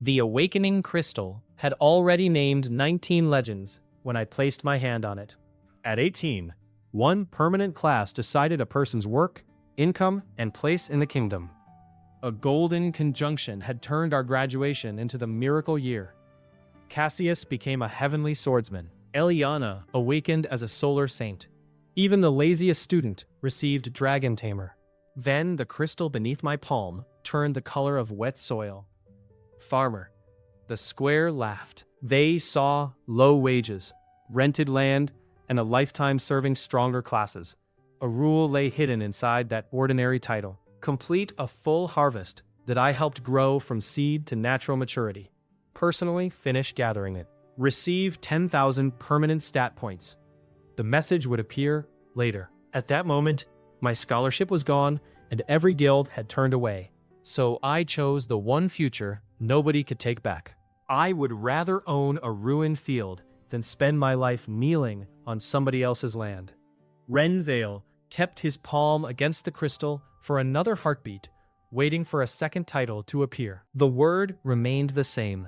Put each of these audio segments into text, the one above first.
The awakening crystal had already named 19 legends when I placed my hand on it. At 18, one permanent class decided a person's work, income, and place in the kingdom. A golden conjunction had turned our graduation into the miracle year. Cassius became a heavenly swordsman. Eliana awakened as a solar saint. Even the laziest student received Dragon Tamer. Then the crystal beneath my palm turned the color of wet soil. Farmer. The square laughed. They saw low wages, rented land, and a lifetime serving stronger classes. A rule lay hidden inside that ordinary title. Complete a full harvest that I helped grow from seed to natural maturity. Personally finish gathering it. Receive 10,000 permanent stat points. The message would appear later. At that moment, my scholarship was gone and every guild had turned away. So I chose the one future nobody could take back. I would rather own a ruined field than spend my life kneeling on somebody else's land. Ren Vale kept his palm against the crystal for another heartbeat, waiting for a second title to appear. The word remained the same.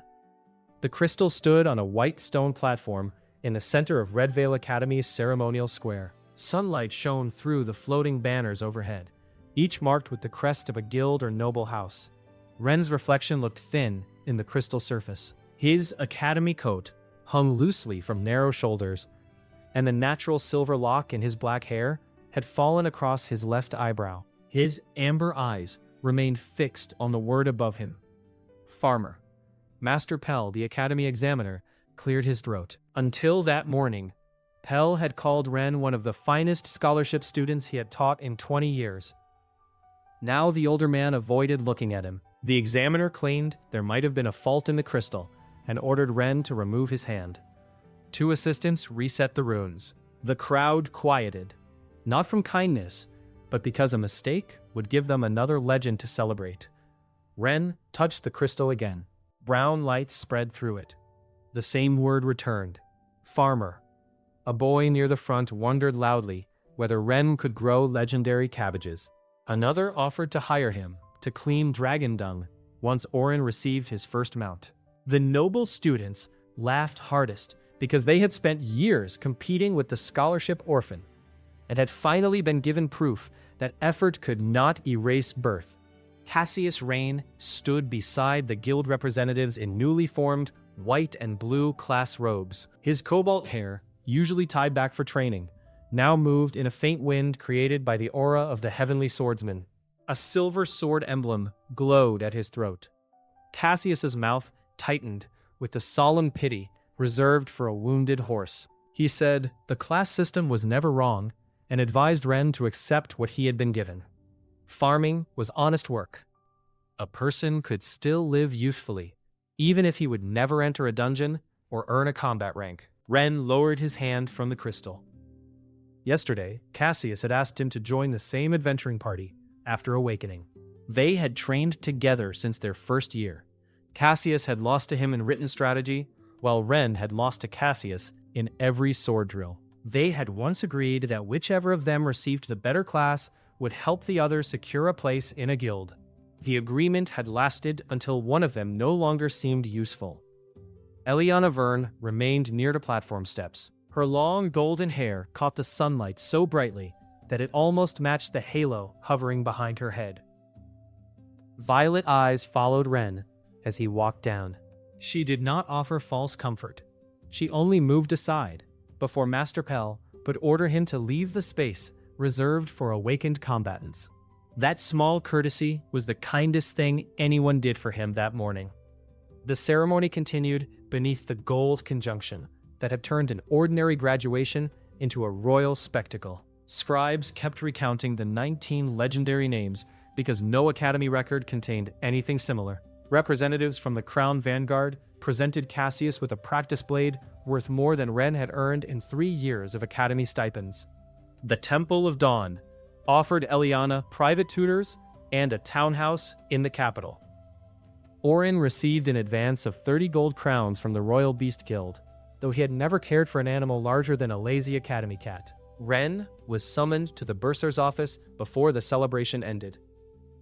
The crystal stood on a white stone platform in the center of Red Vale Academy's ceremonial square. Sunlight shone through the floating banners overhead, each marked with the crest of a guild or noble house. Ren's reflection looked thin in the crystal surface. His academy coat hung loosely from narrow shoulders, and the natural silver lock in his black hair had fallen across his left eyebrow. His amber eyes remained fixed on the word above him. Farmer. Master Pell, the academy examiner, cleared his throat. Until that morning, Pell had called Ren one of the finest scholarship students he had taught in 20 years. Now the older man avoided looking at him. The examiner claimed there might have been a fault in the crystal and ordered Ren to remove his hand. Two assistants reset the runes. The crowd quieted, not from kindness, but because a mistake would give them another legend to celebrate. Ren touched the crystal again. Brown light spread through it. The same word returned. Farmer. A boy near the front wondered loudly whether Ren could grow legendary cabbages. Another offered to hire him to clean dragon dung once Orin received his first mount. The noble students laughed hardest because they had spent years competing with the scholarship orphan and had finally been given proof that effort could not erase birth. Cassius Rain stood beside the guild representatives in newly formed white and blue class robes. His cobalt hair, usually tied back for training, now moved in a faint wind created by the aura of the heavenly swordsman. A silver sword emblem glowed at his throat. Cassius's mouth tightened with the solemn pity reserved for a wounded horse. He said the class system was never wrong and advised Ren to accept what he had been given. Farming was honest work. A person could still live youthfully, even if he would never enter a dungeon or earn a combat rank. Ren lowered his hand from the crystal. Yesterday, Cassius had asked him to join the same adventuring party after awakening. They had trained together since their first year. Cassius had lost to him in written strategy, while Ren had lost to Cassius in every sword drill. They had once agreed that whichever of them received the better class would help the other secure a place in a guild. The agreement had lasted until one of them no longer seemed useful. Eliana Verne remained near the platform steps. Her long golden hair caught the sunlight so brightly that it almost matched the halo hovering behind her head. Violet eyes followed Ren as he walked down. She did not offer false comfort. She only moved aside before Master Pell would order him to leave the space reserved for awakened combatants. That small courtesy was the kindest thing anyone did for him that morning. The ceremony continued beneath the gold conjunction that had turned an ordinary graduation into a royal spectacle. Scribes kept recounting the 19 legendary names because no academy record contained anything similar. Representatives from the Crown Vanguard presented Cassius with a practice blade worth more than Ren had earned in 3 years of academy stipends. The Temple of Dawn offered Eliana private tutors and a townhouse in the capital. Orin received an advance of 30 gold crowns from the Royal Beast Guild, though he had never cared for an animal larger than a lazy academy cat. Ren was summoned to the bursar's office before the celebration ended.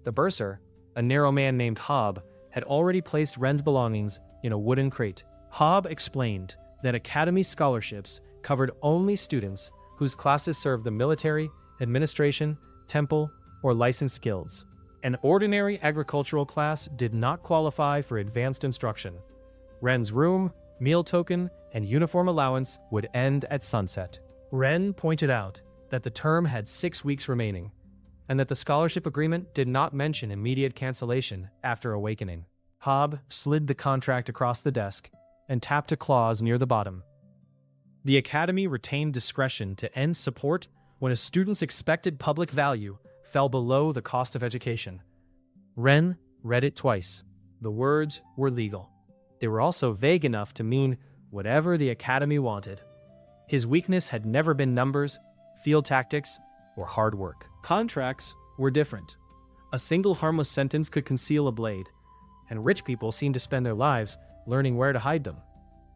The bursar, a narrow man named Hob, had already placed Ren's belongings in a wooden crate. Hob explained that academy scholarships covered only students whose classes served the military, administration, temple, or licensed guilds. An ordinary agricultural class did not qualify for advanced instruction. Ren's room, meal token, and uniform allowance would end at sunset. Ren pointed out that the term had 6 weeks remaining, and that the scholarship agreement did not mention immediate cancellation after awakening. Hob slid the contract across the desk and tapped a clause near the bottom. The Academy retained discretion to end support when a student's expected public value fell below the cost of education. Ren read it twice. The words were legal. They were also vague enough to mean whatever the Academy wanted. His weakness had never been numbers, field tactics, or hard work. Contracts were different. A single harmless sentence could conceal a blade, and rich people seemed to spend their lives learning where to hide them.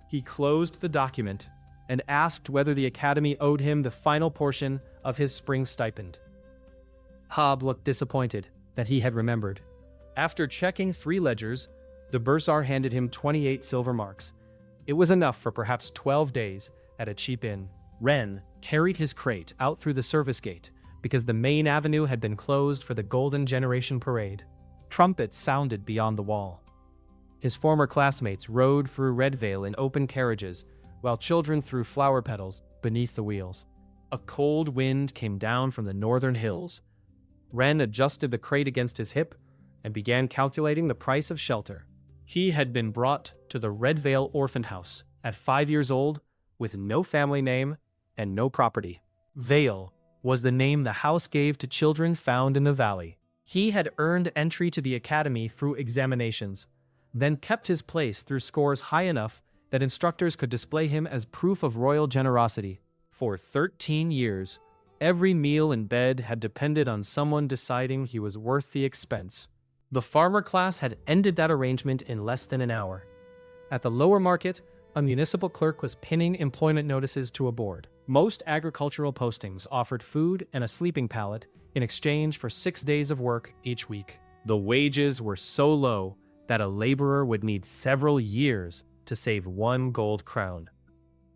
He closed the document and asked whether the Academy owed him the final portion of his spring stipend. Hob looked disappointed that he had remembered. After checking 3 ledgers, the bursar handed him 28 silver marks. It was enough for perhaps 12 days at a cheap inn. Ren carried his crate out through the service gate because the main avenue had been closed for the Golden Generation Parade. Trumpets sounded beyond the wall. His former classmates rode through Ren Vale in open carriages, while children threw flower petals beneath the wheels. A cold wind came down from the northern hills. Ren adjusted the crate against his hip and began calculating the price of shelter. He had been brought to the Red Vale Orphan House at 5 years old with no family name and no property. Vale was the name the house gave to children found in the valley. He had earned entry to the academy through examinations, then kept his place through scores high enough that instructors could display him as proof of royal generosity. For 13 years, every meal and bed had depended on someone deciding he was worth the expense. The farmer class had ended that arrangement in less than an hour. At the lower market, a municipal clerk was pinning employment notices to a board. Most agricultural postings offered food and a sleeping pallet in exchange for 6 days of work each week. The wages were so low that a laborer would need several years to save 1 gold crown.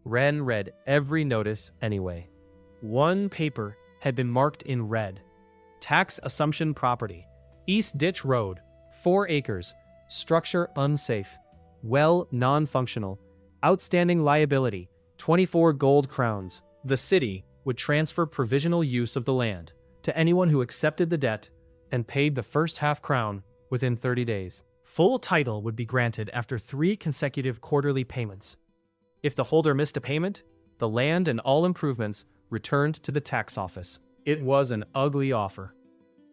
Ren read every notice anyway. One paper had been marked in red. Tax assumption property. East Ditch Road, 4 acres, structure unsafe, well non-functional, outstanding liability, 24 gold crowns. The city would transfer provisional use of the land to anyone who accepted the debt and paid the first half crown within 30 days. Full title would be granted after 3 consecutive quarterly payments. If the holder missed a payment, the land and all improvements returned to the tax office. It was an ugly offer.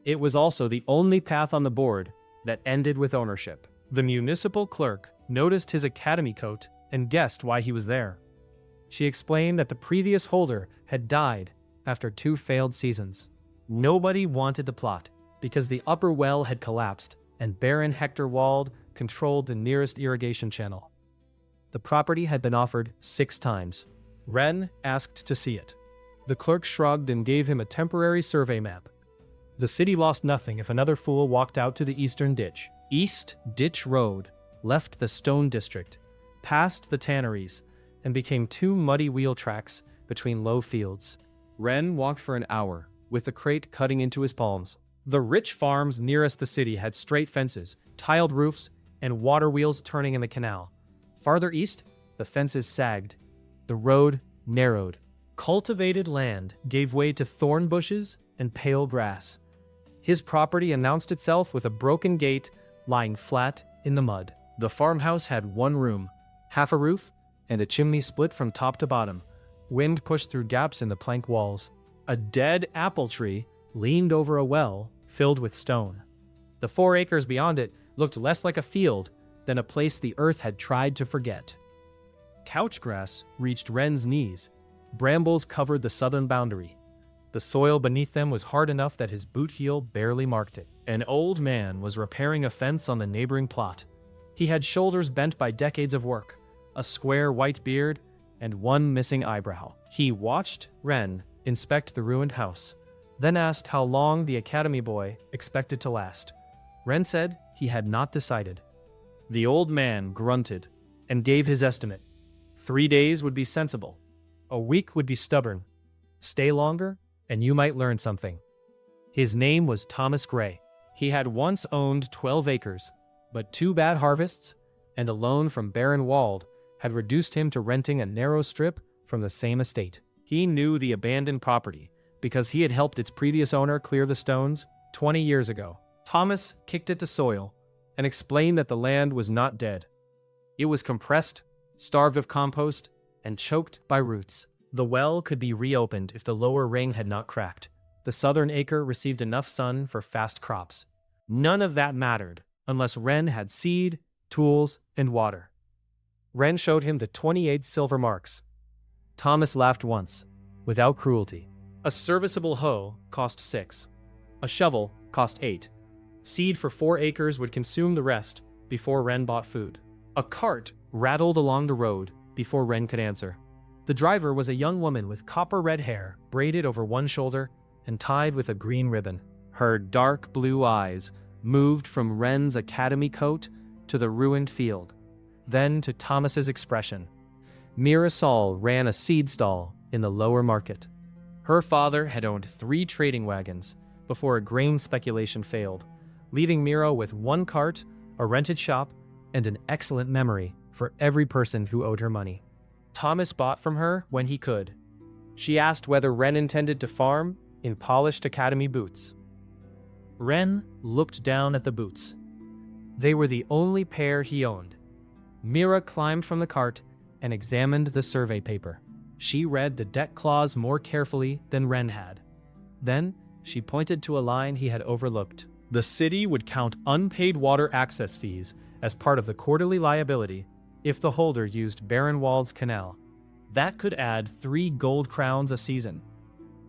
It was also the only path on the board that ended with ownership. The municipal clerk noticed his academy coat and guessed why he was there. She explained that the previous holder had died after 2 failed seasons. Nobody wanted the plot because the upper well had collapsed and Baron Hector Wald controlled the nearest irrigation channel. The property had been offered 6 times. Ren asked to see it. The clerk shrugged and gave him a temporary survey map. The city lost nothing if another fool walked out to the eastern ditch. East Ditch Road left the Stone District, past the tanneries, and became 2 muddy wheel tracks between low fields. Ren walked for an hour, with the crate cutting into his palms. The rich farms nearest the city had straight fences, tiled roofs, and water wheels turning in the canal. Farther east, the fences sagged. The road narrowed. Cultivated land gave way to thorn bushes and pale grass. His property announced itself with a broken gate lying flat in the mud. The farmhouse had 1 room, half a roof, and a chimney split from top to bottom. Wind pushed through gaps in the plank walls. A dead apple tree leaned over a well filled with stone. The 4 acres beyond it looked less like a field than a place the earth had tried to forget. Couch grass reached Ren's knees. Brambles covered the southern boundary. The soil beneath them was hard enough that his boot heel barely marked it. An old man was repairing a fence on the neighboring plot. He had shoulders bent by decades of work, a square white beard, and 1 missing eyebrow. He watched Ren inspect the ruined house, then asked how long the academy boy expected to last. Ren said he had not decided. The old man grunted and gave his estimate. 3 days would be sensible. A week would be stubborn. Stay longer, and you might learn something. His name was Thomas Gray. He had once owned 12 acres, but 2 bad harvests and a loan from Baron Wald had reduced him to renting a narrow strip from the same estate. He knew the abandoned property because he had helped its previous owner clear the stones 20 years ago. Thomas kicked at the soil and explained that the land was not dead. It was compressed, starved of compost, and choked by roots. The well could be reopened if the lower ring had not cracked. The southern acre received enough sun for fast crops. None of that mattered unless Ren had seed, tools, and water. Ren showed him the 28 silver marks. Thomas laughed once, without cruelty. A serviceable hoe cost 6. A shovel cost 8. Seed for 4 acres would consume the rest before Ren bought food. A cart rattled along the road before Ren could answer. The driver was a young woman with copper-red hair braided over one shoulder and tied with a green ribbon. Her dark blue eyes moved from Ren's academy coat to the ruined field, then to Thomas's expression. Mirasol ran a seed stall in the lower market. Her father had owned 3 trading wagons before a grain speculation failed, leaving Mira with 1 cart, a rented shop, and an excellent memory for every person who owed her money. Thomas bought from her when he could. She asked whether Ren intended to farm in polished academy boots. Ren looked down at the boots. They were the only pair he owned. Mira climbed from the cart and examined the survey paper. She read the debt clause more carefully than Ren had. Then, she pointed to a line he had overlooked. The city would count unpaid water access fees as part of the quarterly liability if the holder used Baron Wald's canal. That could add 3 gold crowns a season.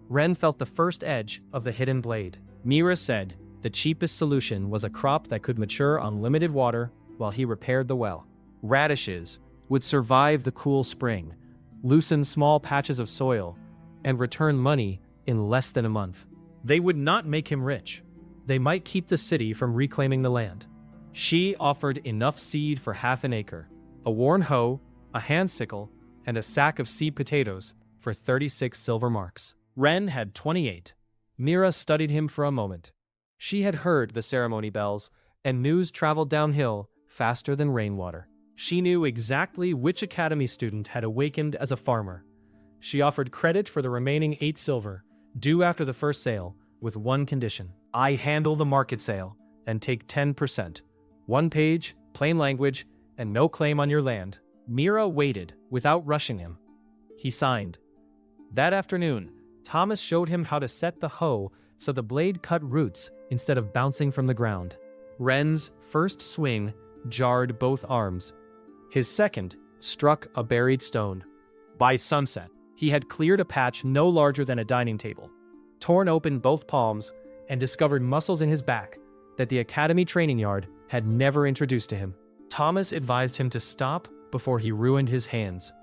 Ren felt the first edge of the hidden blade. Mira said the cheapest solution was a crop that could mature on limited water while he repaired the well. Radishes would survive the cool spring, loosen small patches of soil, and return money in less than a month. They would not make him rich. They might keep the city from reclaiming the land. She offered enough seed for half an acre, a worn hoe, a hand sickle, and a sack of seed potatoes for 36 silver marks. Ren had 28. Mira studied him for a moment. She had heard the ceremony bells, and news traveled downhill faster than rainwater. She knew exactly which academy student had awakened as a farmer. She offered credit for the remaining 8 silver, due after the first sale, with one condition. I handle the market sale and take 10%. 1 page, plain language, and no claim on your land. Mira waited without rushing him. He signed. That afternoon, Thomas showed him how to set the hoe so the blade cut roots instead of bouncing from the ground. Ren's first swing jarred both arms. His second struck a buried stone. By sunset, he had cleared a patch no larger than a dining table, torn open both palms, and discovered muscles in his back that the academy training yard had never introduced to him. Thomas advised him to stop before he ruined his hands.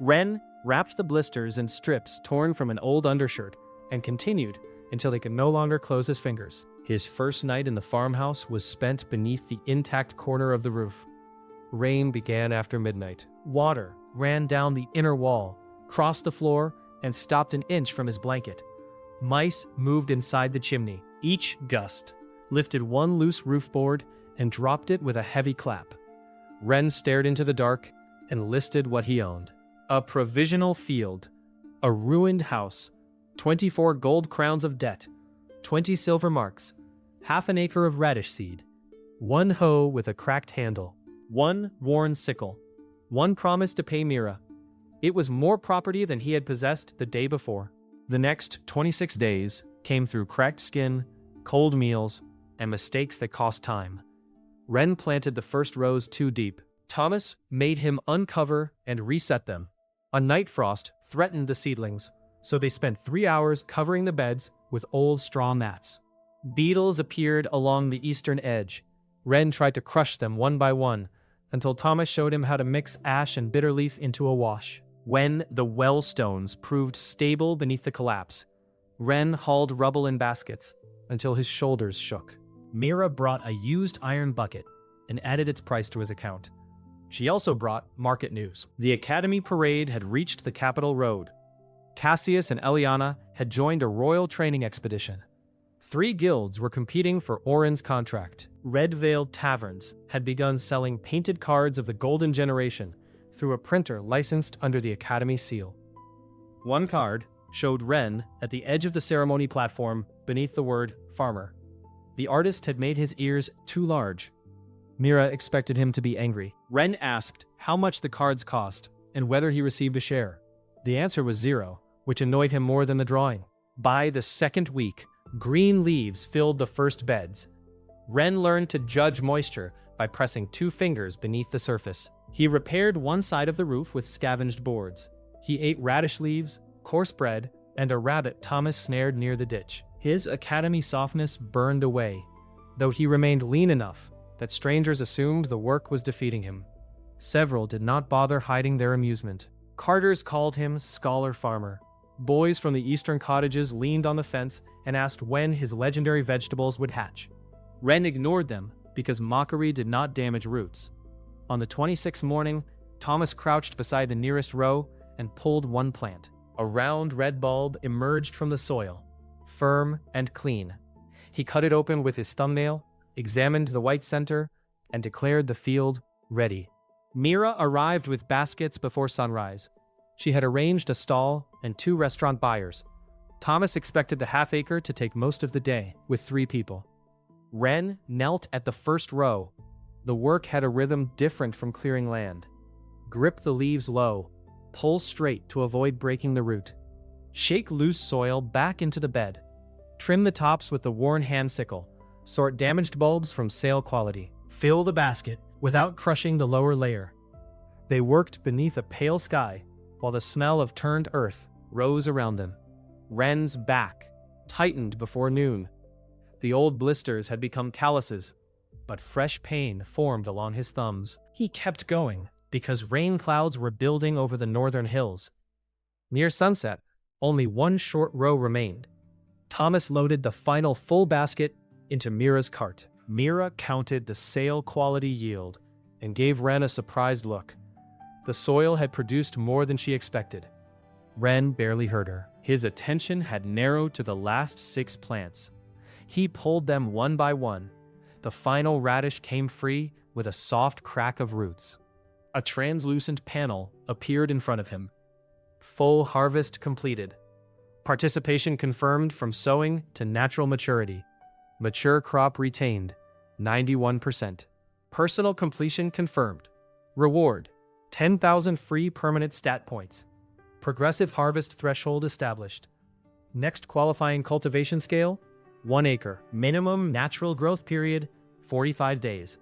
Ren wrapped the blisters in strips torn from an old undershirt and continued until he could no longer close his fingers. His first night in the farmhouse was spent beneath the intact corner of the roof. Rain began after midnight. Water ran down the inner wall, crossed the floor, and stopped an inch from his blanket. Mice moved inside the chimney. Each gust lifted one loose roof board and dropped it with a heavy clap. Ren stared into the dark and listed what he owned. A provisional field, a ruined house, 24 gold crowns of debt, 20 silver marks, half an acre of radish seed, 1 hoe with a cracked handle, 1 worn sickle, 1 promise to pay Mira. It was more property than he had possessed the day before. The next 26 days came through cracked skin, cold meals, and mistakes that cost time. Ren planted the first rows too deep. Thomas made him uncover and reset them. A night frost threatened the seedlings, so they spent 3 hours covering the beds with old straw mats. Beetles appeared along the eastern edge. Ren tried to crush them one by one, until Thomas showed him how to mix ash and bitter leaf into a wash. When the well stones proved stable beneath the collapse, Ren hauled rubble in baskets until his shoulders shook. Mira brought a used iron bucket, and added its price to his account. She also brought market news. The Academy parade had reached the capital road. Cassius and Eliana had joined a royal training expedition. 3 guilds were competing for Oren's contract. Red Vale Taverns had begun selling painted cards of the Golden Generation through a printer licensed under the Academy seal. One card showed Ren at the edge of the ceremony platform beneath the word farmer. The artist had made his ears too large. Mira expected him to be angry. Ren asked how much the cards cost and whether he received a share. The answer was 0, which annoyed him more than the drawing. By the second week, green leaves filled the first beds. Ren learned to judge moisture by pressing 2 fingers beneath the surface. He repaired one side of the roof with scavenged boards. He ate radish leaves, coarse bread, and a rabbit Thomas snared near the ditch. His academy softness burned away, though he remained lean enough that strangers assumed the work was defeating him. Several did not bother hiding their amusement. Carters called him Scholar Farmer. Boys from the eastern cottages leaned on the fence and asked when his legendary vegetables would hatch. Ren ignored them because mockery did not damage roots. On the 26th morning, Thomas crouched beside the nearest row and pulled one plant. A round red bulb emerged from the soil, firm and clean. He cut it open with his thumbnail, examined the white center, and declared the field ready. Mira arrived with baskets before sunrise. She had arranged a stall and 2 restaurant buyers. Thomas expected the half-acre to take most of the day, with 3 people. Ren knelt at the first row. The work had a rhythm different from clearing land. Grip the leaves low. Pull straight to avoid breaking the root. Shake loose soil back into the bed. Trim the tops with the worn hand sickle. Sort damaged bulbs from sale quality. Fill the basket without crushing the lower layer. They worked beneath a pale sky, while the smell of turned earth rose around them. Ren's back tightened before noon. The old blisters had become calluses, but fresh pain formed along his thumbs. He kept going because rain clouds were building over the northern hills. Near sunset, only 1 short row remained. Thomas loaded the final full basket into Mira's cart. Mira counted the sale quality yield and gave Ren a surprised look. The soil had produced more than she expected. Ren barely heard her. His attention had narrowed to the last 6 plants. He pulled them one by one. The final radish came free with a soft crack of roots. A translucent panel appeared in front of him. Full harvest completed. Participation confirmed from sowing to natural maturity. Mature crop retained, 91%. Personal completion confirmed. Reward, 10,000 free permanent stat points. Progressive harvest threshold established. Next qualifying cultivation scale, 1 acre. Minimum natural growth period, 45 days.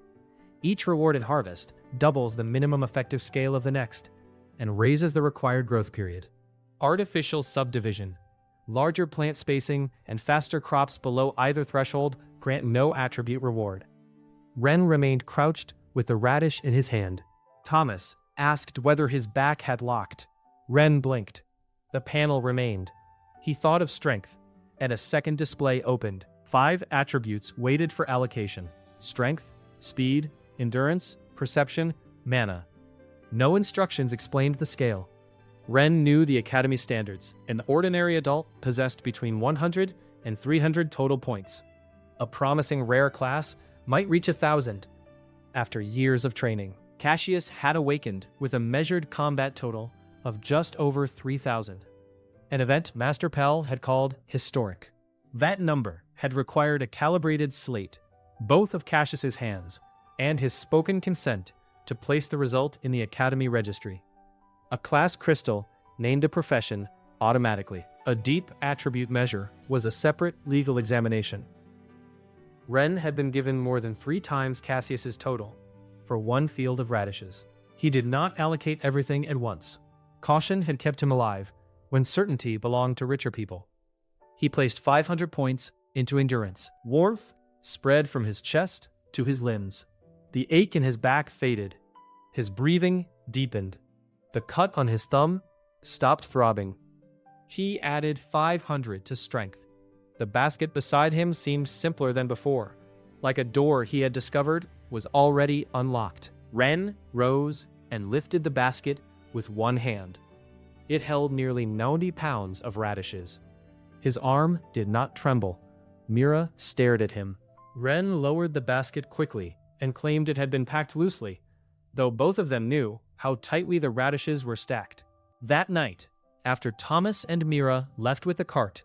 Each rewarded harvest doubles the minimum effective scale of the next and raises the required growth period. Artificial subdivision. Larger plant spacing and faster crops below either threshold grant no attribute reward. Ren remained crouched with the radish in his hand. Thomas asked whether his back had locked. Ren blinked. The panel remained. He thought of strength, and a second display opened. 5 attributes waited for allocation: strength, speed, endurance, perception, mana. No instructions explained the scale. Ren knew the Academy standards. An ordinary adult possessed between 100 and 300 total points. A promising rare class might reach 1,000. After years of training, Cassius had awakened with a measured combat total of just over 3,000. An event Master Pell had called historic. That number had required a calibrated slate, both of Cassius's hands, and his spoken consent to place the result in the Academy registry. A class crystal named a profession automatically. A deep attribute measure was a separate legal examination. Ren had been given more than 3 times Cassius's total for 1 field of radishes. He did not allocate everything at once. Caution had kept him alive when certainty belonged to richer people. He placed 500 points into endurance. Warmth spread from his chest to his limbs. The ache in his back faded. His breathing deepened. The cut on his thumb stopped throbbing. He added 500 to strength. The basket beside him seemed simpler than before, like a door he had discovered was already unlocked. Ren rose and lifted the basket with one hand. It held nearly 90 pounds of radishes. His arm did not tremble. Mira stared at him. Ren lowered the basket quickly and claimed it had been packed loosely, though both of them knew how tightly the radishes were stacked. That night, after Thomas and Mira left with the cart,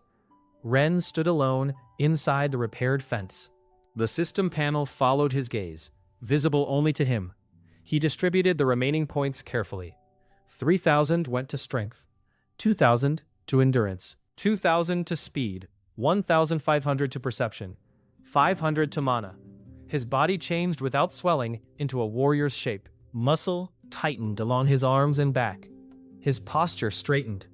Ren stood alone inside the repaired fence. The system panel followed his gaze, visible only to him. He distributed the remaining points carefully. 3,000 went to strength, 2,000 to endurance, 2,000 to speed, 1,500 to perception, 500 to mana. His body changed without swelling into a warrior's shape. Muscle tightened along his arms and back. His posture straightened.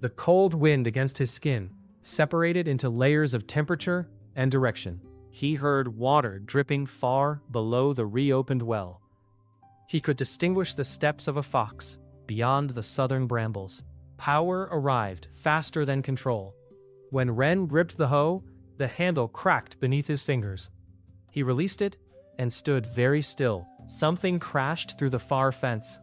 The cold wind against his skin separated into layers of temperature and direction. He heard water dripping far below the reopened well. He could distinguish the steps of a fox beyond the southern brambles. Power arrived faster than control. When Ren gripped the hoe, the handle cracked beneath his fingers. He released it and stood very still. Something crashed through the far fence.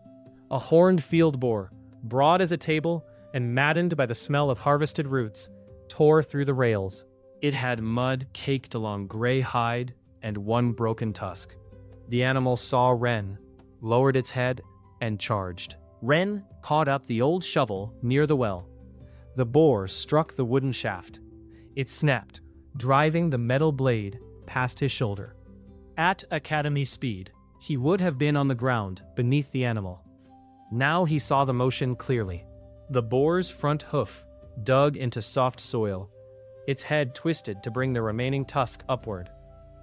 A horned field boar, broad as a table and maddened by the smell of harvested roots, tore through the rails. It had mud caked along gray hide and one broken tusk. The animal saw Ren, lowered its head, and charged. Ren caught up the old shovel near the well. The boar struck the wooden shaft. It snapped, driving the metal blade past his shoulder. At academy speed, he would have been on the ground beneath the animal. Now he saw the motion clearly. The boar's front hoof dug into soft soil. Its head twisted to bring the remaining tusk upward.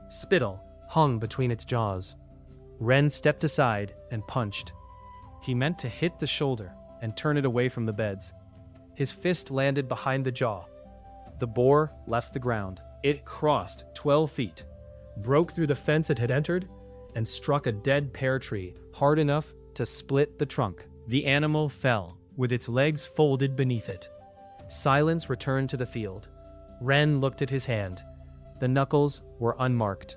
Spittle hung between its jaws. Ren stepped aside and punched. He meant to hit the shoulder and turn it away from the beds. His fist landed behind the jaw. The boar left the ground. It crossed 12 feet, broke through the fence it had entered, and struck a dead pear tree hard enough to split the trunk. The animal fell, with its legs folded beneath it. Silence returned to the field. Ren looked at his hand. The knuckles were unmarked.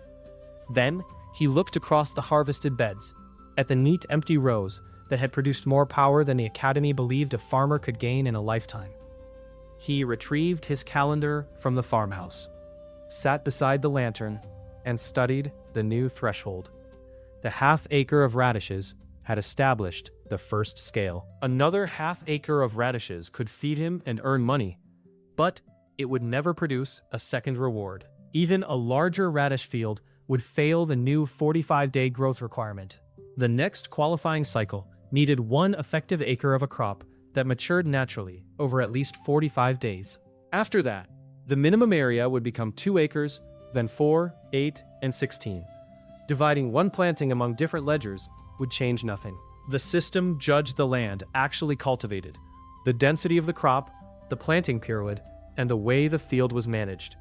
Then he looked across the harvested beds, at the neat empty rows that had produced more power than the Academy believed a farmer could gain in a lifetime. He retrieved his calendar from the farmhouse, sat beside the lantern, and studied the new threshold. The half-acre of radishes had established the first scale. Another half-acre of radishes could feed him and earn money, but it would never produce a second reward. Even a larger radish field would fail the new 45-day growth requirement. The next qualifying cycle needed one effective acre of a crop that matured naturally over at least 45 days. After that, the minimum area would become 2 acres, then 4, 8, and 16. Dividing one planting among different ledgers would change nothing. The system judged the land actually cultivated, the density of the crop, the planting period, and the way the field was managed.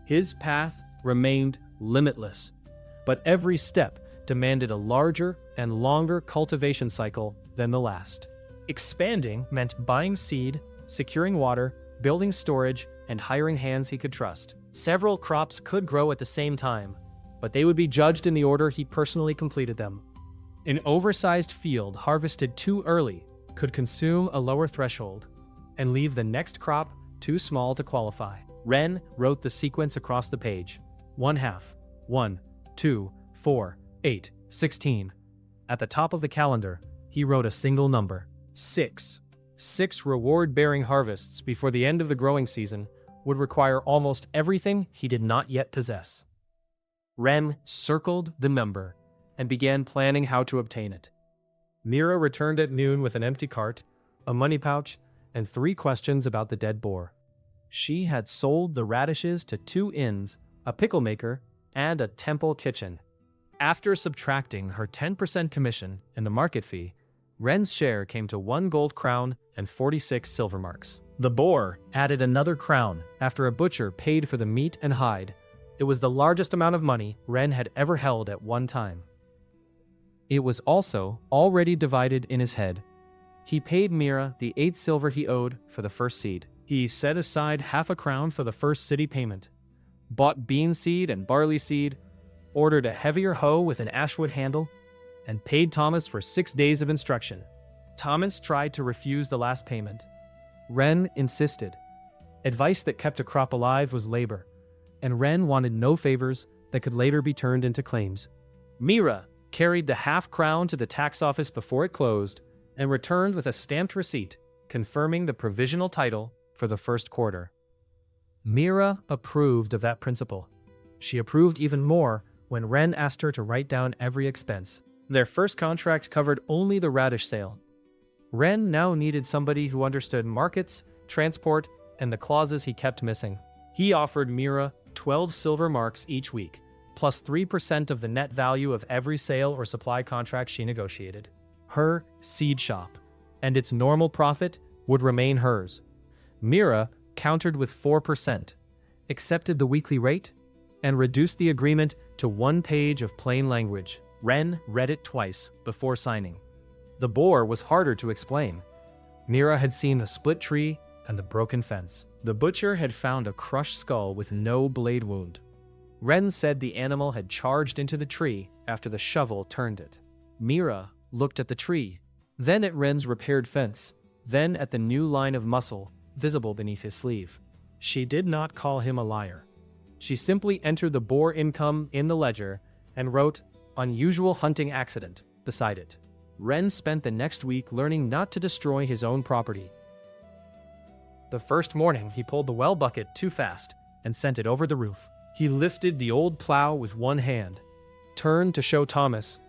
His path remained limitless, but every step demanded a larger and longer cultivation cycle than the last. Expanding meant buying seed, securing water, building storage, and hiring hands he could trust. Several crops could grow at the same time, but they would be judged in the order he personally completed them. An oversized field harvested too early could consume a lower threshold and leave the next crop too small to qualify. Ren wrote the sequence across the page. 1/2, 1, 2, 4, 8, 16. At the top of the calendar, he wrote a single number, 6. 6 reward-bearing harvests before the end of the growing season would require almost everything he did not yet possess. Ren circled the number and began planning how to obtain it. Mira returned at noon with an empty cart, a money pouch, and 3 questions about the dead boar. She had sold the radishes to 2 inns, a pickle maker, and a temple kitchen. After subtracting her 10% commission and the market fee, Ren's share came to 1 gold crown and 46 silver marks. The boar added another crown after a butcher paid for the meat and hide. It was the largest amount of money Ren had ever held at one time. It was also already divided in his head. He paid Mira the 8 silver he owed for the first seed. He set aside half a crown for the first city payment, bought bean seed and barley seed, ordered a heavier hoe with an ashwood handle and paid Thomas for 6 days of instruction. Thomas tried to refuse the last payment. Ren insisted. Advice that kept a crop alive was labor, and Ren wanted no favors that could later be turned into claims. Mira carried the half-crown to the tax office before it closed and returned with a stamped receipt confirming the provisional title for the first quarter. Mira approved of that principle. She approved even more when Ren asked her to write down every expense. Their first contract covered only the radish sale. Ren now needed somebody who understood markets, transport, and the clauses he kept missing. He offered Mira 12 silver marks each week, plus 3% of the net value of every sale or supply contract she negotiated. Her seed shop, and its normal profit would remain hers. Mira countered with 4%, accepted the weekly rate, and reduced the agreement to 1 page of plain language. Ren read it twice before signing. The bore was harder to explain. Mira had seen the split tree and the broken fence. The butcher had found a crushed skull with no blade wound. Ren said the animal had charged into the tree after the shovel turned it. Mira looked at the tree, then at Ren's repaired fence, then at the new line of muscle visible beneath his sleeve. She did not call him a liar. She simply entered the boar income in the ledger and wrote "unusual hunting accident" beside it. Ren spent the next week learning not to destroy his own property. The first morning, he pulled the well bucket too fast and sent it over the roof. He lifted the old plow with one hand, turned to show Thomas,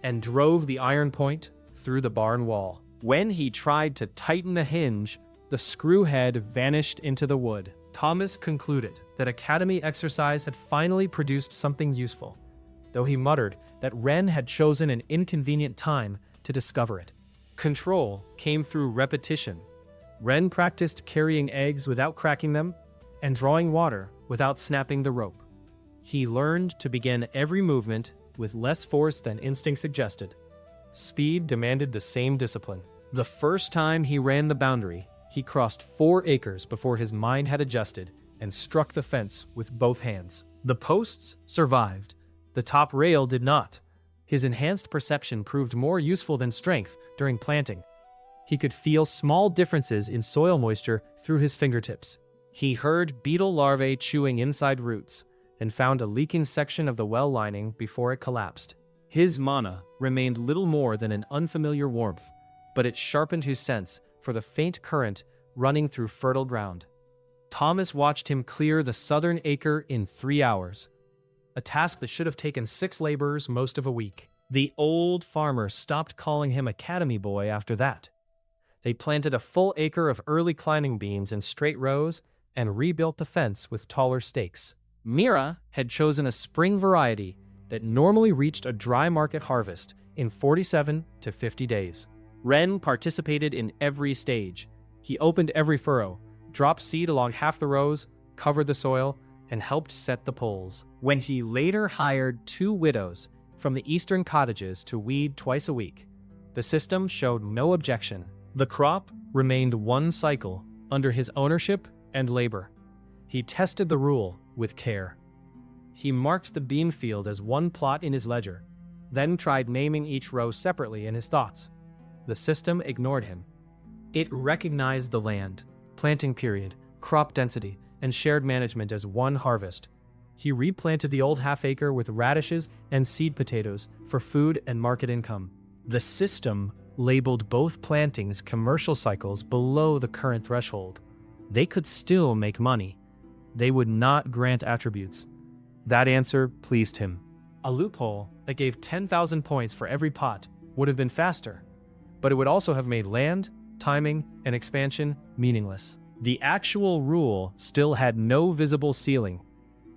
and drove the iron point through the barn wall. When he tried to tighten the hinge, the screw head vanished into the wood. Thomas concluded that Academy exercise had finally produced something useful, though he muttered that Ren had chosen an inconvenient time to discover it. Control came through repetition. Ren practiced carrying eggs without cracking them and drawing water without snapping the rope. He learned to begin every movement with less force than instinct suggested. Speed demanded the same discipline. The first time he ran the boundary, he crossed 4 acres before his mind had adjusted and struck the fence with both hands. The posts survived. The top rail did not. His enhanced perception proved more useful than strength during planting. He could feel small differences in soil moisture through his fingertips. He heard beetle larvae chewing inside roots and found a leaking section of the well lining before it collapsed. His mana remained little more than an unfamiliar warmth, but it sharpened his sense for the faint current running through fertile ground. Thomas watched him clear the southern acre in 3 hours, a task that should have taken 6 laborers most of a week. The old farmer stopped calling him Academy Boy after that. They planted a full acre of early climbing beans in straight rows and rebuilt the fence with taller stakes. Mira had chosen a spring variety that normally reached a dry market harvest in 47 to 50 days. Ren participated in every stage. He opened every furrow, dropped seed along half the rows, covered the soil, and helped set the poles. When he later hired 2 widows from the eastern cottages to weed twice a week, the system showed no objection. The crop remained 1 cycle under his ownership and labor. He tested the rule with care. He marked the bean field as 1 plot in his ledger, then tried naming each row separately in his thoughts. The system ignored him. It recognized the land, planting period, crop density, and shared management as 1 harvest. He replanted the old half-acre with radishes and seed potatoes for food and market income. The system labeled both plantings commercial cycles below the current threshold. They could still make money. They would not grant attributes. That answer pleased him. A loophole that gave 10,000 points for every pot would have been faster, but it would also have made land, timing, and expansion meaningless. The actual rule still had no visible ceiling.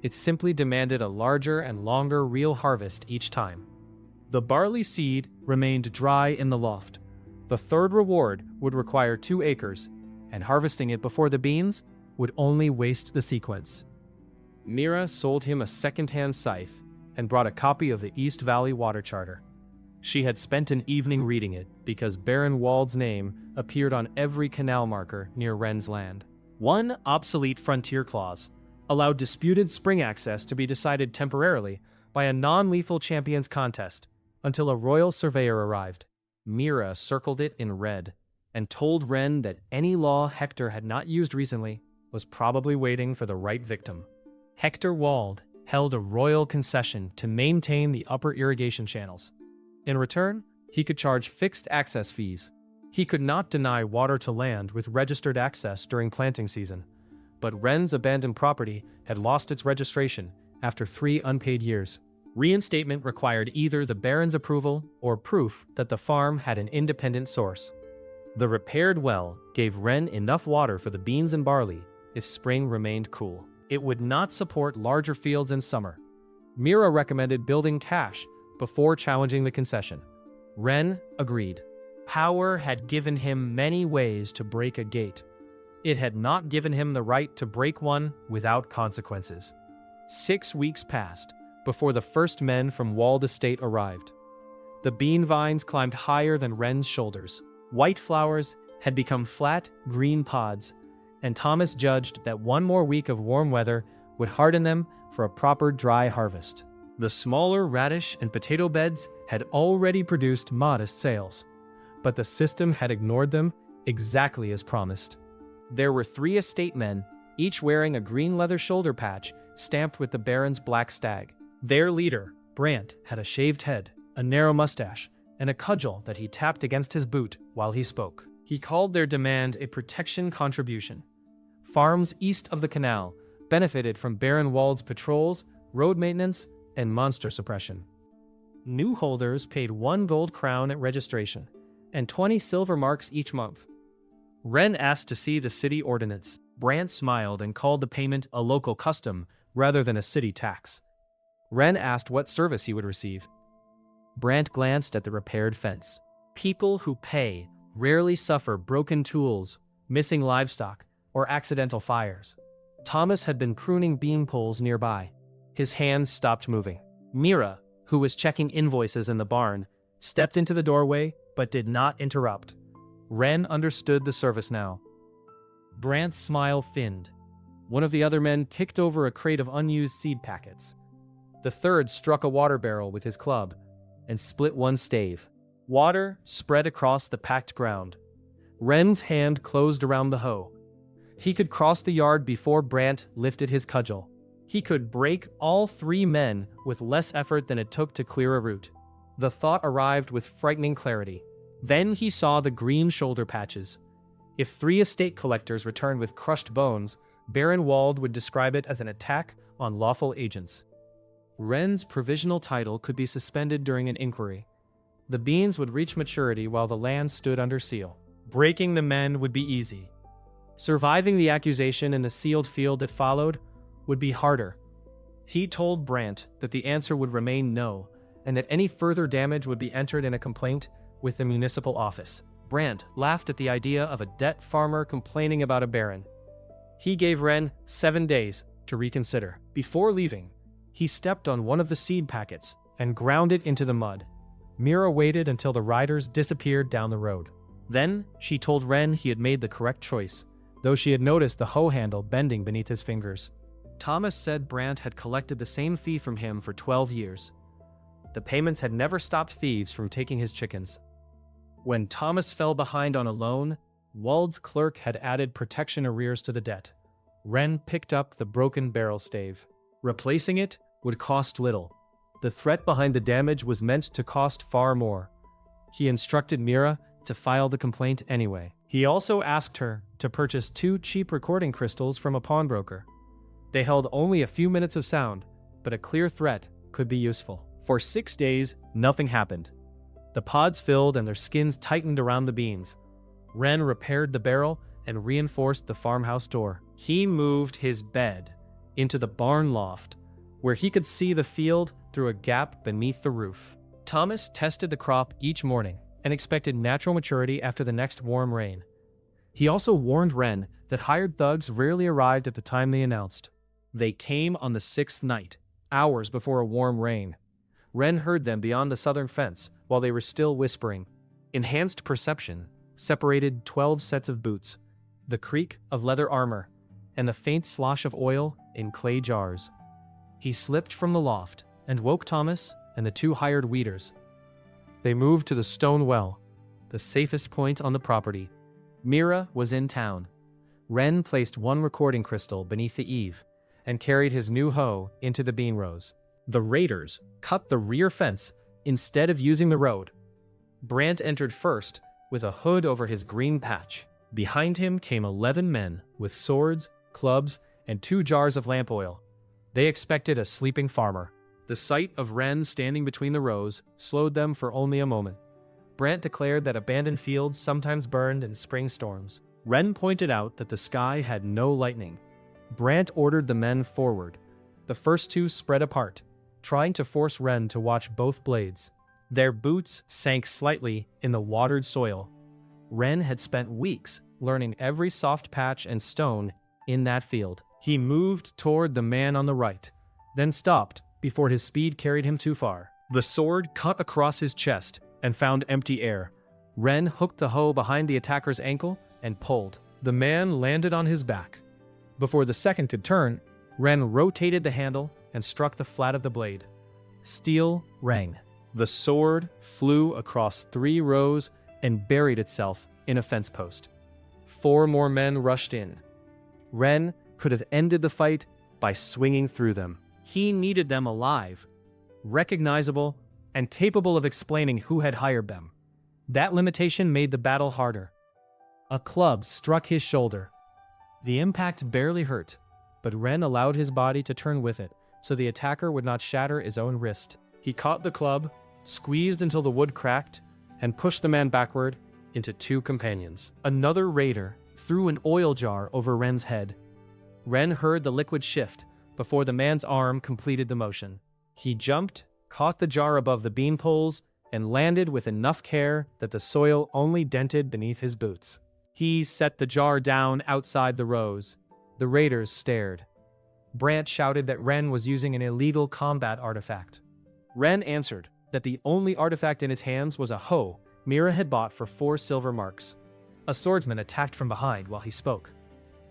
It simply demanded a larger and longer real harvest each time. The barley seed remained dry in the loft. The third reward would require 2 acres, and harvesting it before the beans would only waste the sequence. Mira sold him a second-hand scythe and brought a copy of the East Valley Water Charter. She had spent an evening reading it because Baron Wald's name appeared on every canal marker near Ren's land. One obsolete frontier clause allowed disputed spring access to be decided temporarily by a non-lethal champions contest until a royal surveyor arrived. Mira circled it in red and told Ren that any law Hector had not used recently was probably waiting for the right victim. Hector Wald held a royal concession to maintain the upper irrigation channels. In return, he could charge fixed access fees. He could not deny water to land with registered access during planting season, but Ren's abandoned property had lost its registration after 3 unpaid years. Reinstatement required either the Baron's approval or proof that the farm had an independent source. The repaired well gave Ren enough water for the beans and barley if spring remained cool. It would not support larger fields in summer. Mira recommended building cache before challenging the concession. Ren agreed. Power had given him many ways to break a gate. It had not given him the right to break one without consequences. 6 weeks passed before the first men from Wald Estate arrived. The bean vines climbed higher than Ren's shoulders. White flowers had become flat, green pods, and Thomas judged that one more week of warm weather would harden them for a proper dry harvest. The smaller radish and potato beds had already produced modest sales, but the system had ignored them exactly as promised. There were 3 estate men, each wearing a green leather shoulder patch stamped with the Baron's black stag. Their leader, Brandt, had a shaved head, a narrow mustache, and a cudgel that he tapped against his boot while he spoke. He called their demand a protection contribution. Farms east of the canal benefited from Baron Wald's patrols, road maintenance, and monster suppression. New holders paid 1 gold crown at registration and 20 silver marks each month. Ren asked to see the city ordinance. Brandt smiled and called the payment a local custom rather than a city tax. Ren asked what service he would receive. Brandt glanced at the repaired fence. People who pay rarely suffer broken tools, missing livestock, or accidental fires. Thomas had been pruning bean poles nearby. His hands stopped moving. Mira, who was checking invoices in the barn, stepped into the doorway but did not interrupt. Ren understood the service now. Brandt's smile thinned. One of the other men kicked over a crate of unused seed packets. The third struck a water barrel with his club and split one stave. Water spread across the packed ground. Ren's hand closed around the hoe. He could cross the yard before Brandt lifted his cudgel. He could break all 3 men with less effort than it took to clear a route. The thought arrived with frightening clarity. Then he saw the green shoulder patches. If 3 estate collectors returned with crushed bones, Baron Wald would describe it as an attack on lawful agents. Ren's provisional title could be suspended during an inquiry. The beans would reach maturity while the land stood under seal. Breaking the men would be easy. Surviving the accusation in the sealed field that followed would be harder. He told Brandt that the answer would remain no, and that any further damage would be entered in a complaint with the municipal office. Brandt laughed at the idea of a debt farmer complaining about a baron. He gave Ren 7 days to reconsider. Before leaving, he stepped on one of the seed packets and ground it into the mud. Mira waited until the riders disappeared down the road. Then she told Ren he had made the correct choice, though she had noticed the hoe handle bending beneath his fingers. Thomas said Brandt had collected the same fee from him for 12 years. The payments had never stopped thieves from taking his chickens. When Thomas fell behind on a loan, Wald's clerk had added protection arrears to the debt. Ren picked up the broken barrel stave. Replacing it would cost little. The threat behind the damage was meant to cost far more. He instructed Mira to file the complaint anyway. He also asked her to purchase 2 cheap recording crystals from a pawnbroker. They held only a few minutes of sound, but a clear threat could be useful. For 6 days, nothing happened. The pods filled and their skins tightened around the beans. Ren repaired the barrel and reinforced the farmhouse door. He moved his bed into the barn loft, where he could see the field through a gap beneath the roof. Thomas tested the crop each morning and expected natural maturity after the next warm rain. He also warned Ren that hired thugs rarely arrived at the time they announced. They came on the 6th night, hours before a warm rain. Ren heard them beyond the southern fence while they were still whispering. Enhanced perception separated 12 sets of boots, the creak of leather armor, and the faint slosh of oil in clay jars. He slipped from the loft and woke Thomas and the two hired weeders. They moved to the stone well, the safest point on the property. Mira was in town. Ren placed one recording crystal beneath the eave and carried his new hoe into the bean rows. The raiders cut the rear fence instead of using the road. Brant entered first with a hood over his green patch. Behind him came 11 men with swords, clubs, and 2 jars of lamp oil. They expected a sleeping farmer. The sight of Ren standing between the rows slowed them for only a moment. Brant declared that abandoned fields sometimes burned in spring storms. Ren pointed out that the sky had no lightning. Brant ordered the men forward. The first 2 spread apart, trying to force Ren to watch both blades. Their boots sank slightly in the watered soil. Ren had spent weeks learning every soft patch and stone in that field. He moved toward the man on the right, then stopped before his speed carried him too far. The sword cut across his chest and found empty air. Ren hooked the hoe behind the attacker's ankle and pulled. The man landed on his back. Before the second could turn, Ren rotated the handle and struck the flat of the blade. Steel rang. The sword flew across 3 rows and buried itself in a fence post. 4 more men rushed in. Ren could have ended the fight by swinging through them. He needed them alive, recognizable, and capable of explaining who had hired them. That limitation made the battle harder. A club struck his shoulder. The impact barely hurt, but Ren allowed his body to turn with it, so the attacker would not shatter his own wrist. He caught the club, squeezed until the wood cracked, and pushed the man backward into 2 companions. Another raider threw an oil jar over Ren's head. Ren heard the liquid shift before the man's arm completed the motion. He jumped, caught the jar above the bean poles, and landed with enough care that the soil only dented beneath his boots. He set the jar down outside the rows. The raiders stared. Brant shouted that Ren was using an illegal combat artifact. Ren answered that the only artifact in its hands was a hoe Mira had bought for 4 silver marks. A swordsman attacked from behind while he spoke.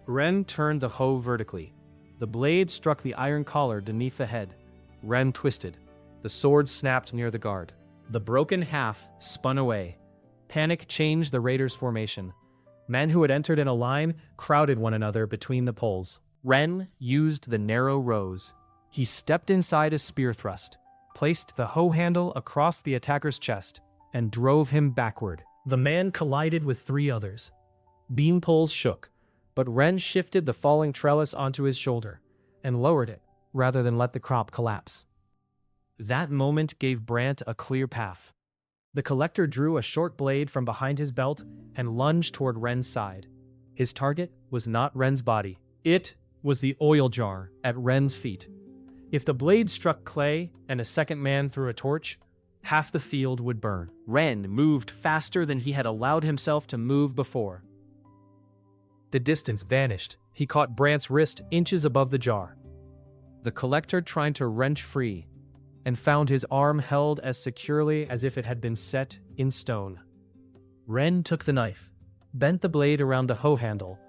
Ren turned the hoe vertically. The blade struck the iron collar beneath the head. Ren twisted. The sword snapped near the guard. The broken half spun away. Panic changed the raiders' formation. Men who had entered in a line crowded one another between the poles. Ren used the narrow rows. He stepped inside a spear thrust, placed the hoe handle across the attacker's chest, and drove him backward. The man collided with 3 others. Beam poles shook, but Ren shifted the falling trellis onto his shoulder and lowered it rather than let the crop collapse. That moment gave Brant a clear path. The collector drew a short blade from behind his belt and lunged toward Ren's side. His target was not Ren's body. It was the oil jar at Ren's feet. If the blade struck clay and a second man threw a torch, half the field would burn. Ren moved faster than he had allowed himself to move before. The distance vanished. He caught Brant's wrist inches above the jar. The collector tried to wrench free and found his arm held as securely as if it had been set in stone. Ren took the knife, bent the blade around the hoe handle,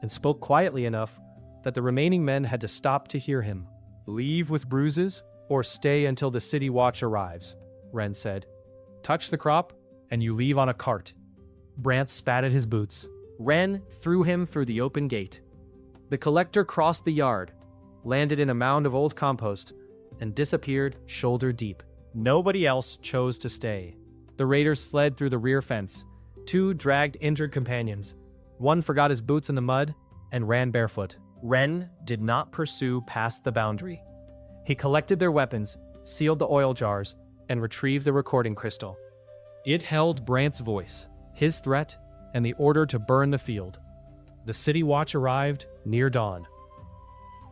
and spoke quietly enough that the remaining men had to stop to hear him. "Leave with bruises, or stay until the city watch arrives," Ren said. "Touch the crop, and you leave on a cart." Brant spat at his boots. Ren threw him through the open gate. The collector crossed the yard, landed in a mound of old compost, and disappeared shoulder deep. Nobody else chose to stay. The raiders slid through the rear fence. 2 dragged injured companions. One forgot his boots in the mud and ran barefoot. Ren did not pursue past the boundary. He collected their weapons, sealed the oil jars, and retrieved the recording crystal. It held Brant's voice, his threat, and the order to burn the field. The city watch arrived near dawn.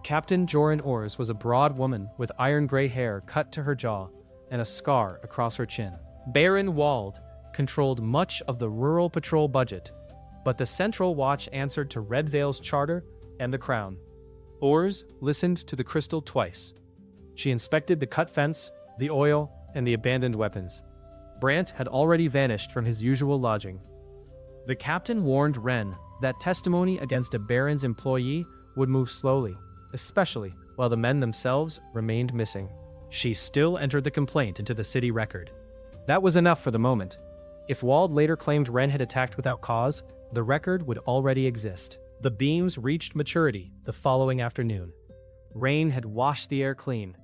Captain Joran Ors was a broad woman with iron-gray hair cut to her jaw and a scar across her chin. Baron Wald controlled much of the rural patrol budget, but the Central Watch answered to Red Vale's charter and the crown. Ors listened to the crystal twice. She inspected the cut fence, the oil, and the abandoned weapons. Brant had already vanished from his usual lodging. The captain warned Ren that testimony against a baron's employee would move slowly, especially while the men themselves remained missing. She still entered the complaint into the city record. That was enough for the moment. If Wald later claimed Ren had attacked without cause, the record would already exist. The beams reached maturity the following afternoon. Rain had washed the air clean.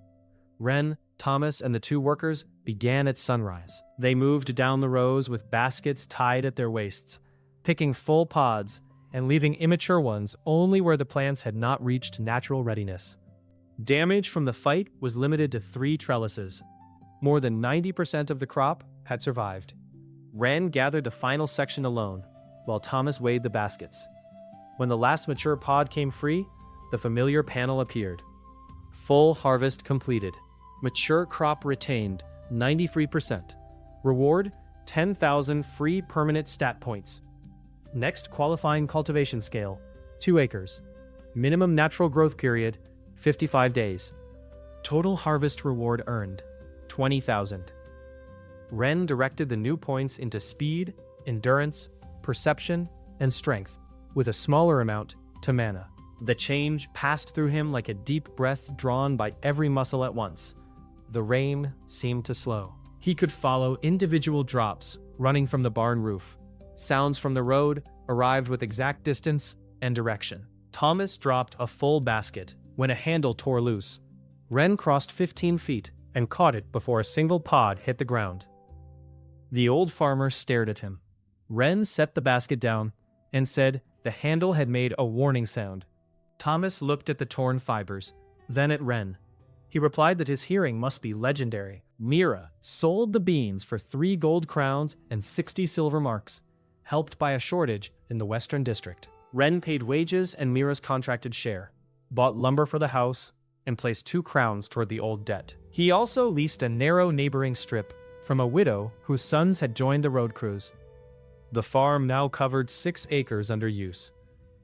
Ren, Thomas, and the two workers began at sunrise. They moved down the rows with baskets tied at their waists, picking full pods and leaving immature ones only where the plants had not reached natural readiness. Damage from the fight was limited to 3 trellises. More than 90% of the crop had survived. Ren gathered the final section alone, while Thomas weighed the baskets. When the last mature pod came free, the familiar panel appeared. Full harvest completed. Mature crop retained, 93%. Reward, 10,000 free permanent stat points. Next qualifying cultivation scale, 2 acres. Minimum natural growth period, 55 days. Total harvest reward earned, 20,000. Ren directed the new points into speed, endurance, perception, and strength, with a smaller amount to mana. The change passed through him like a deep breath drawn by every muscle at once. The rain seemed to slow. He could follow individual drops running from the barn roof. Sounds from the road arrived with exact distance and direction. Thomas dropped a full basket when a handle tore loose. Ren crossed 15 feet and caught it before a single pod hit the ground. The old farmer stared at him. Ren set the basket down and said the handle had made a warning sound. Thomas looked at the torn fibers, then at Ren. He replied that his hearing must be legendary. Mira sold the beans for 3 gold crowns and 60 silver marks, helped by a shortage in the Western District. Ren paid wages and Mira's contracted share, bought lumber for the house, and placed 2 crowns toward the old debt. He also leased a narrow neighboring strip from a widow whose sons had joined the road crews. The farm now covered 6 acres under use.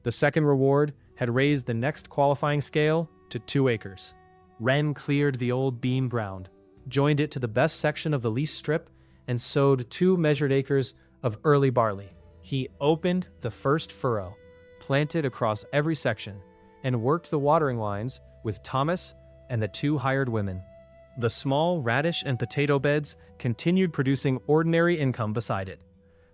The second reward had raised the next qualifying scale to 2 acres. Ren cleared the old bean ground, joined it to the best section of the lease strip, and sowed 2 measured acres of early barley. He opened the first furrow, planted across every section, and worked the watering lines with Thomas and the 2 hired women. The small radish and potato beds continued producing ordinary income beside it.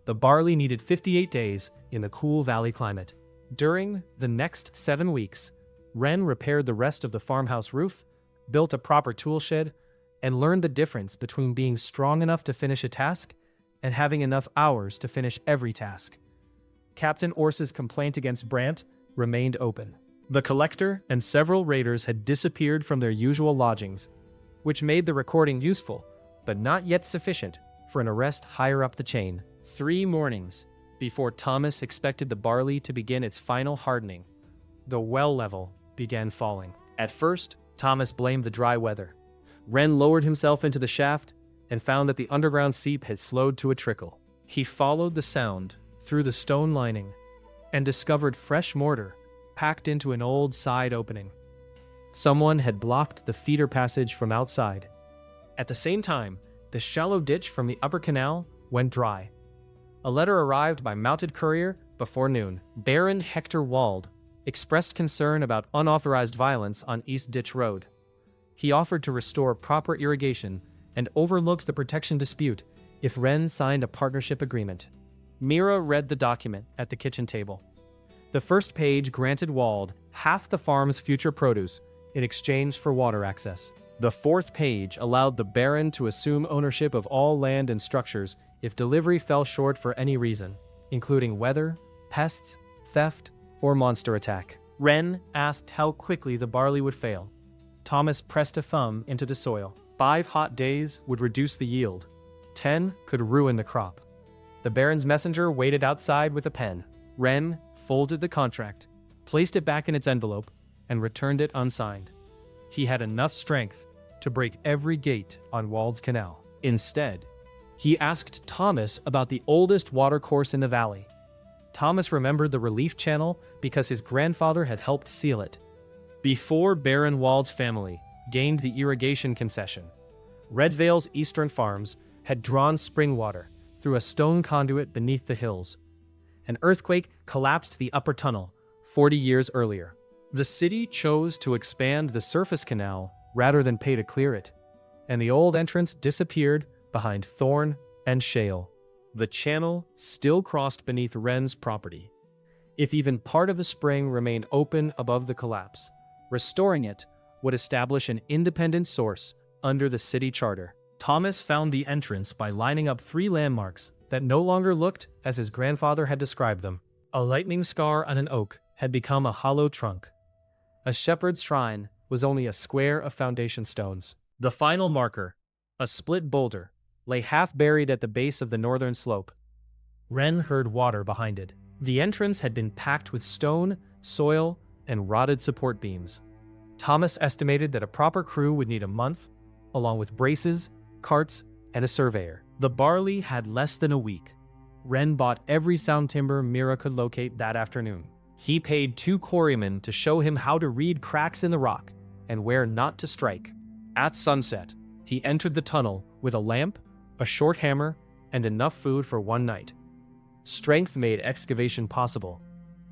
The barley needed 58 days in the cool valley climate. During the next 7 weeks, Ren repaired the rest of the farmhouse roof, built a proper tool shed, and learned the difference between being strong enough to finish a task and having enough hours to finish every task. Captain Orse's complaint against Brant remained open. The collector and several raiders had disappeared from their usual lodgings, which made the recording useful, but not yet sufficient for an arrest higher up the chain. 3 mornings before Thomas expected the barley to begin its final hardening, the well level began falling. At first, Thomas blamed the dry weather. Ren lowered himself into the shaft and found that the underground seep had slowed to a trickle. He followed the sound through the stone lining and discovered fresh mortar packed into an old side opening. Someone had blocked the feeder passage from outside. At the same time, the shallow ditch from the upper canal went dry. A letter arrived by mounted courier before noon. Baron Hector Wald expressed concern about unauthorized violence on East Ditch Road. He offered to restore proper irrigation and overlooked the protection dispute if Ren signed a partnership agreement. Mira read the document at the kitchen table. The first page granted Wald half the farm's future produce in exchange for water access. The 4th page allowed the Baron to assume ownership of all land and structures if delivery fell short for any reason, including weather, pests, theft, or monster attack. Ren asked how quickly the barley would fail. Thomas pressed a thumb into the soil. 5 hot days would reduce the yield. 10 could ruin the crop. The Baron's messenger waited outside with a pen. Ren folded the contract, placed it back in its envelope, and returned it unsigned. He had enough strength to break every gate on Wald's Canal. Instead, he asked Thomas about the oldest watercourse in the valley. Thomas remembered the relief channel because his grandfather had helped seal it. Before Baron Wald's family gained the irrigation concession, Red Vale's eastern farms had drawn spring water through a stone conduit beneath the hills. An earthquake collapsed the upper tunnel 40 years earlier. The city chose to expand the surface canal rather than pay to clear it. and the old entrance disappeared behind thorn and shale. The channel still crossed beneath Ren's property. If even part of the spring remained open above the collapse, restoring it would establish an independent source under the city charter. Thomas found the entrance by lining up 3 landmarks that no longer looked as his grandfather had described them. A lightning scar on an oak had become a hollow trunk. A shepherd's shrine was only a square of foundation stones. The final marker, a split boulder, lay half buried at the base of the northern slope. Ren heard water behind it. The entrance had been packed with stone, soil, and rotted support beams. Thomas estimated that a proper crew would need a month, along with braces, carts, and a surveyor. The barley had less than a week. Ren bought every sound timber Mira could locate that afternoon. He paid 2 quarrymen to show him how to read cracks in the rock and where not to strike. At sunset, he entered the tunnel with a lamp, a short hammer, and enough food for 1 night. Strength made excavation possible.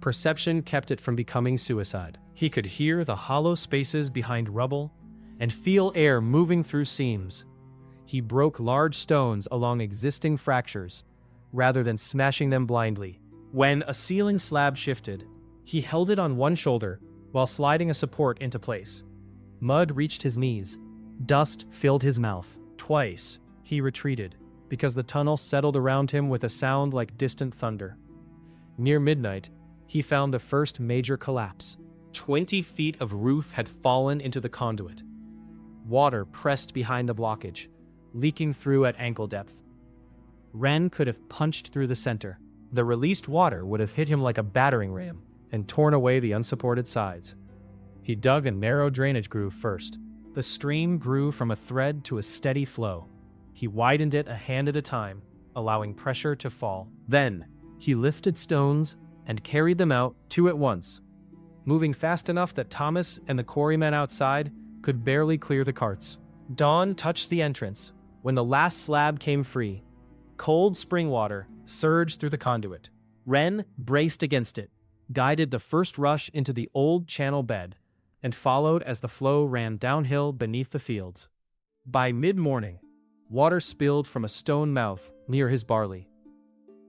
Perception kept it from becoming suicide. He could hear the hollow spaces behind rubble and feel air moving through seams. He broke large stones along existing fractures, rather than smashing them blindly. When a ceiling slab shifted, he held it on one shoulder while sliding a support into place. Mud reached his knees. Dust filled his mouth. Twice, he retreated, because the tunnel settled around him with a sound like distant thunder. Near midnight, he found the first major collapse. 20 feet of roof had fallen into the conduit. Water pressed behind the blockage, leaking through at ankle depth. Ren could have punched through the center. The released water would have hit him like a battering ram and torn away the unsupported sides. He dug a narrow drainage groove first. The stream grew from a thread to a steady flow. He widened it a hand at a time, allowing pressure to fall. Then, he lifted stones and carried them out 2 at once, moving fast enough that Thomas and the quarrymen outside could barely clear the carts. Dawn touched the entrance when the last slab came free. Cold spring water surged through the conduit. Ren braced against it, guided the first rush into the old channel bed, and followed as the flow ran downhill beneath the fields. By mid-morning, water spilled from a stone mouth near his barley.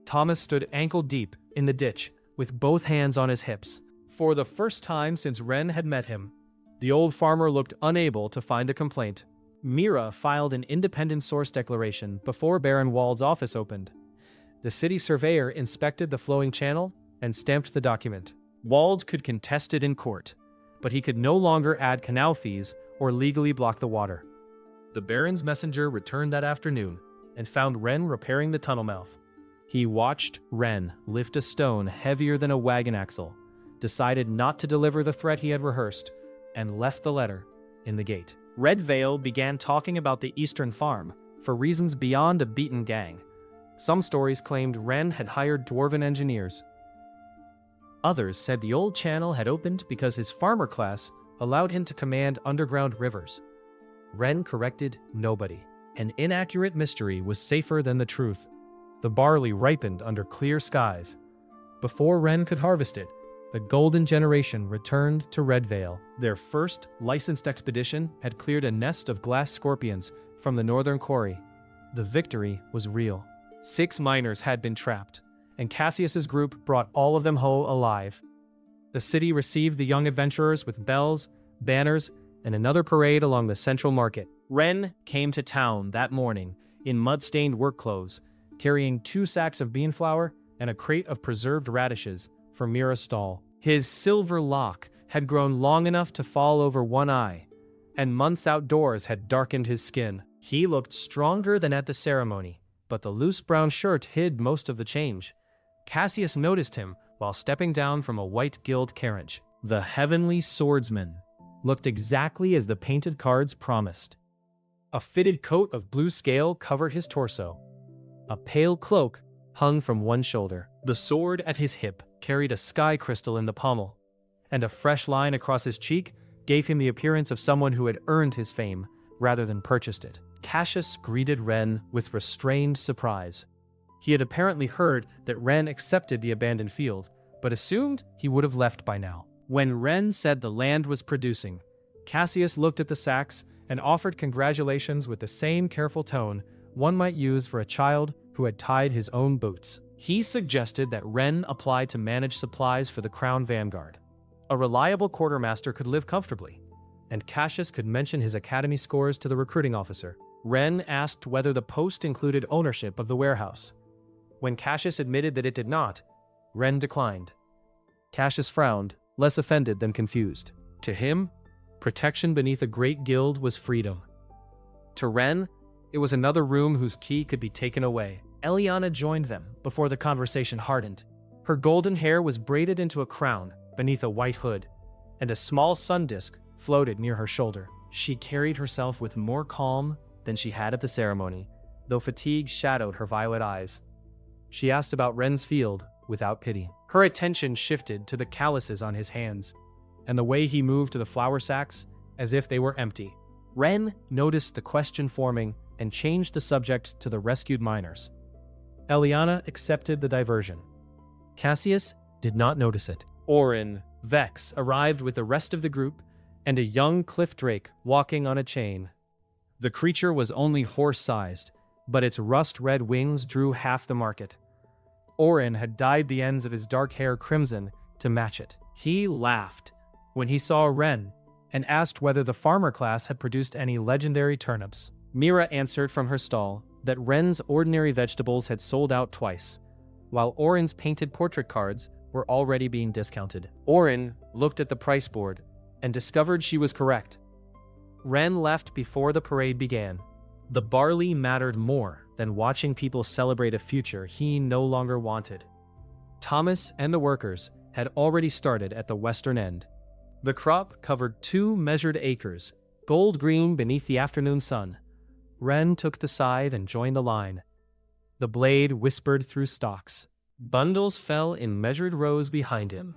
Thomas stood ankle-deep in the ditch with both hands on his hips. For the first time since Ren had met him, the old farmer looked unable to find a complaint. Mira filed an independent source declaration before Baron Wald's office opened. The city surveyor inspected the flowing channel and stamped the document. Wald could contest it in court, but he could no longer add canal fees or legally block the water. The Baron's messenger returned that afternoon and found Ren repairing the tunnel mouth. He watched Ren lift a stone heavier than a wagon axle, decided not to deliver the threat he had rehearsed, and left the letter in the gate. Ren Vale began talking about the Eastern Farm for reasons beyond a beaten gang. Some stories claimed Ren had hired dwarven engineers. Others said the old channel had opened because his farmer class allowed him to command underground rivers. Ren corrected nobody. An inaccurate mystery was safer than the truth. The barley ripened under clear skies. Before Ren could harvest it, the golden generation returned to Red Vale. Their first licensed expedition had cleared a nest of glass scorpions from the northern quarry. The victory was real. 6 miners had been trapped, and Cassius's group brought all of them home alive. The city received the young adventurers with bells, banners, and another parade along the central market. Ren came to town that morning in mud-stained work clothes, carrying 2 sacks of bean flour and a crate of preserved radishes for Mira's stall. His silver lock had grown long enough to fall over one eye, and months outdoors had darkened his skin. He looked stronger than at the ceremony, but the loose brown shirt hid most of the change. Cassius noticed him while stepping down from a white gilt carriage. The heavenly swordsman looked exactly as the painted cards promised. A fitted coat of blue scale covered his torso. A pale cloak hung from one shoulder. The sword at his hip carried a sky crystal in the pommel, and a fresh line across his cheek gave him the appearance of someone who had earned his fame rather than purchased it. Cassius greeted Ren with restrained surprise. He had apparently heard that Ren accepted the abandoned field, but assumed he would have left by now. When Ren said the land was producing, Cassius looked at the sacks and offered congratulations with the same careful tone one might use for a child who had tied his own boots. He suggested that Ren apply to manage supplies for the Crown Vanguard. A reliable quartermaster could live comfortably, and Cassius could mention his academy scores to the recruiting officer. Ren asked whether the post included ownership of the warehouse. When Cassius admitted that it did not, Ren declined. Cassius frowned, less offended than confused. To him, protection beneath a great guild was freedom. To Ren, it was another room whose key could be taken away. Eliana joined them before the conversation hardened. Her golden hair was braided into a crown beneath a white hood, and a small sun disk floated near her shoulder. She carried herself with more calm than she had at the ceremony, though fatigue shadowed her violet eyes. She asked about Ren's field without pity. Her attention shifted to the calluses on his hands, and the way he moved to the flour sacks as if they were empty. Ren noticed the question forming and changed the subject to the rescued miners. Eliana accepted the diversion. Cassius did not notice it. Orin, Vex, arrived with the rest of the group and a young cliff drake walking on a chain. The creature was only horse-sized, but its rust-red wings drew half the market. Orin had dyed the ends of his dark hair crimson to match it. He laughed when he saw Ren and asked whether the farmer class had produced any legendary turnips. Mira answered from her stall that Ren's ordinary vegetables had sold out twice, while Orin's painted portrait cards were already being discounted. Orin looked at the price board and discovered she was correct. Ren left before the parade began. The barley mattered more than watching people celebrate a future he no longer wanted. Thomas and the workers had already started at the western end. The crop covered 2 measured acres, gold-green beneath the afternoon sun. Ren took the scythe and joined the line. The blade whispered through stalks. Bundles fell in measured rows behind him.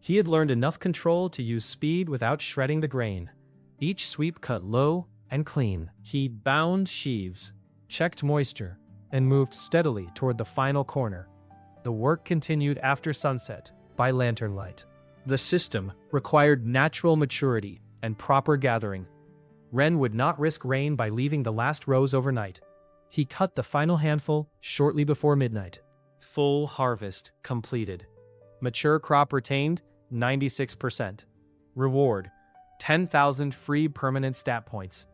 He had learned enough control to use speed without shredding the grain. Each sweep cut low and clean. He bound sheaves, checked moisture, and moved steadily toward the final corner. The work continued after sunset, by lantern light. The system required natural maturity and proper gathering. Ren would not risk rain by leaving the last rows overnight. He cut the final handful shortly before midnight. Full harvest completed. Mature crop retained, 96%. Reward, 10,000 free permanent stat points.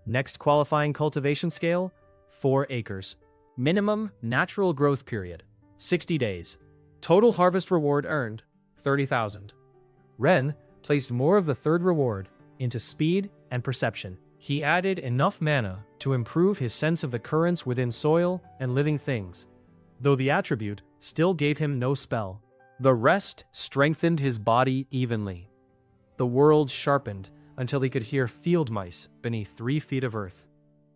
Next qualifying cultivation scale, 4 acres. Minimum natural growth period, 60 days. Total harvest reward earned, 30,000. Ren placed more of the third reward into speed and perception. He added enough mana to improve his sense of the currents within soil and living things, though the attribute still gave him no spell. The rest strengthened his body evenly. The world sharpened until he could hear field mice beneath 3 feet of earth.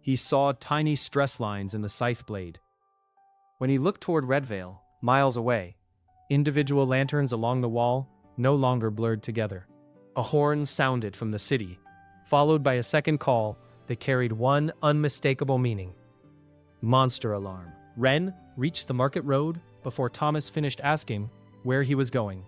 He saw tiny stress lines in the scythe blade. When he looked toward Red Vale, miles away, individual lanterns along the wall no longer blurred together. A horn sounded from the city, followed by a second call that carried one unmistakable meaning. Monster alarm. Ren reached the market road before Thomas finished asking where he was going.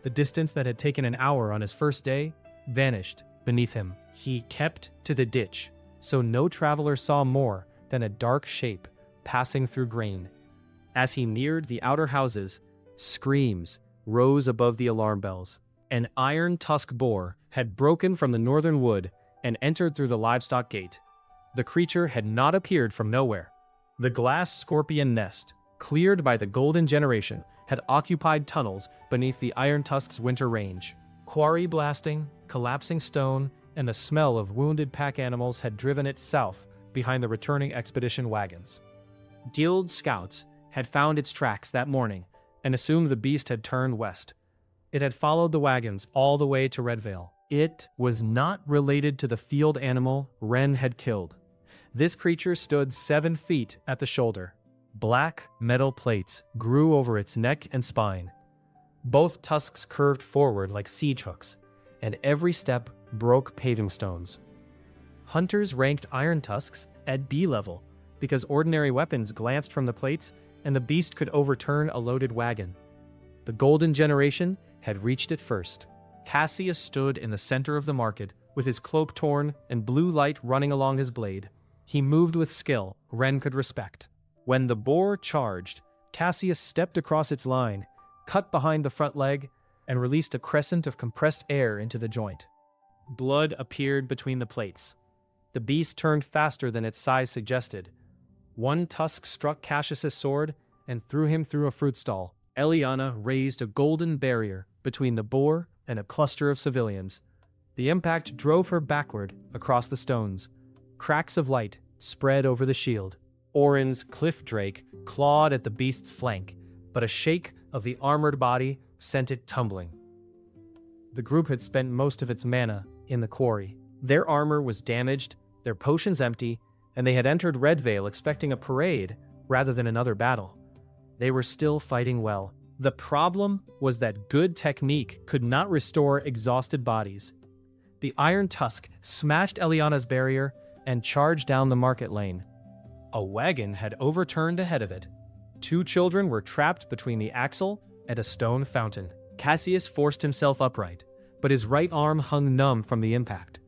The distance that had taken an hour on his first day vanished beneath him. He kept to the ditch, so no traveler saw more than a dark shape passing through grain. As he neared the outer houses, screams rose above the alarm bells. An iron tusk boar had broken from the northern wood and entered through the livestock gate. The creature had not appeared from nowhere. The glass scorpion nest, cleared by the golden generation, had occupied tunnels beneath the iron tusk's winter range. Quarry blasting, collapsing stone, and the smell of wounded pack animals had driven it south behind the returning expedition wagons. Guild scouts had found its tracks that morning and assumed the beast had turned west. It had followed the wagons all the way to Red Vale. It was not related to the field animal Ren had killed. This creature stood 7 feet at the shoulder. Black metal plates grew over its neck and spine. Both tusks curved forward like siege hooks, and every step broke paving stones. Hunters ranked iron tusks at B level because ordinary weapons glanced from the plates and the beast could overturn a loaded wagon. The golden generation had reached it first. Cassius stood in the center of the market, with his cloak torn and blue light running along his blade. He moved with skill Ren could respect. When the boar charged, Cassius stepped across its line, cut behind the front leg, and released a crescent of compressed air into the joint. Blood appeared between the plates. The beast turned faster than its size suggested. One tusk struck Cassius's sword and threw him through a fruit stall. Eliana raised a golden barrier between the boar and a cluster of civilians. The impact drove her backward across the stones. Cracks of light spread over the shield. Orin's cliff drake clawed at the beast's flank, but a shake of the armored body sent it tumbling. The group had spent most of its mana in the quarry. Their armor was damaged, their potions empty, and they had entered Ren Vale expecting a parade rather than another battle. They were still fighting well. The problem was that good technique could not restore exhausted bodies. The iron tusk smashed Eliana's barrier and charged down the market lane. A wagon had overturned ahead of it. Two children were trapped between the axle and a stone fountain. Cassius forced himself upright, but his right arm hung numb from the impact.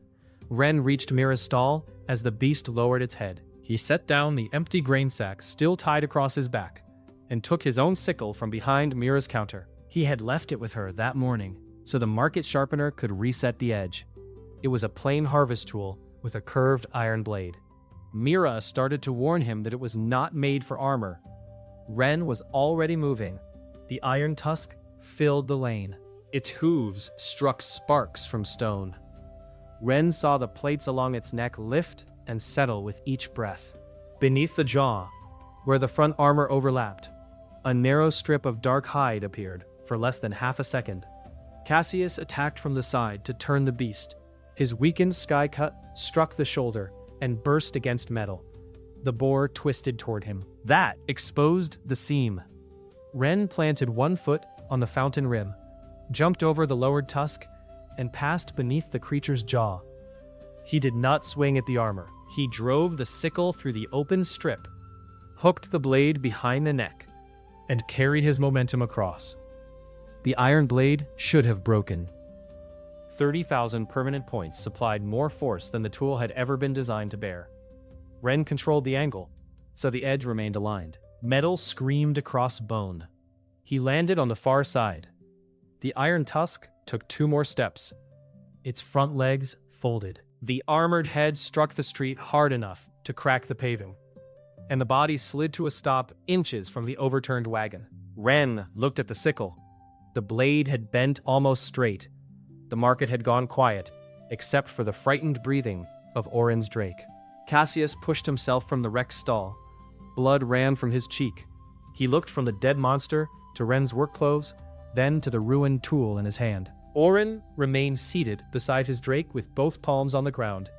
Ren reached Mira's stall as the beast lowered its head. He set down the empty grain sack still tied across his back and took his own sickle from behind Mira's counter. He had left it with her that morning so the market sharpener could reset the edge. It was a plain harvest tool with a curved iron blade. Mira started to warn him that it was not made for armor. Ren was already moving. The iron tusk filled the lane. Its hooves struck sparks from stone. Ren saw the plates along its neck lift and settle with each breath. Beneath the jaw, where the front armor overlapped, a narrow strip of dark hide appeared for less than half a second. Cassius attacked from the side to turn the beast. His weakened sky cut struck the shoulder and burst against metal. The boar twisted toward him. That exposed the seam. Ren planted one foot on the fountain rim, jumped over the lowered tusk, and passed beneath the creature's jaw. He did not swing at the armor. He drove the sickle through the open strip, hooked the blade behind the neck, and carried his momentum across. The iron blade should have broken. 30,000 permanent points supplied more force than the tool had ever been designed to bear. Ren controlled the angle, so the edge remained aligned. Metal screamed across bone. He landed on the far side. The iron tusk took 2 more steps. Its front legs folded. The armored head struck the street hard enough to crack the paving, and the body slid to a stop inches from the overturned wagon. Ren looked at the sickle. The blade had bent almost straight. The market had gone quiet, except for the frightened breathing of Orin's drake. Cassius pushed himself from the wrecked stall. Blood ran from his cheek. He looked from the dead monster to Ren's work clothes, then to the ruined tool in his hand. Orin remained seated beside his drake with both palms on the ground.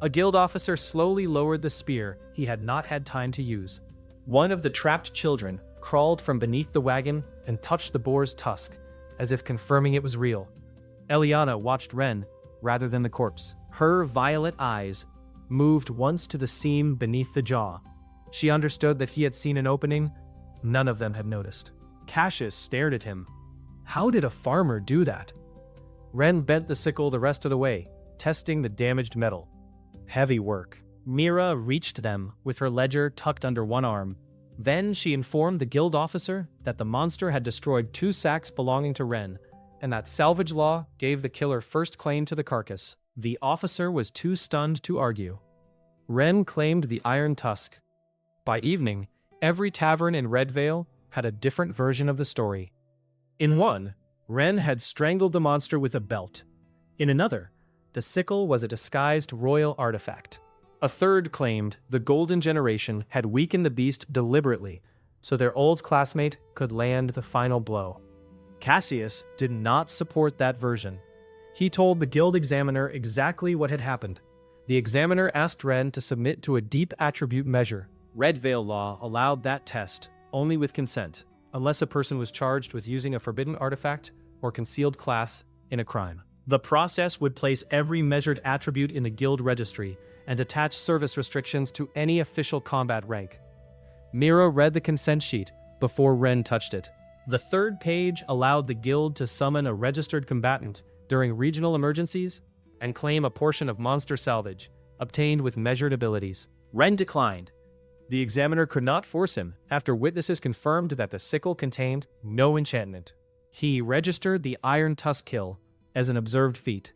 A guild officer slowly lowered the spear he had not had time to use. One of the trapped children crawled from beneath the wagon and touched the boar's tusk, as if confirming it was real. Eliana watched Ren rather than the corpse. Her violet eyes moved once to the seam beneath the jaw. She understood that he had seen an opening none of them had noticed. Cassius stared at him. How did a farmer do that? Ren bent the sickle the rest of the way, testing the damaged metal. Heavy work. Mira reached them with her ledger tucked under one arm. Then she informed the guild officer that the monster had destroyed 2 sacks belonging to Ren, and that salvage law gave the killer first claim to the carcass. The officer was too stunned to argue. Ren claimed the iron tusk. By evening, every tavern in Ren Vale had a different version of the story. In one, Ren had strangled the monster with a belt. In another, the sickle was a disguised royal artifact. A third claimed the Golden Generation had weakened the beast deliberately so their old classmate could land the final blow. Cassius did not support that version. He told the guild examiner exactly what had happened. The examiner asked Ren to submit to a deep attribute measure. Red Vale law allowed that test only with consent, unless a person was charged with using a forbidden artifact or concealed class in a crime. The process would place every measured attribute in the guild registry and attach service restrictions to any official combat rank. Mira read the consent sheet before Ren touched it. The third page allowed the guild to summon a registered combatant during regional emergencies and claim a portion of monster salvage, obtained with measured abilities. Ren declined. The examiner could not force him after witnesses confirmed that the sickle contained no enchantment. He registered the Iron Tusk kill as an observed feat,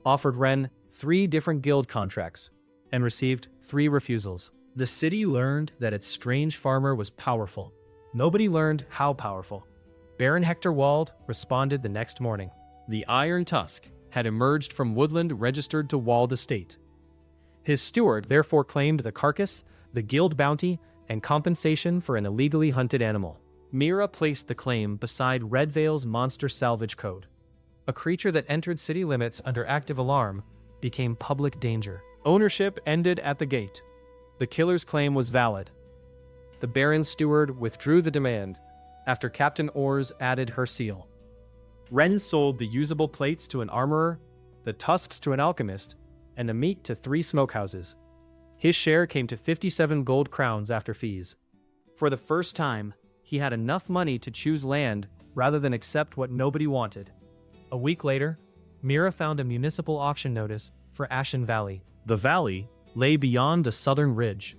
offered Ren 3 different guild contracts, and received 3 refusals. The city learned that its strange farmer was powerful. Nobody learned how powerful. Baron Hector Wald responded the next morning. The Iron Tusk had emerged from woodland registered to Wald Estate. His steward therefore claimed the carcass, the guild bounty, and compensation for an illegally hunted animal. Mira placed the claim beside Red Vale's monster salvage code. A creature that entered city limits under active alarm became public danger. Ownership ended at the gate. The killer's claim was valid. The Baron's steward withdrew the demand after Captain Ors added her seal. Ren sold the usable plates to an armorer, the tusks to an alchemist, and the meat to 3 smokehouses. His share came to 57 gold crowns after fees. For the first time, he had enough money to choose land rather than accept what nobody wanted. A week later, Mira found a municipal auction notice for Ashen Valley. The valley lay beyond the southern ridge.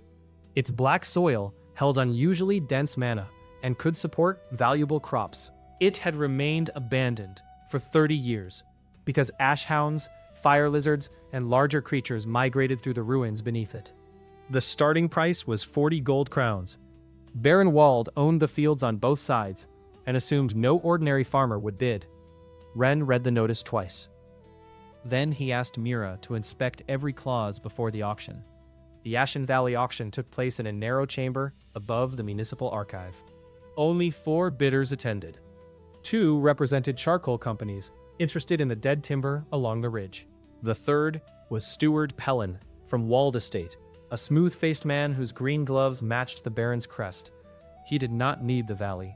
Its black soil held unusually dense mana and could support valuable crops. It had remained abandoned for 30 years because ashhounds, fire lizards, and larger creatures migrated through the ruins beneath it. The starting price was 40 gold crowns. Baron Wald owned the fields on both sides and assumed no ordinary farmer would bid. Ren read the notice twice. Then he asked Mira to inspect every clause before the auction. The Ashen Valley auction took place in a narrow chamber above the municipal archive. Only 4 bidders attended. 2 represented charcoal companies interested in the dead timber along the ridge. The third was Steward Pellin from Wald Estate, a smooth-faced man whose green gloves matched the Baron's crest. He did not need the valley.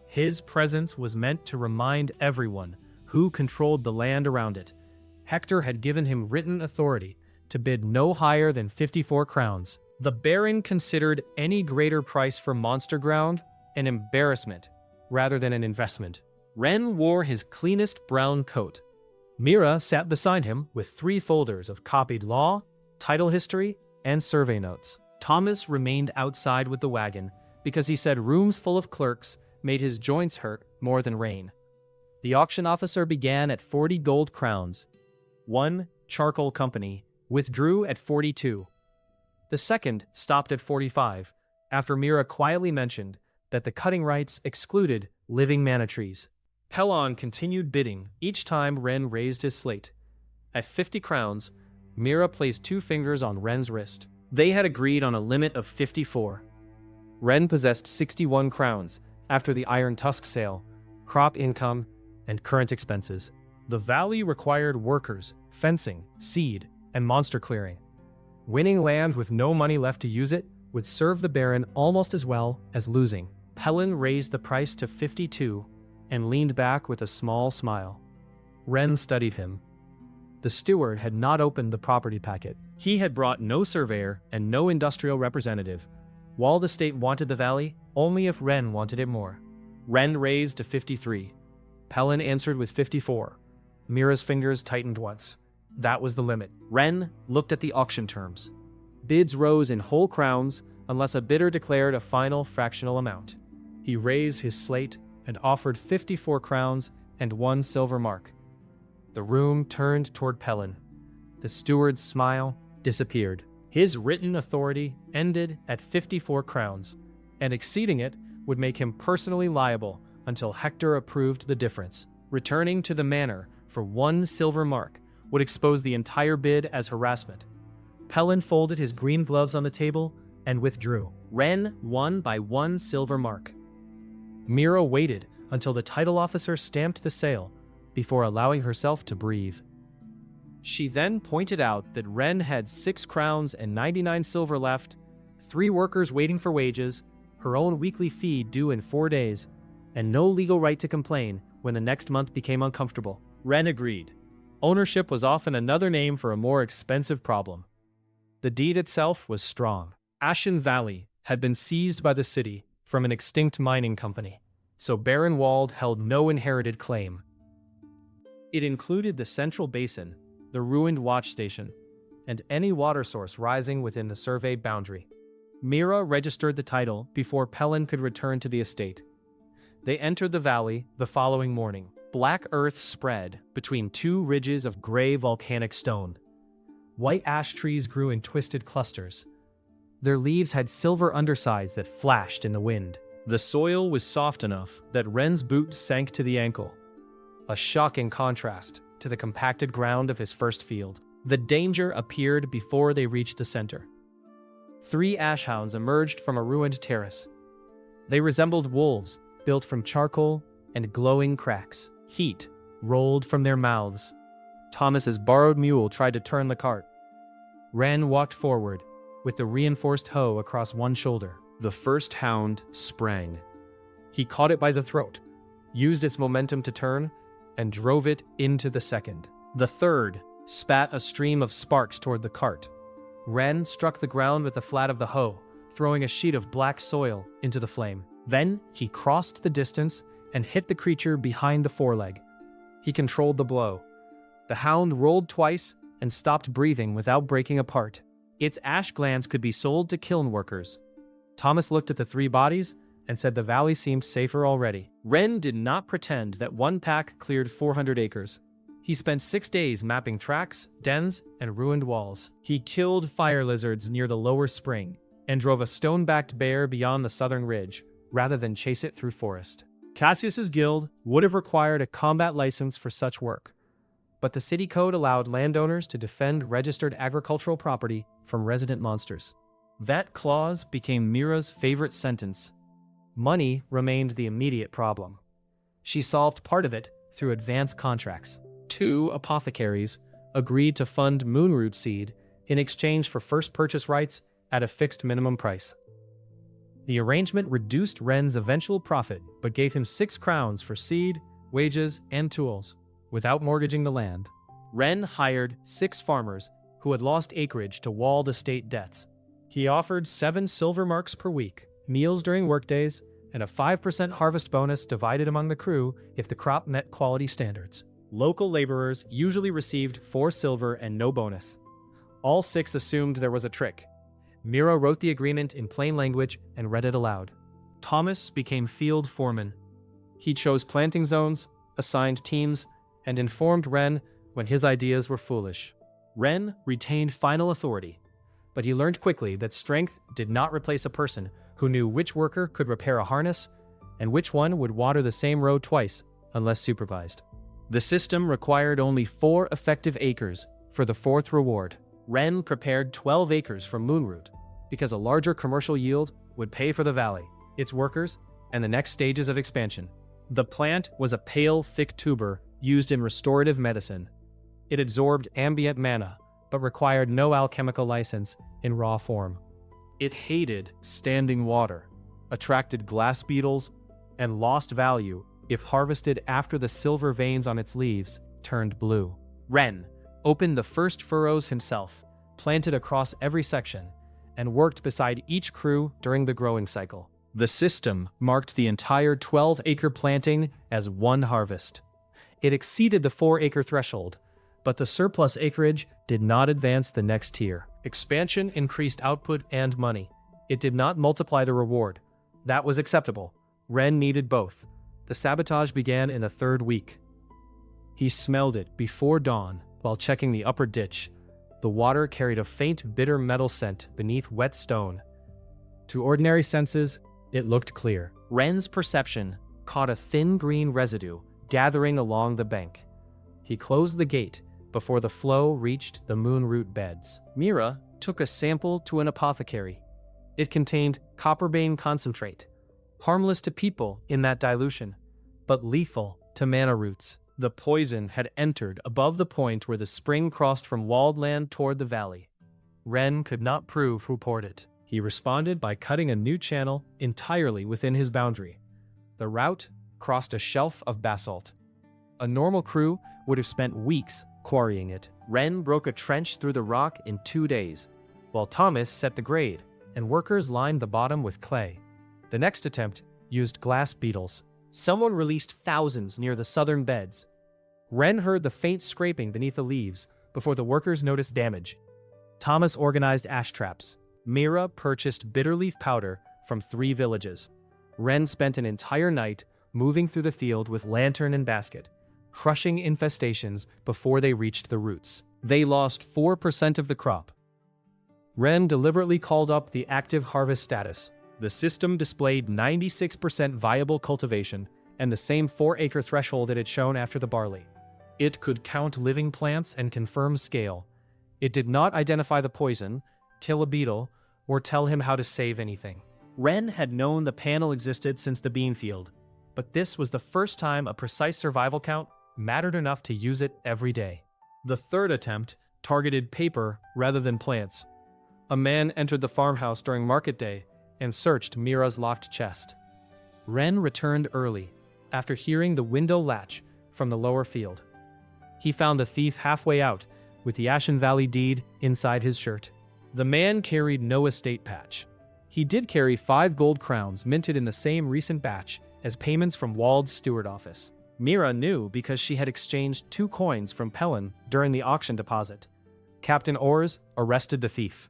His presence was meant to remind everyone who controlled the land around it. Hector had given him written authority to bid no higher than 54 crowns. The Baron considered any greater price for monster ground an embarrassment rather than an investment. Ren wore his cleanest brown coat. Mira sat beside him with 3 folders of copied law, title history, and survey notes. Thomas remained outside with the wagon because he said rooms full of clerks made his joints hurt more than rain. The auction officer began at 40 gold crowns. One charcoal company withdrew at 42. The second stopped at 45 after Mira quietly mentioned that the cutting rights excluded living mana trees. Pellon continued bidding each time Ren raised his slate. At 50 crowns, Mira placed 2 fingers on Ren's wrist. They had agreed on a limit of 54. Ren possessed 61 crowns after the Iron Tusk sale, crop income, and current expenses. The valley required workers, fencing, seed, and monster clearing. Winning land with no money left to use it would serve the Baron almost as well as losing. Pellin raised the price to 52 and leaned back with a small smile. Ren studied him. The steward had not opened the property packet. He had brought no surveyor and no industrial representative. Wald Estate wanted the valley only if Ren wanted it more. Ren raised to 53. Pellin answered with 54. Mira's fingers tightened once. That was the limit. Ren looked at the auction terms. Bids rose in whole crowns unless a bidder declared a final fractional amount. He raised his slate and offered 54 crowns and 1 silver mark. The room turned toward Pellin. The steward's smile disappeared. His written authority ended at 54 crowns, and exceeding it would make him personally liable until Hector approved the difference. Returning to the manor for 1 silver mark would expose the entire bid as harassment. Pellin folded his green gloves on the table and withdrew. Ren won by 1 silver mark. Mira waited until the title officer stamped the sale before allowing herself to breathe. She then pointed out that Ren had 6 crowns and 99 silver left, 3 workers waiting for wages, her own weekly fee due in 4 days, and no legal right to complain when the next month became uncomfortable. Ren agreed. Ownership was often another name for a more expensive problem. The deed itself was strong. Ashen Valley had been seized by the city from an extinct mining company, so Baron Wald held no inherited claim. It included the central basin, the ruined watch station, and any water source rising within the surveyed boundary. Mira registered the title before Pelin could return to the estate. They entered the valley the following morning. Black earth spread between two ridges of gray volcanic stone. White ash trees grew in twisted clusters. Their leaves had silver undersides that flashed in the wind. The soil was soft enough that Ren's boot sank to the ankle, a shocking contrast to the compacted ground of his first field. The danger appeared before they reached the center. 3 ashhounds emerged from a ruined terrace. They resembled wolves, built from charcoal and glowing cracks. Heat rolled from their mouths. Thomas's borrowed mule tried to turn the cart. Ren walked forward, with the reinforced hoe across one shoulder. The first hound sprang. He caught it by the throat, used its momentum to turn, and drove it into the second. The third spat a stream of sparks toward the cart. Ren struck the ground with the flat of the hoe, throwing a sheet of black soil into the flame. Then he crossed the distance and hit the creature behind the foreleg. He controlled the blow. The hound rolled twice and stopped breathing without breaking apart. Its ash glands could be sold to kiln workers. Thomas looked at the 3 bodies and said the valley seemed safer already. Ren did not pretend that one pack cleared 400 acres. He spent 6 days mapping tracks, dens, and ruined walls. He killed fire lizards near the lower spring and drove a stone-backed bear beyond the southern ridge, rather than chase it through forest. Cassius's guild would have required a combat license for such work, but the city code allowed landowners to defend registered agricultural property from resident monsters. That clause became Mira's favorite sentence. Money remained the immediate problem. She solved part of it through advance contracts. 2 apothecaries agreed to fund moonroot seed in exchange for first purchase rights at a fixed minimum price. The arrangement reduced Ren's eventual profit but gave him 6 crowns for seed, wages, and tools, without mortgaging the land. Ren hired 6 farmers who had lost acreage to walled estate debts. He offered 7 silver marks per week, meals during workdays, and a 5% harvest bonus divided among the crew if the crop met quality standards. Local laborers usually received 4 silver and no bonus. All 6 assumed there was a trick. Mira wrote the agreement in plain language and read it aloud. Thomas became field foreman. He chose planting zones, assigned teams, and informed Ren when his ideas were foolish. Ren retained final authority, but he learned quickly that strength did not replace a person who knew which worker could repair a harness and which one would water the same row twice unless supervised. The system required only 4 effective acres for the 4th reward. Ren prepared 12 acres from moonroot because a larger commercial yield would pay for the valley, its workers, and the next stages of expansion. The plant was a pale, thick tuber used in restorative medicine. It absorbed ambient mana, but required no alchemical license in raw form. It hated standing water, attracted glass beetles, and lost value if harvested after the silver veins on its leaves turned blue. Ren opened the first furrows himself, planted across every section, and worked beside each crew during the growing cycle. The system marked the entire 12-acre planting as one harvest. It exceeded the 4-acre threshold, but the surplus acreage did not advance the next tier. Expansion increased output and money. It did not multiply the reward. That was acceptable. Ren needed both. The sabotage began in the 3rd week. He smelled it before dawn while checking the upper ditch. The water carried a faint, bitter metal scent beneath wet stone. To ordinary senses, it looked clear. Ren's perception caught a thin green residue gathering along the bank. He closed the gate before the flow reached the moonroot beds. Mira took a sample to an apothecary. It contained copperbane concentrate, harmless to people in that dilution, but lethal to mana roots. The poison had entered above the point where the spring crossed from walled land toward the valley. Ren could not prove who poured it. He responded by cutting a new channel entirely within his boundary. The route crossed a shelf of basalt. A normal crew would have spent weeks quarrying it. Ren broke a trench through the rock in 2 days, while Thomas set the grade, and workers lined the bottom with clay. The next attempt used glass beetles. Someone released thousands near the southern beds. Ren heard the faint scraping beneath the leaves, before the workers noticed damage. Thomas organized ash traps. Mira purchased bitter leaf powder from 3 villages. Ren spent an entire night moving through the field with lantern and basket, crushing infestations before they reached the roots. They lost 4% of the crop. Ren deliberately called up the active harvest status. The system displayed 96% viable cultivation and the same 4-acre threshold it had shown after the barley. It could count living plants and confirm scale. It did not identify the poison, kill a beetle, or tell him how to save anything. Ren had known the panel existed since the bean field, but this was the first time a precise survival count mattered enough to use it every day. The third attempt targeted paper rather than plants. A man entered the farmhouse during market day and searched Mira's locked chest. Ren returned early, after hearing the window latch from the lower field. He found the thief halfway out, with the Ashen Valley deed inside his shirt. The man carried no estate patch. He did carry 5 gold crowns minted in the same recent batch as payments from Wald's steward office. Mira knew because she had exchanged 2 coins from Pelin during the auction deposit. Captain Ors arrested the thief.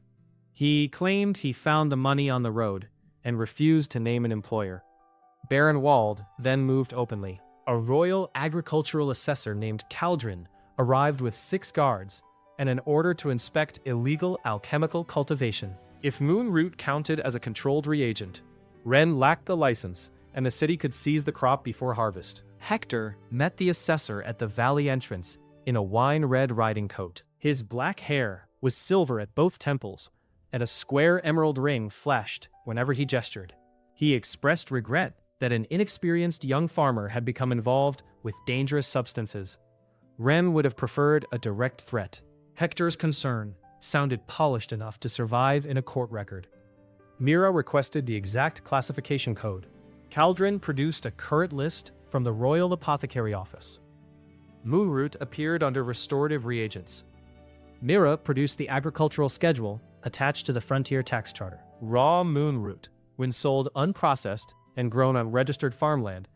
He claimed he found the money on the road and refused to name an employer. Baron Wald then moved openly. A royal agricultural assessor named Caldrin arrived with 6 guards and an order to inspect illegal alchemical cultivation. If moonroot counted as a controlled reagent, Ren lacked the license and the city could seize the crop before harvest. Hector met the assessor at the valley entrance in a wine-red riding coat. His black hair was silver at both temples, and a square emerald ring flashed whenever he gestured. He expressed regret that an inexperienced young farmer had become involved with dangerous substances. Ren would have preferred a direct threat. Hector's concern sounded polished enough to survive in a court record. Mira requested the exact classification code. Caldrin produced a current list from the Royal Apothecary Office. Moonroot appeared under restorative reagents. Mira produced the agricultural schedule attached to the Frontier Tax Charter. Raw moonroot, when sold unprocessed and grown on registered farmland,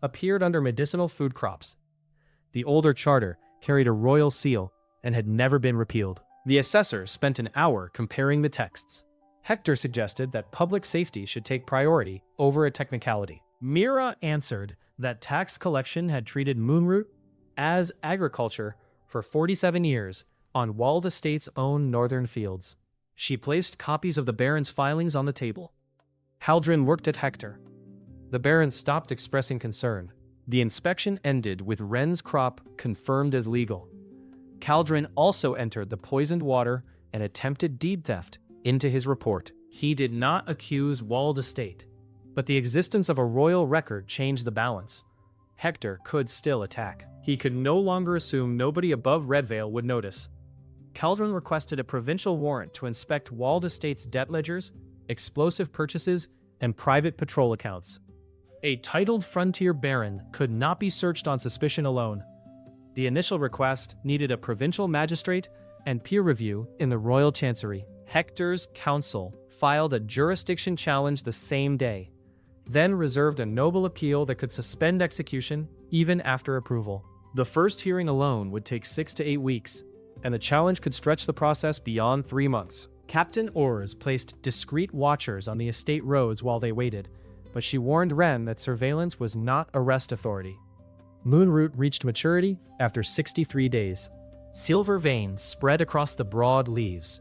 appeared under medicinal food crops. The older charter carried a royal seal and had never been repealed. The assessor spent an hour comparing the texts. Hector suggested that public safety should take priority over a technicality. Mira answered that tax collection had treated moonroot as agriculture for 47 years on Wald Estate's own northern fields. She placed copies of the Baron's filings on the table. Caldrin looked at Hector. The Baron stopped expressing concern. The inspection ended with Ren's crop confirmed as legal. Caldrin also entered the poisoned water and attempted deed theft into his report. He did not accuse Wald Estate, but the existence of a royal record changed the balance. Hector could still attack. He could no longer assume nobody above Red Vale would notice. Caldrin requested a provincial warrant to inspect Wald Estate's debt ledgers, explosive purchases, and private patrol accounts. A titled frontier baron could not be searched on suspicion alone. The initial request needed a provincial magistrate and peer review in the royal chancery. Hector's council filed a jurisdiction challenge the same day, then reserved a noble appeal that could suspend execution even after approval. The first hearing alone would take 6 to 8 weeks, and the challenge could stretch the process beyond 3 months. Captain Ors placed discreet watchers on the estate roads while they waited, but she warned Ren that surveillance was not arrest authority. Moonroot reached maturity after 63 days. Silver veins spread across the broad leaves.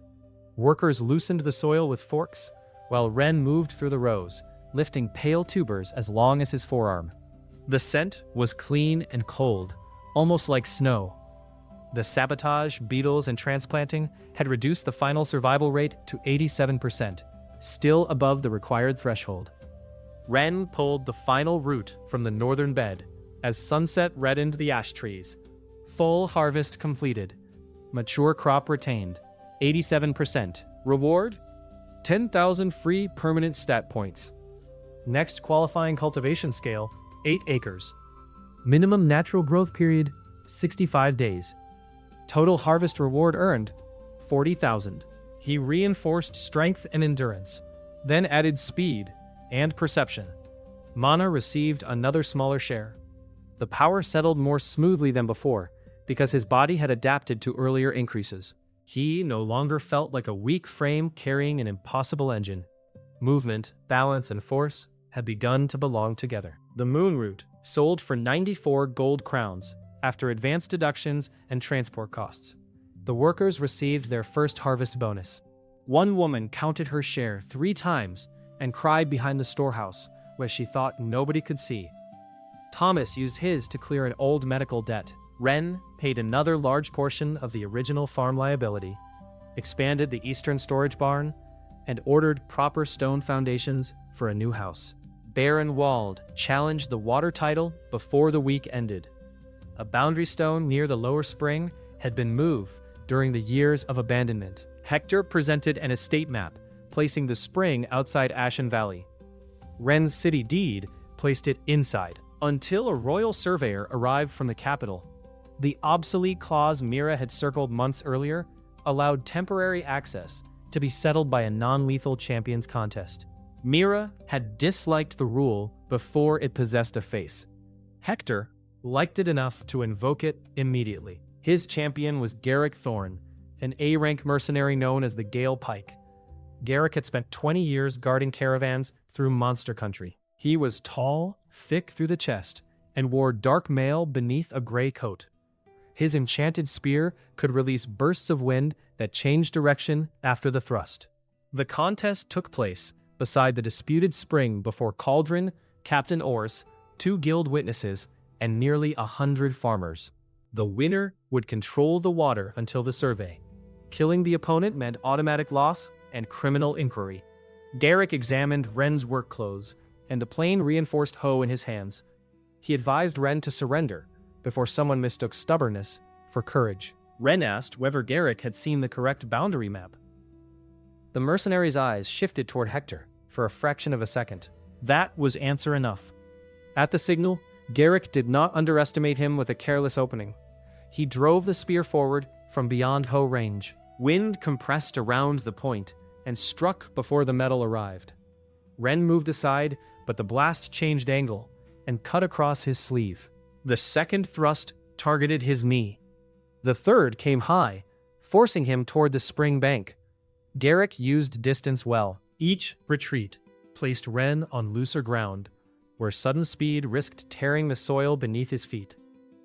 Workers loosened the soil with forks, while Ren moved through the rows, lifting pale tubers as long as his forearm. The scent was clean and cold, almost like snow. The sabotage, beetles, and transplanting had reduced the final survival rate to 87%, still above the required threshold. Ren pulled the final root from the northern bed as sunset reddened the ash trees. Full harvest completed. Mature crop retained. 87%. Reward? 10,000 free permanent stat points. Next qualifying cultivation scale, 8 acres. Minimum natural growth period, 65 days. Total harvest reward earned, 40,000. He reinforced strength and endurance, then added speed and perception. Mana received another smaller share. The power settled more smoothly than before, because his body had adapted to earlier increases. He no longer felt like a weak frame carrying an impossible engine. Movement, balance, and force had begun to belong together. The moon route sold for 94 gold crowns after advanced deductions and transport costs. The workers received their first harvest bonus. One woman counted her share 3 times and cried behind the storehouse, where she thought nobody could see. Thomas used his to clear an old medical debt. Ren paid another large portion of the original farm liability, expanded the eastern storage barn, and ordered proper stone foundations for a new house. Baron Wald challenged the water title before the week ended. A boundary stone near the lower spring had been moved during the years of abandonment. Hector presented an estate map, placing the spring outside Ashen Valley. Ren's city deed placed it inside, until a royal surveyor arrived from the capital. The obsolete clause Mira had circled months earlier allowed temporary access to be settled by a non-lethal champions contest. Mira had disliked the rule before it possessed a face. Hector liked it enough to invoke it immediately. His champion was Garrick Thorne, an A-rank mercenary known as the Gale Pike. Garrick had spent 20 years guarding caravans through Monster Country. He was tall, thick through the chest, and wore dark mail beneath a gray coat. His enchanted spear could release bursts of wind that changed direction after the thrust. The contest took place beside the disputed spring before Cauldron, Captain Orse, 2 guild witnesses, and nearly 100 farmers. The winner would control the water until the survey. Killing the opponent meant automatic loss and criminal inquiry. Garrick examined Ren's work clothes and the plain reinforced hoe in his hands. He advised Ren to surrender before someone mistook stubbornness for courage. Ren asked whether Garrick had seen the correct boundary map. The mercenary's eyes shifted toward Hector for a fraction of a second. That was answer enough. At the signal, Garrick did not underestimate him with a careless opening. He drove the spear forward from beyond hoe range. Wind compressed around the point and struck before the metal arrived. Ren moved aside, but the blast changed angle and cut across his sleeve. The second thrust targeted his knee. The third came high, forcing him toward the spring bank. Garrick used distance well. Each retreat placed Ren on looser ground, where sudden speed risked tearing the soil beneath his feet.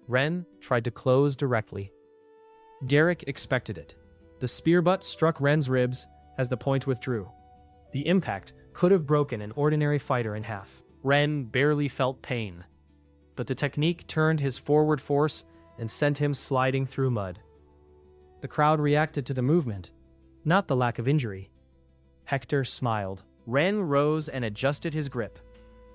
Ren tried to close directly. Garrick expected it. The spear butt struck Ren's ribs as the point withdrew. The impact could have broken an ordinary fighter in half. Ren barely felt pain, but the technique turned his forward force and sent him sliding through mud. The crowd reacted to the movement, not the lack of injury. Hector smiled. Ren rose and adjusted his grip.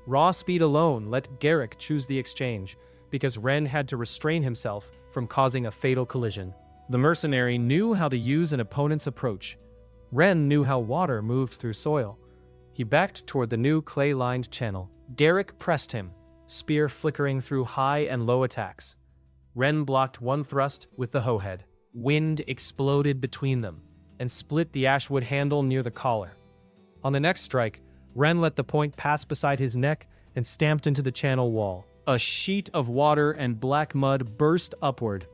Raw speed alone let Garrick choose the exchange, because Ren had to restrain himself from causing a fatal collision. The mercenary knew how to use an opponent's approach. Ren knew how water moved through soil. He backed toward the new clay-lined channel. Garrick pressed him, spear flickering through high and low attacks. Ren blocked one thrust with the hoe head. Wind exploded between them and split the ashwood handle near the collar. On the next strike, Ren let the point pass beside his neck and stamped into the channel wall. A sheet of water and black mud burst upward.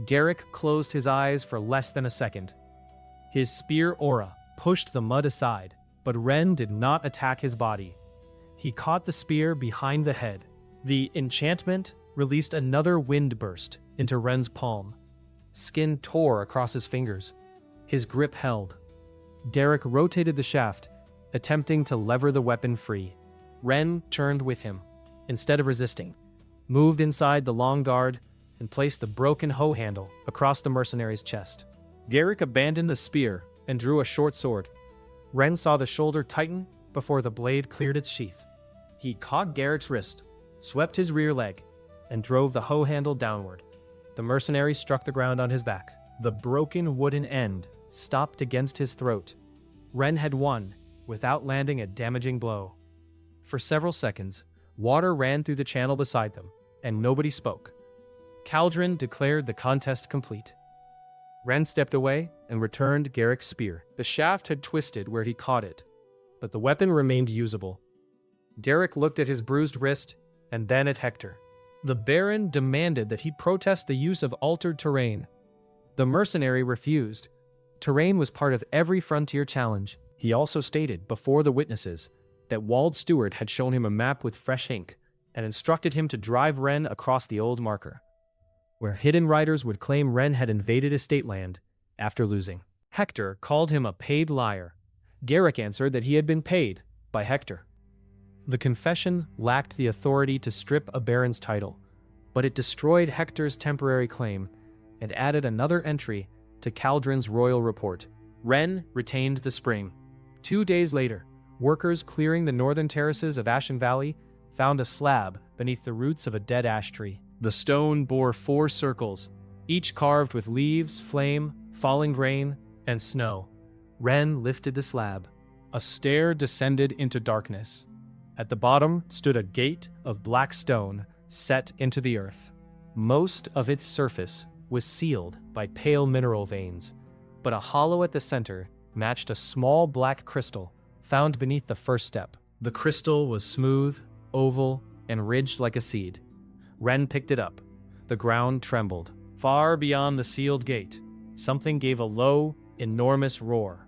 Garrick closed his eyes for less than a second. His spear aura pushed the mud aside, but Ren did not attack his body. He caught the spear behind the head. The enchantment released another wind burst into Ren's palm. Skin tore across his fingers. His grip held. Garrick rotated the shaft, attempting to lever the weapon free. Ren turned with him, instead of resisting, moved inside the long guard, and placed the broken hoe handle across the mercenary's chest. Garrick abandoned the spear and drew a short sword. Ren saw the shoulder tighten before the blade cleared its sheath. He caught Garrick's wrist, swept his rear leg, and drove the hoe handle downward. The mercenary struck the ground on his back. The broken wooden end stopped against his throat. Ren had won without landing a damaging blow. For several seconds, water ran through the channel beside them, and nobody spoke. Cauldron declared the contest complete. Ren stepped away and returned Garrick's spear. The shaft had twisted where he caught it, but the weapon remained usable. Garrick looked at his bruised wrist and then at Hector. The Baron demanded that he protest the use of altered terrain. The mercenary refused. Terrain was part of every frontier challenge. He also stated before the witnesses that Wald Stewart had shown him a map with fresh ink and instructed him to drive Ren across the old marker, where hidden riders would claim Ren had invaded estate land after losing. Hector called him a paid liar. Garrick answered that he had been paid by Hector. The confession lacked the authority to strip a baron's title, but it destroyed Hector's temporary claim and added another entry to Caldron's royal report. Ren retained the spring. 2 days later, workers clearing the northern terraces of Ashen Valley found a slab beneath the roots of a dead ash tree. The stone bore 4 circles, each carved with leaves, flame, falling rain, and snow. Ren lifted the slab. A stair descended into darkness. At the bottom stood a gate of black stone set into the earth. Most of its surface was sealed by pale mineral veins, but a hollow at the center matched a small black crystal found beneath the first step. The crystal was smooth, oval, and ridged like a seed. Ren picked it up. The ground trembled. Far beyond the sealed gate, something gave a low, enormous roar.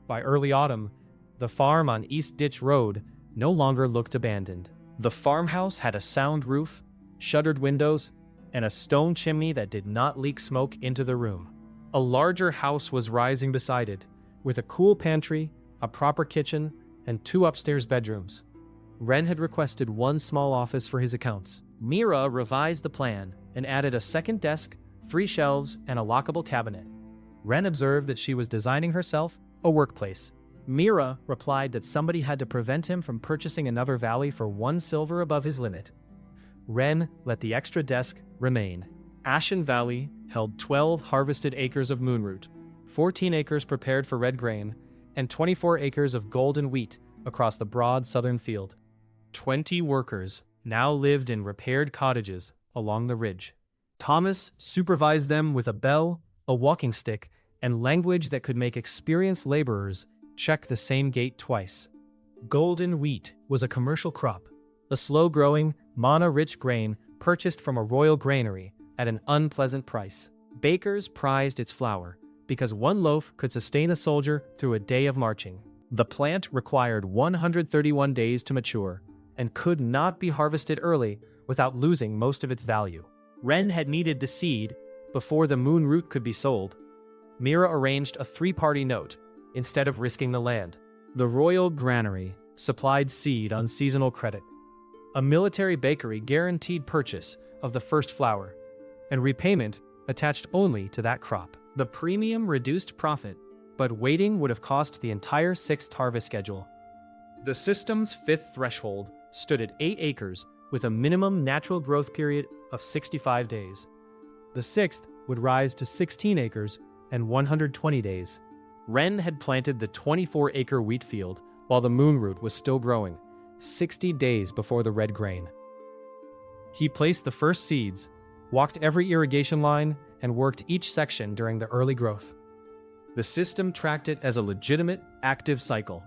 By early autumn, the farm on East Ditch Road no longer looked abandoned. The farmhouse had a sound roof, shuttered windows, and a stone chimney that did not leak smoke into the room. A larger house was rising beside it, with a cool pantry, a proper kitchen, and 2 upstairs bedrooms. Ren had requested 1 small office for his accounts. Mira revised the plan and added a second desk, 3 shelves, and a lockable cabinet. Ren observed that she was designing herself a workplace. Mira replied that somebody had to prevent him from purchasing another valley for 1 silver above his limit. Ren let the extra desk remain. Ashen Valley held 12 harvested acres of moonroot, 14 acres prepared for red grain, and 24 acres of golden wheat across the broad southern field. 20 workers now lived in repaired cottages along the ridge. Thomas supervised them with a bell, a walking stick, and language that could make experienced laborers check the same gate twice. Golden wheat was a commercial crop, a slow-growing, mana-rich grain purchased from a royal granary at an unpleasant price. Bakers prized its flour because 1 loaf could sustain a soldier through a day of marching. The plant required 131 days to mature and could not be harvested early without losing most of its value. Ren had needed the seed before the moon root could be sold. Mira arranged a 3-party note instead of risking the land. The royal granary supplied seed on seasonal credit. A military bakery guaranteed purchase of the first flour, and repayment attached only to that crop. The premium reduced profit, but waiting would have cost the entire 6th harvest schedule. The system's 5th threshold stood at 8 acres with a minimum natural growth period of 65 days. The 6th would rise to 16 acres and 120 days. Ren had planted the 24-acre wheat field while the moonroot was still growing, 60 days before the red grain. He placed the first seeds, walked every irrigation line, and worked each section during the early growth. The system tracked it as a legitimate, active cycle,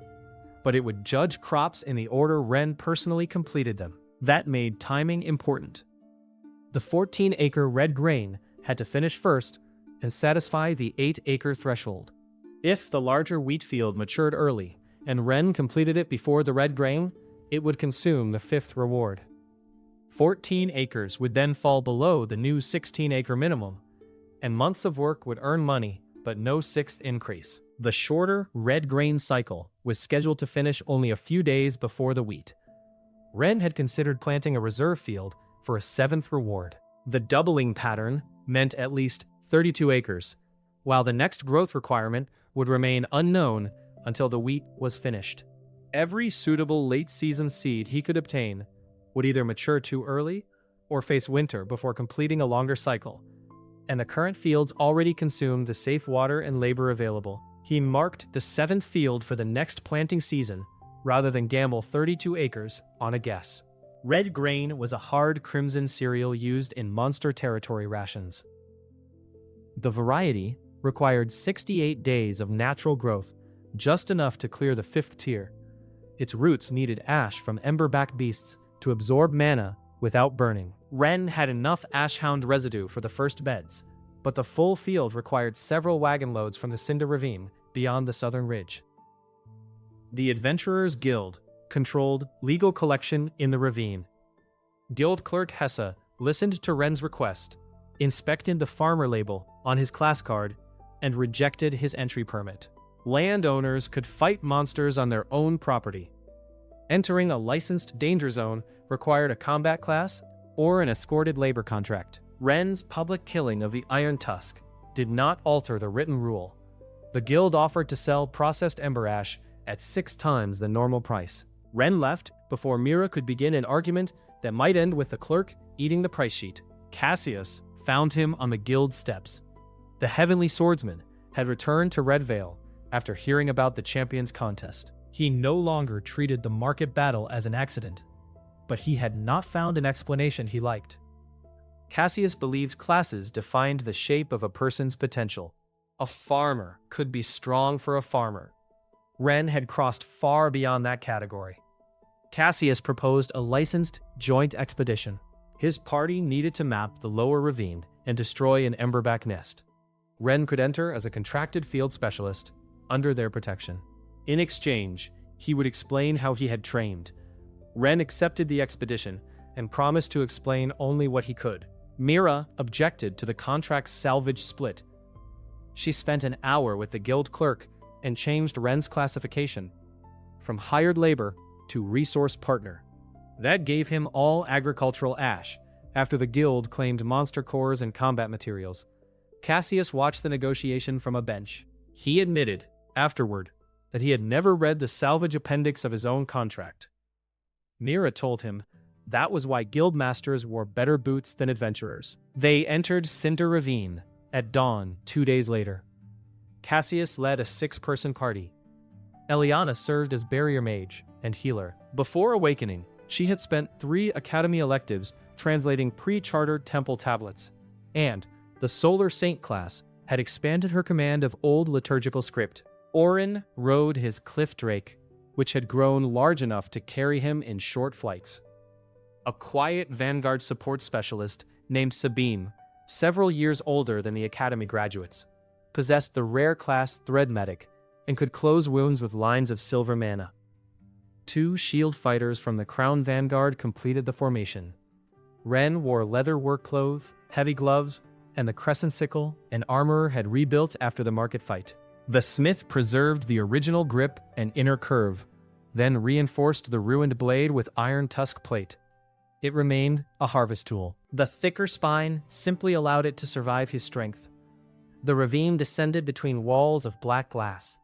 but it would judge crops in the order Ren personally completed them. That made timing important. The 14-acre red grain had to finish first and satisfy the 8-acre threshold. If the larger wheat field matured early and Ren completed it before the red grain, it would consume the 5th reward. 14 acres would then fall below the new 16-acre minimum, and months of work would earn money, but no 6th increase. The shorter red grain cycle was scheduled to finish only a few days before the wheat. Ren had considered planting a reserve field for a 7th reward. The doubling pattern meant at least 32 acres, while the next growth requirement would remain unknown until the wheat was finished. Every suitable late-season seed he could obtain would either mature too early or face winter before completing a longer cycle, and the current fields already consumed the safe water and labor available. He marked the 7th field for the next planting season rather than gamble 32 acres on a guess. Red grain was a hard crimson cereal used in monster territory rations. The variety required 68 days of natural growth, just enough to clear the 5th tier. Its roots needed ash from emberback beasts to absorb mana without burning. Ren had enough ashhound residue for the first beds, but the full field required several wagon loads from the Cinder Ravine beyond the southern ridge. The Adventurers Guild controlled legal collection in the ravine. Guild clerk Hesse listened to Ren's request, inspected the farmer label on his class card, and rejected his entry permit. Landowners could fight monsters on their own property. Entering a licensed danger zone required a combat class or an escorted labor contract. Ren's public killing of the Iron Tusk did not alter the written rule. The guild offered to sell processed ember ash at 6 times the normal price. Ren left before Mira could begin an argument that might end with the clerk eating the price sheet. Cassius found him on the guild steps. The Heavenly Swordsman had returned to Ren Vale after hearing about the champions contest. He no longer treated the market battle as an accident, but he had not found an explanation he liked. Cassius believed classes defined the shape of a person's potential. A farmer could be strong for a farmer. Ren had crossed far beyond that category. Cassius proposed a licensed joint expedition. His party needed to map the lower ravine and destroy an emberback nest. Ren could enter as a contracted field specialist under their protection. In exchange, he would explain how he had trained. Ren accepted the expedition and promised to explain only what he could. Mira objected to the contract's salvage split. She spent an hour with the guild clerk and changed Ren's classification from hired labor to resource partner. That gave him all agricultural ash after the guild claimed monster cores and combat materials. Cassius watched the negotiation from a bench. He admitted, afterward, that he had never read the salvage appendix of his own contract. Mira told him that was why guild masters wore better boots than adventurers. They entered Cinder Ravine at dawn 2 days later. Cassius led a 6-person party. Eliana served as barrier mage and healer. Before awakening, she had spent 3 academy electives translating pre-chartered temple tablets, and the Solar Saint class had expanded her command of old liturgical script. Orin rode his cliff drake, which had grown large enough to carry him in short flights. A quiet vanguard support specialist named Sabine, several years older than the academy graduates, possessed the rare class Thread Medic and could close wounds with lines of silver mana. 2 shield fighters from the Crown Vanguard completed the formation. Ren wore leather work clothes, heavy gloves, and the crescent sickle an armorer had rebuilt after the market fight. The smith preserved the original grip and inner curve, then reinforced the ruined blade with iron tusk plate. It remained a harvest tool. The thicker spine simply allowed it to survive his strength. The ravine descended between walls of black glass.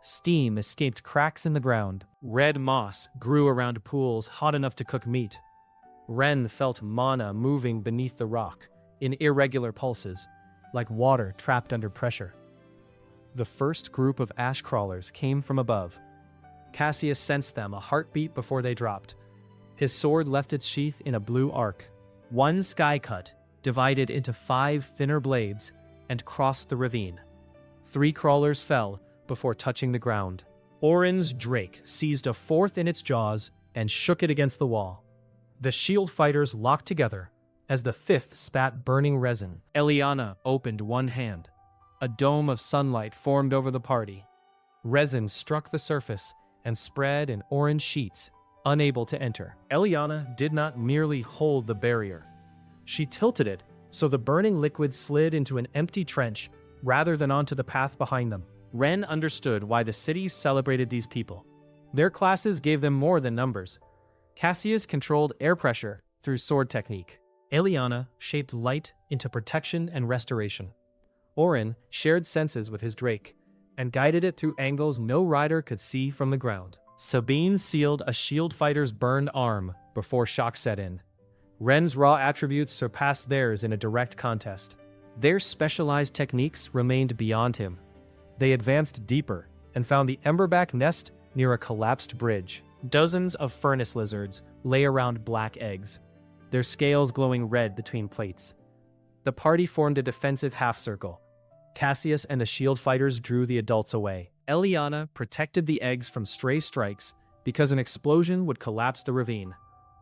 Steam escaped cracks in the ground. Red moss grew around pools hot enough to cook meat. Ren felt mana moving beneath the rock in irregular pulses, like water trapped under pressure. The first group of ash crawlers came from above. Cassius sensed them a heartbeat before they dropped. His sword left its sheath in a blue arc. One sky cut divided into 5 thinner blades and crossed the ravine. 3 crawlers fell before touching the ground. Orin's drake seized a 4th in its jaws and shook it against the wall. The shield fighters locked together as the 5th spat burning resin. Eliana opened one hand. A dome of sunlight formed over the party. Resin struck the surface and spread in orange sheets, unable to enter. Eliana did not merely hold the barrier. She tilted it so the burning liquid slid into an empty trench rather than onto the path behind them. Ren understood why the cities celebrated these people. Their classes gave them more than numbers. Cassius controlled air pressure through sword technique. Eliana shaped light into protection and restoration. Orin shared senses with his drake and guided it through angles no rider could see from the ground. Sabine sealed a shield fighter's burned arm before shock set in. Ren's raw attributes surpassed theirs in a direct contest. Their specialized techniques remained beyond him. They advanced deeper and found the emberback nest near a collapsed bridge. Dozens of furnace lizards lay around black eggs, their scales glowing red between plates. The party formed a defensive half-circle. Cassius and the shield fighters drew the adults away. Eliana protected the eggs from stray strikes because an explosion would collapse the ravine.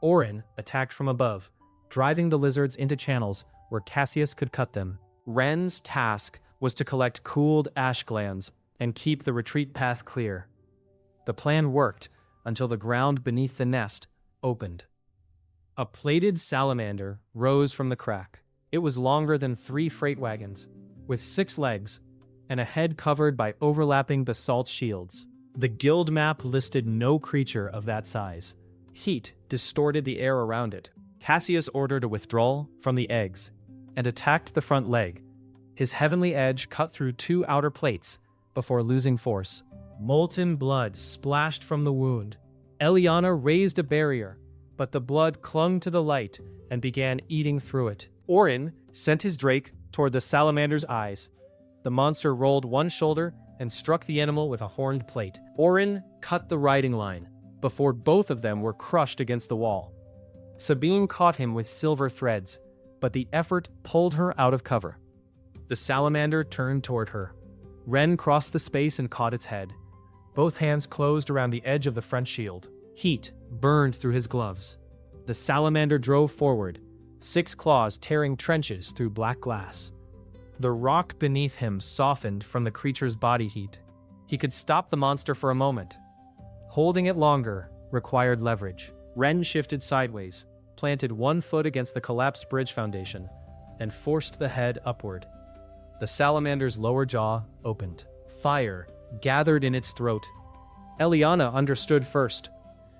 Orin attacked from above, driving the lizards into channels where Cassius could cut them. Ren's task was to collect cooled ash glands and keep the retreat path clear. The plan worked until the ground beneath the nest opened. A plated salamander rose from the crack. It was longer than 3 freight wagons, with 6 legs, and a head covered by overlapping basalt shields. The guild map listed no creature of that size. Heat distorted the air around it. Cassius ordered a withdrawal from the eggs and attacked the front leg. His heavenly edge cut through 2 outer plates before losing force. Molten blood splashed from the wound. Eliana raised a barrier, but the blood clung to the light and began eating through it. Orin sent his drake toward the salamander's eyes. The monster rolled one shoulder and struck the animal with a horned plate. Orin cut the riding line before both of them were crushed against the wall. Sabine caught him with silver threads, but the effort pulled her out of cover. The salamander turned toward her. Ren crossed the space and caught its head. Both hands closed around the edge of the front shield. Heat burned through his gloves. The salamander drove forward, 6 claws tearing trenches through black glass. The rock beneath him softened from the creature's body heat. He could stop the monster for a moment. Holding it longer required leverage. Ren shifted sideways, planted 1 foot against the collapsed bridge foundation, and forced the head upward. The salamander's lower jaw opened. Fire gathered in its throat. Eliana understood first.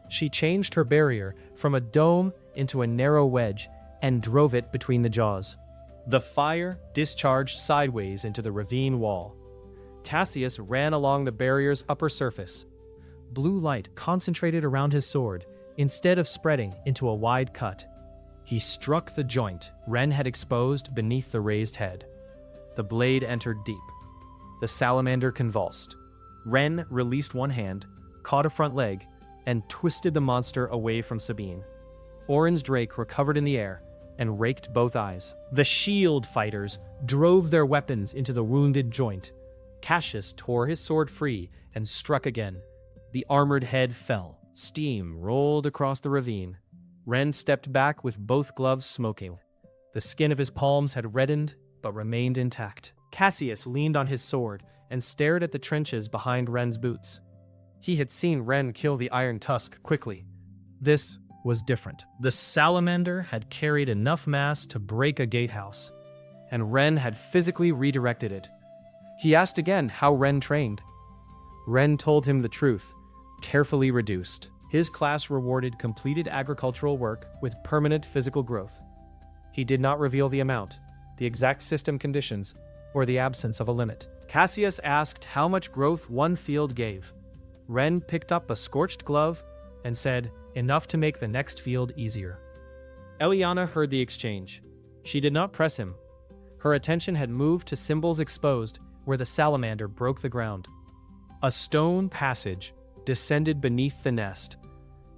She changed her barrier from a dome into a narrow wedge and drove it between the jaws. The fire discharged sideways into the ravine wall. Cassius ran along the barrier's upper surface. Blue light concentrated around his sword instead of spreading into a wide cut. He struck the joint Ren had exposed beneath the raised head. The blade entered deep. The salamander convulsed. Ren released one hand, caught a front leg, and twisted the monster away from Sabine. Orin's drake recovered in the air and raked both eyes. The shield fighters drove their weapons into the wounded joint. Cassius tore his sword free and struck again. The armored head fell. Steam rolled across the ravine. Ren stepped back with both gloves smoking. The skin of his palms had reddened but remained intact. Cassius leaned on his sword and stared at the trenches behind Ren's boots. He had seen Ren kill the Iron Tusk quickly. This was different. The salamander had carried enough mass to break a gatehouse, and Ren had physically redirected it. He asked again how Ren trained. Ren told him the truth, carefully reduced. His class rewarded completed agricultural work with permanent physical growth. He did not reveal the amount, the exact system conditions, or the absence of a limit. Cassius asked how much growth one field gave. Ren picked up a scorched glove and said, enough to make the next field easier. Eliana heard the exchange. She did not press him. Her attention had moved to symbols exposed where the salamander broke the ground. A stone passage descended beneath the nest.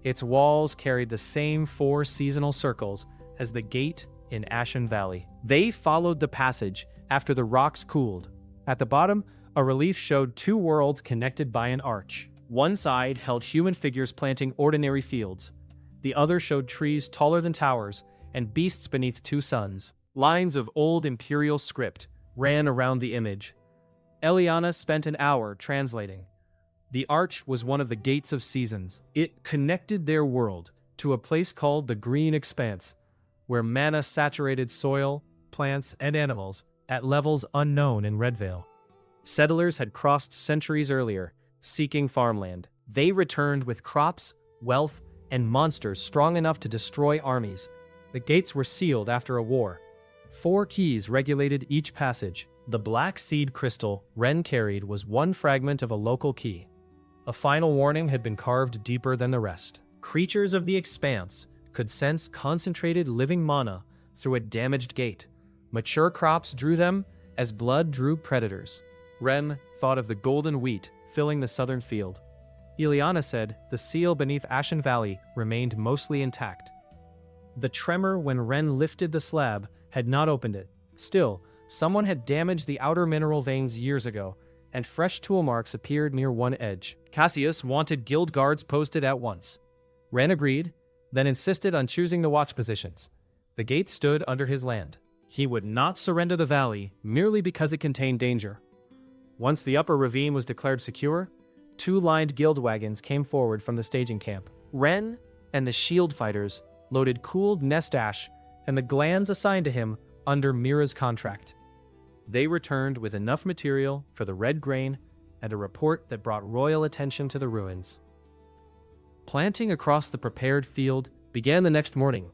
Its walls carried the same 4 seasonal circles as the gate in Ashen Valley. They followed the passage after the rocks cooled. At the bottom, a relief showed 2 worlds connected by an arch. One side held human figures planting ordinary fields. The other showed trees taller than towers and beasts beneath 2 suns. Lines of old imperial script ran around the image. Eliana spent an hour translating. The arch was one of the gates of seasons. It connected their world to a place called the Green Expanse, where mana saturated soil, plants, and animals at levels unknown in Red Vale. Settlers had crossed centuries earlier, seeking farmland. They returned with crops, wealth, and monsters strong enough to destroy armies. The gates were sealed after a war. 4 keys regulated each passage. The black seed crystal Ren carried was one fragment of a local key. A final warning had been carved deeper than the rest. Creatures of the Expanse could sense concentrated living mana through a damaged gate. Mature crops drew them as blood drew predators. Ren thought of the golden wheat filling the southern field. Eliana said the seal beneath Ashen Valley remained mostly intact. The tremor when Ren lifted the slab had not opened it. Still, someone had damaged the outer mineral veins years ago, and fresh tool marks appeared near one edge. Cassius wanted guild guards posted at once. Ren agreed, then insisted on choosing the watch positions. The gate stood under his land. He would not surrender the valley merely because it contained danger. Once the upper ravine was declared secure, 2 lined guild wagons came forward from the staging camp. Ren and the shield fighters loaded cooled nest ash and the glands assigned to him under Mira's contract. They returned with enough material for the red grain and a report that brought royal attention to the ruins. Planting across the prepared field began the next morning.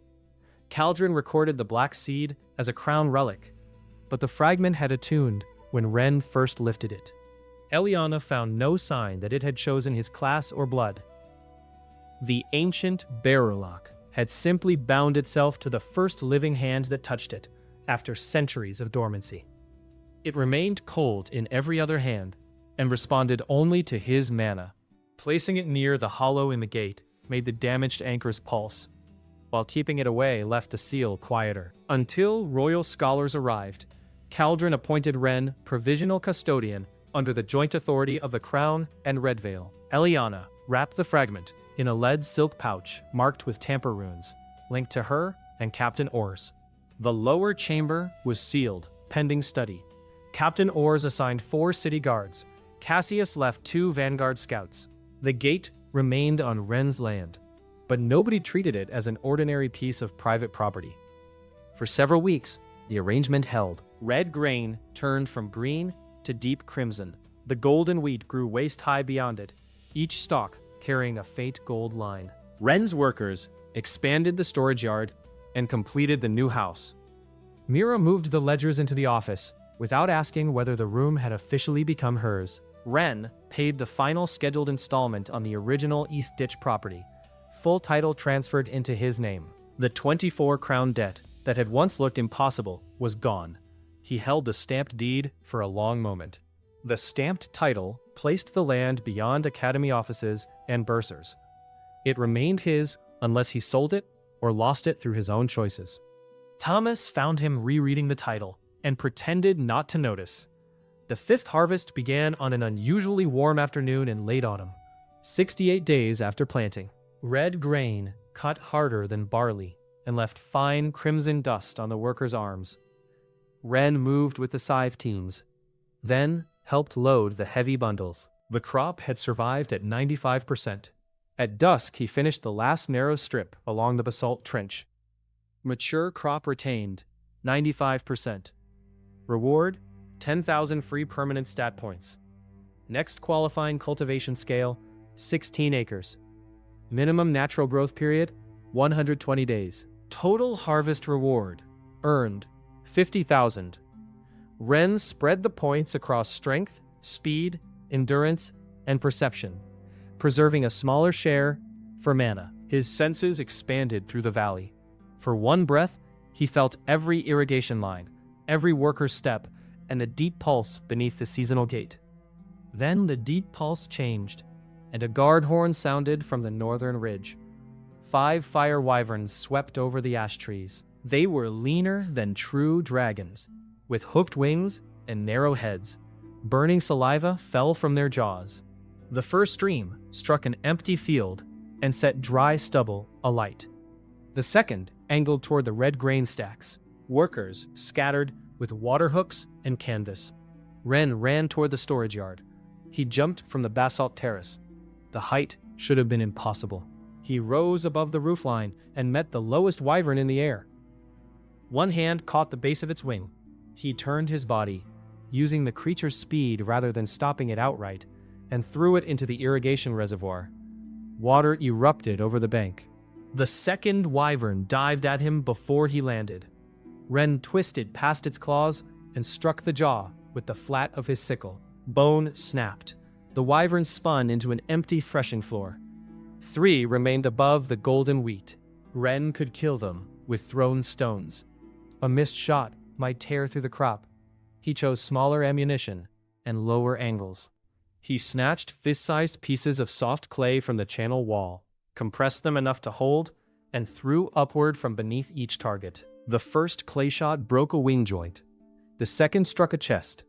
Caldron recorded the black seed as a crown relic, but the fragment had attuned when Ren first lifted it. Eliana found no sign that it had chosen his class or blood. The ancient bearerlock had simply bound itself to the first living hand that touched it, after centuries of dormancy. It remained cold in every other hand, and responded only to his mana. Placing it near the hollow in the gate made the damaged anchors pulse, while keeping it away left the seal quieter. Until royal scholars arrived, Caldron appointed Ren provisional custodian under the joint authority of the Crown and Red Vale. Eliana wrapped the fragment in a lead silk pouch marked with tamper runes, linked to her and Captain Orr's. The lower chamber was sealed, pending study. Captain Orr's assigned 4 city guards. Cassius left 2 vanguard scouts. The gate remained on Ren's land, but nobody treated it as an ordinary piece of private property. For several weeks, the arrangement held. Red grain turned from green to deep crimson. The golden wheat grew waist-high beyond it, each stalk carrying a faint gold line. Ren's workers expanded the storage yard and completed the new house. Mira moved the ledgers into the office without asking whether the room had officially become hers. Ren paid the final scheduled installment on the original East Ditch property, full title transferred into his name. The 24 crown debt that had once looked impossible was gone. He held the stamped deed for a long moment. The stamped title placed the land beyond academy offices and bursars. It remained his unless he sold it or lost it through his own choices. Thomas found him rereading the title and pretended not to notice. The 5th harvest began on an unusually warm afternoon in late autumn, 68 days after planting. Red grain cut harder than barley and left fine crimson dust on the workers' arms. Ren moved with the scythe teams, then helped load the heavy bundles. The crop had survived at 95%. At dusk, he finished the last narrow strip along the basalt trench. Mature crop retained, 95%. Reward, 10,000 free permanent stat points. Next qualifying cultivation scale, 16 acres. Minimum natural growth period, 120 days. Total harvest reward, earned, 50,000. Ren spread the points across strength, speed, endurance, and perception, preserving a smaller share for mana. His senses expanded through the valley. For one breath, he felt every irrigation line, every worker's step, and the deep pulse beneath the seasonal gate. Then the deep pulse changed, and a guard horn sounded from the northern ridge. 5 fire wyverns swept over the ash trees. They were leaner than true dragons, with hooked wings and narrow heads. Burning saliva fell from their jaws. The first stream struck an empty field and set dry stubble alight. The second angled toward the red grain stacks. Workers scattered with water hooks and canvas. Ren ran toward the storage yard. He jumped from the basalt terrace. The height should have been impossible. He rose above the roofline and met the lowest wyvern in the air. One hand caught the base of its wing. He turned his body, using the creature's speed rather than stopping it outright, and threw it into the irrigation reservoir. Water erupted over the bank. The second wyvern dived at him before he landed. Ren twisted past its claws and struck the jaw with the flat of his sickle. Bone snapped. The wyvern spun into an empty threshing floor. 3 remained above the golden wheat. Ren could kill them with thrown stones. A missed shot might tear through the crop. He chose smaller ammunition and lower angles. He snatched fist-sized pieces of soft clay from the channel wall, compressed them enough to hold, and threw upward from beneath each target. The first clay shot broke a wing joint. The second struck a chest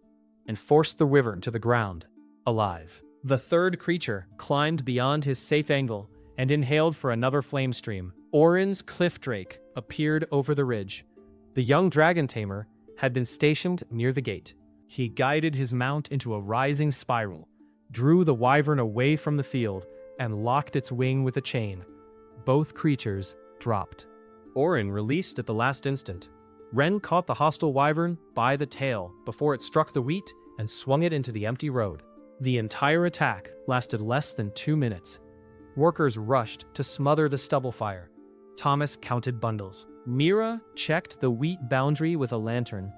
and forced the wyvern to the ground, alive. The third creature climbed beyond his safe angle and inhaled for another flame stream. Orin's cliff drake appeared over the ridge. The young dragon tamer had been stationed near the gate. He guided his mount into a rising spiral, drew the wyvern away from the field, and locked its wing with a chain. Both creatures dropped. Orin released at the last instant. Ren caught the hostile wyvern by the tail before it struck the wheat and swung it into the empty road. The entire attack lasted less than 2 minutes. Workers rushed to smother the stubble fire. Thomas counted bundles. Mira checked the wheat boundary with a lantern.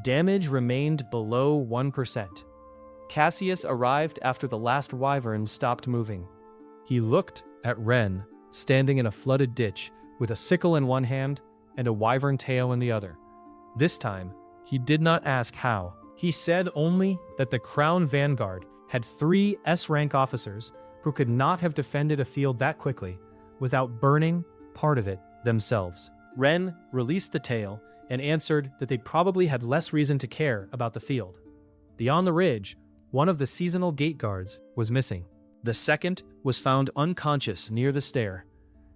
Damage remained below 1%. Cassius arrived after the last wyvern stopped moving. He looked at Ren, standing in a flooded ditch with a sickle in one hand and a wyvern tail in the other. This time, he did not ask how. He said only that the Crown Vanguard had 3 S-rank officers who could not have defended a field that quickly without burning part of it themselves. Ren released the tail and answered that they probably had less reason to care about the field. Beyond the ridge, one of the seasonal gate guards was missing. The second was found unconscious near the stair.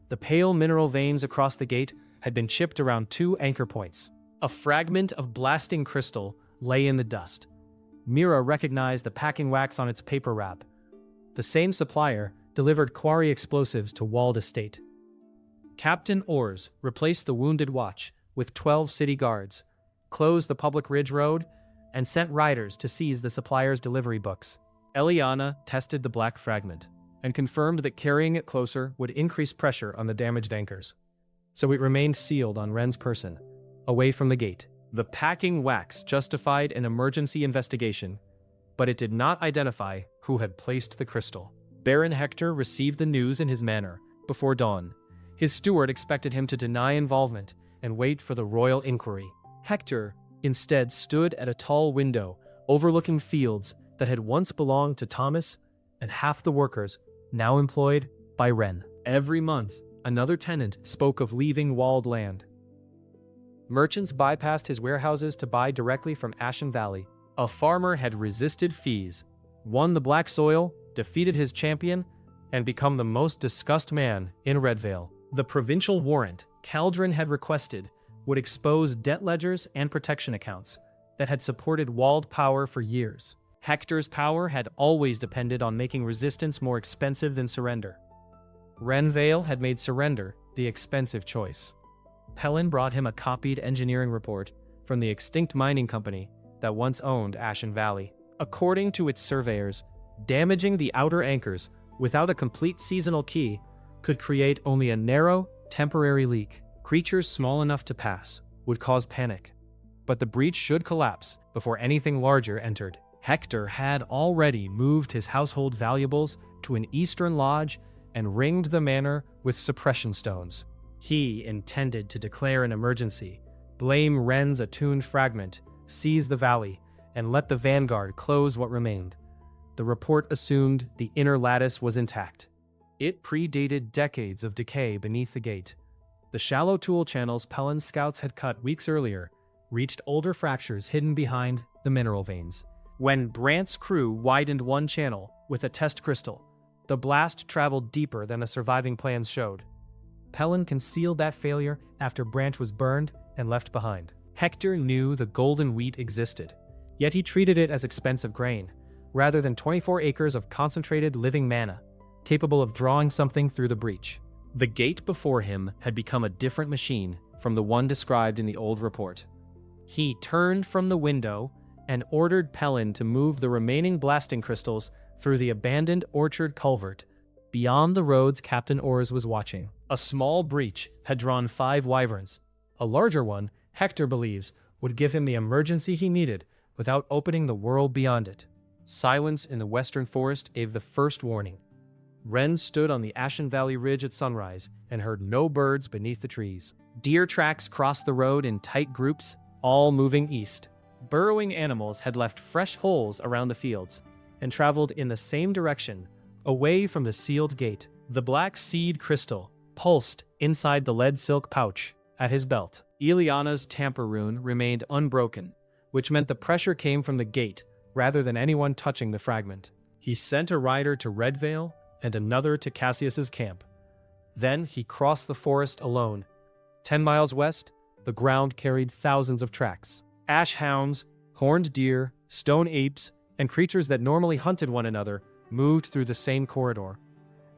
The pale mineral veins across the gate had been chipped around 2 anchor points. A fragment of blasting crystal lay in the dust. Mira recognized the packing wax on its paper wrap. The same supplier delivered quarry explosives to Walled Estate. Captain Ors replaced the wounded watch with 12 city guards, closed the public ridge road, and sent riders to seize the supplier's delivery books. Eliana tested the black fragment and confirmed that carrying it closer would increase pressure on the damaged anchors. So it remained sealed on Ren's person, away from the gate. The packing wax justified an emergency investigation, but it did not identify who had placed the crystal. Baron Hector received the news in his manor before dawn. His steward expected him to deny involvement and wait for the royal inquiry. Hector instead stood at a tall window overlooking fields that had once belonged to Thomas and half the workers now employed by Ren. Every month, another tenant spoke of leaving walled land. Merchants bypassed his warehouses to buy directly from Ashen Valley. A farmer had resisted fees, won the black soil, defeated his champion, and become the most discussed man in Red Vale. The provincial warrant Caldron had requested would expose debt ledgers and protection accounts that had supported walled power for years. Hector's power had always depended on making resistance more expensive than surrender. Ren Vale had made surrender the expensive choice. Pelin brought him a copied engineering report from the extinct mining company that once owned Ashen Valley. According to its surveyors, damaging the outer anchors without a complete seasonal key could create only a narrow, temporary leak. Creatures small enough to pass would cause panic, but the breach should collapse before anything larger entered. Hector had already moved his household valuables to an eastern lodge and ringed the manor with suppression stones. He intended to declare an emergency, blame Ren's attuned fragment, seize the valley, and let the vanguard close what remained. The report assumed the inner lattice was intact. It predated decades of decay beneath the gate. The shallow tool channels Pelin's scouts had cut weeks earlier reached older fractures hidden behind the mineral veins. When Brant's crew widened one channel with a test crystal, the blast traveled deeper than the surviving plans showed. Pelin concealed that failure after Brant was burned and left behind. Hector knew the golden wheat existed, yet he treated it as expensive grain, rather than 24 acres of concentrated living mana, capable of drawing something through the breach. The gate before him had become a different machine from the one described in the old report. He turned from the window and ordered Pelin to move the remaining blasting crystals through the abandoned orchard culvert beyond the roads Captain Ors was watching. A small breach had drawn 5 wyverns. A larger one, Hector believes, would give him the emergency he needed without opening the world beyond it. Silence in the western forest gave the first warning. Ren stood on the Ashen Valley Ridge at sunrise and heard no birds beneath the trees. Deer tracks crossed the road in tight groups, all moving east. Burrowing animals had left fresh holes around the fields and traveled in the same direction, away from the sealed gate. The black seed crystal pulsed inside the lead silk pouch at his belt. Eliana's tamper rune remained unbroken, which meant the pressure came from the gate rather than anyone touching the fragment. He sent a rider to Red Vale and another to Cassius's camp. Then he crossed the forest alone, 10 miles west, the ground carried thousands of tracks. Ash hounds, horned deer, stone apes, and creatures that normally hunted one another moved through the same corridor.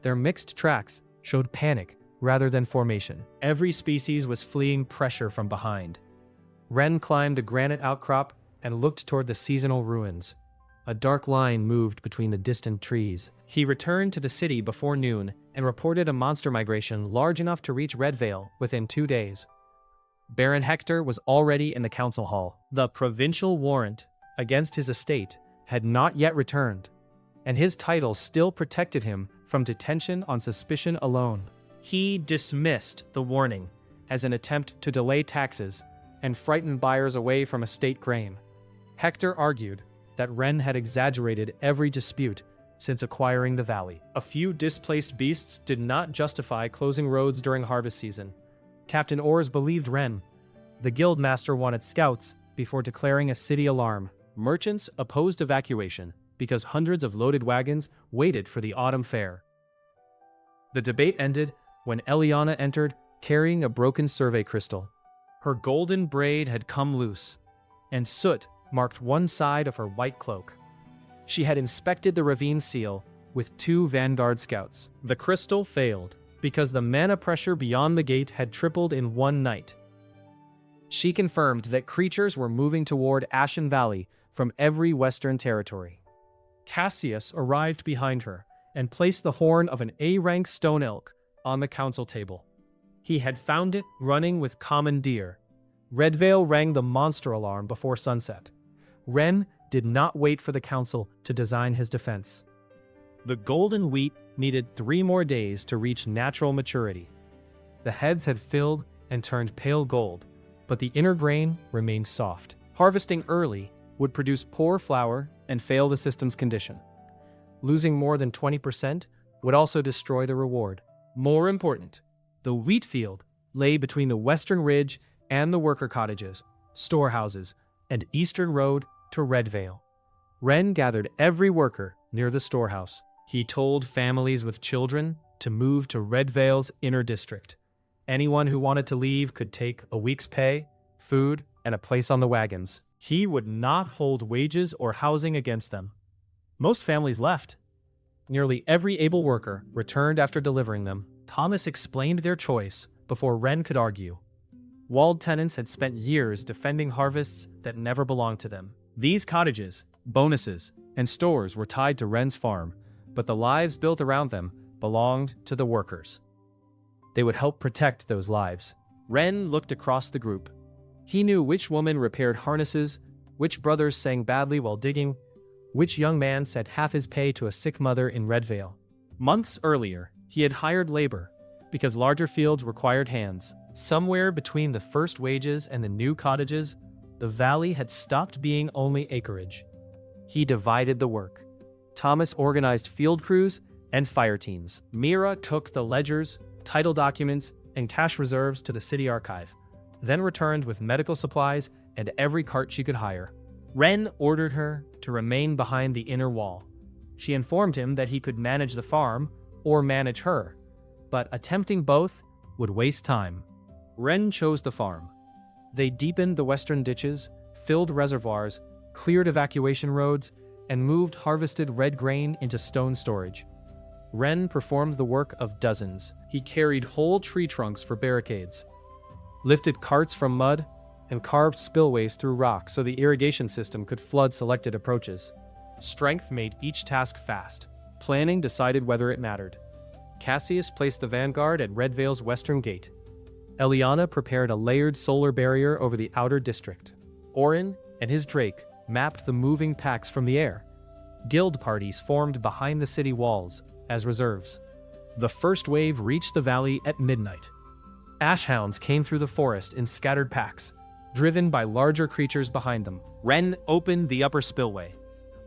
Their mixed tracks showed panic rather than formation. Every species was fleeing pressure from behind. Ren climbed a granite outcrop and looked toward the seasonal ruins. A dark line moved between the distant trees. He returned to the city before noon and reported a monster migration large enough to reach Red Vale within 2 days. Baron Hector was already in the council hall. The provincial warrant against his estate had not yet returned, and his title still protected him from detention on suspicion alone. He dismissed the warning as an attempt to delay taxes and frighten buyers away from estate grain. Hector argued that Ren had exaggerated every dispute since acquiring the valley. A few displaced beasts did not justify closing roads during harvest season. Captain Ors believed Ren. The guildmaster wanted scouts before declaring a city alarm. Merchants opposed evacuation because hundreds of loaded wagons waited for the autumn fair. The debate ended when Eliana entered carrying a broken survey crystal. Her golden braid had come loose, and soot marked one side of her white cloak. She had inspected the ravine seal with 2 vanguard scouts. The crystal failed because the mana pressure beyond the gate had tripled in one night. She confirmed that creatures were moving toward Ashen Valley from every western territory. Cassius arrived behind her and placed the horn of an A-rank stone elk on the council table. He had found it running with common deer. Red Vale rang the monster alarm before sunset. Ren did not wait for the council to design his defense. The golden wheat needed 3 more days to reach natural maturity. The heads had filled and turned pale gold, but the inner grain remained soft. Harvesting early would produce poor flour and fail the system's condition. Losing more than 20% would also destroy the reward. More important, the wheat field lay between the western ridge and the worker cottages, storehouses, and eastern road to Red Vale. Ren gathered every worker near the storehouse. He told families with children to move to Red Vale's inner district. Anyone who wanted to leave could take a week's pay, food, and a place on the wagons. He would not hold wages or housing against them. Most families left. Nearly every able worker returned after delivering them. Thomas explained their choice before Ren could argue. Walled tenants had spent years defending harvests that never belonged to them. These cottages, bonuses, and stores were tied to Ren's farm, but the lives built around them belonged to the workers. They would help protect those lives. Ren looked across the group. He knew which woman repaired harnesses, which brothers sang badly while digging, which young man sent half his pay to a sick mother in Red Vale. Months earlier, he had hired labor, because larger fields required hands. Somewhere between the first wages and the new cottages, the valley had stopped being only acreage. He divided the work. Thomas organized field crews and fire teams. Mira took the ledgers, title documents, and cash reserves to the city archive, then returned with medical supplies and every cart she could hire. Ren ordered her to remain behind the inner wall. She informed him that he could manage the farm or manage her, but attempting both would waste time. Ren chose the farm. They deepened the western ditches, filled reservoirs, cleared evacuation roads, and moved harvested red grain into stone storage. Ren performed the work of dozens. He carried whole tree trunks for barricades, lifted carts from mud, and carved spillways through rock so the irrigation system could flood selected approaches. Strength made each task fast. Planning decided whether it mattered. Cassius placed the vanguard at Red Vale's western gate. Eliana prepared a layered solar barrier over the outer district. Orin and his Drake mapped the moving packs from the air. Guild parties formed behind the city walls as reserves. The first wave reached the valley at midnight. Ashhounds came through the forest in scattered packs, driven by larger creatures behind them. Ren opened the upper spillway.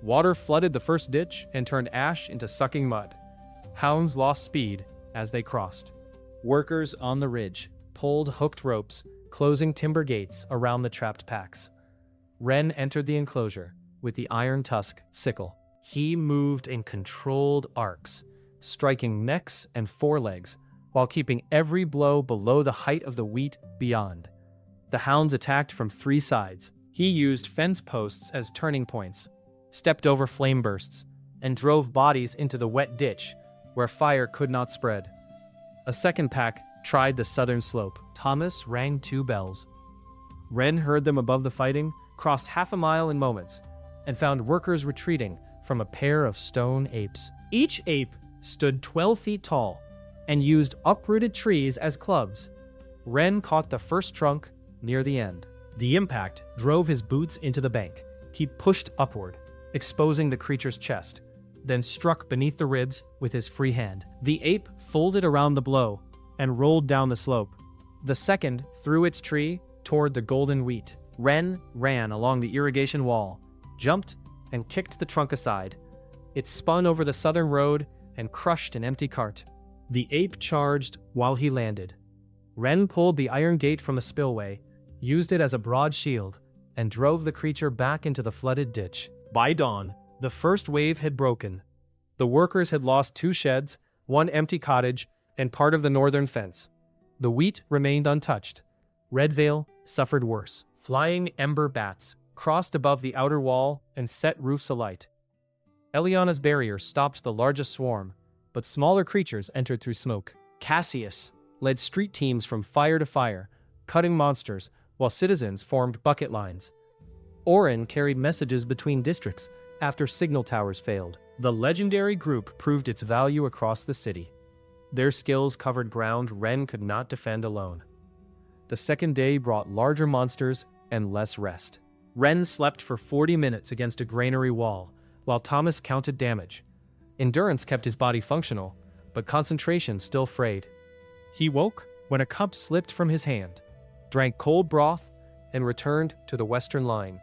Water flooded the first ditch and turned ash into sucking mud. Hounds lost speed as they crossed. Workers on the ridge pulled hooked ropes, closing timber gates around the trapped packs. Ren entered the enclosure with the iron tusk sickle. He moved in controlled arcs, striking necks and forelegs while keeping every blow below the height of the wheat beyond. The hounds attacked from 3 sides. He used fence posts as turning points, stepped over flame bursts, and drove bodies into the wet ditch where fire could not spread. A second pack tried the southern slope. Thomas rang 2 bells. Ren heard them above the fighting, crossed half a mile in moments, and found workers retreating from a pair of stone apes. Each ape stood 12 feet tall and used uprooted trees as clubs. Ren caught the first trunk near the end. The impact drove his boots into the bank. He pushed upward, exposing the creature's chest, then struck beneath the ribs with his free hand. The ape folded around the blow and rolled down the slope. The second threw its tree toward the golden wheat. Ren ran along the irrigation wall, jumped, and kicked the trunk aside. It spun over the southern road and crushed an empty cart. The ape charged while he landed. Ren pulled the iron gate from the spillway, used it as a broad shield, and drove the creature back into the flooded ditch. By dawn, the first wave had broken. The workers had lost 2 sheds, 1 empty cottage, and part of the northern fence. The wheat remained untouched. Red Vale suffered worse. Flying ember bats crossed above the outer wall and set roofs alight. Eliana's barrier stopped the largest swarm, but smaller creatures entered through smoke. Cassius led street teams from fire to fire, cutting monsters, while citizens formed bucket lines. Oren carried messages between districts after signal towers failed. The legendary group proved its value across the city. Their skills covered ground Ren could not defend alone. The second day brought larger monsters and less rest. Ren slept for 40 minutes against a granary wall, while Thomas counted damage. Endurance kept his body functional, but concentration still frayed. He woke when a cup slipped from his hand, drank cold broth, and returned to the western line.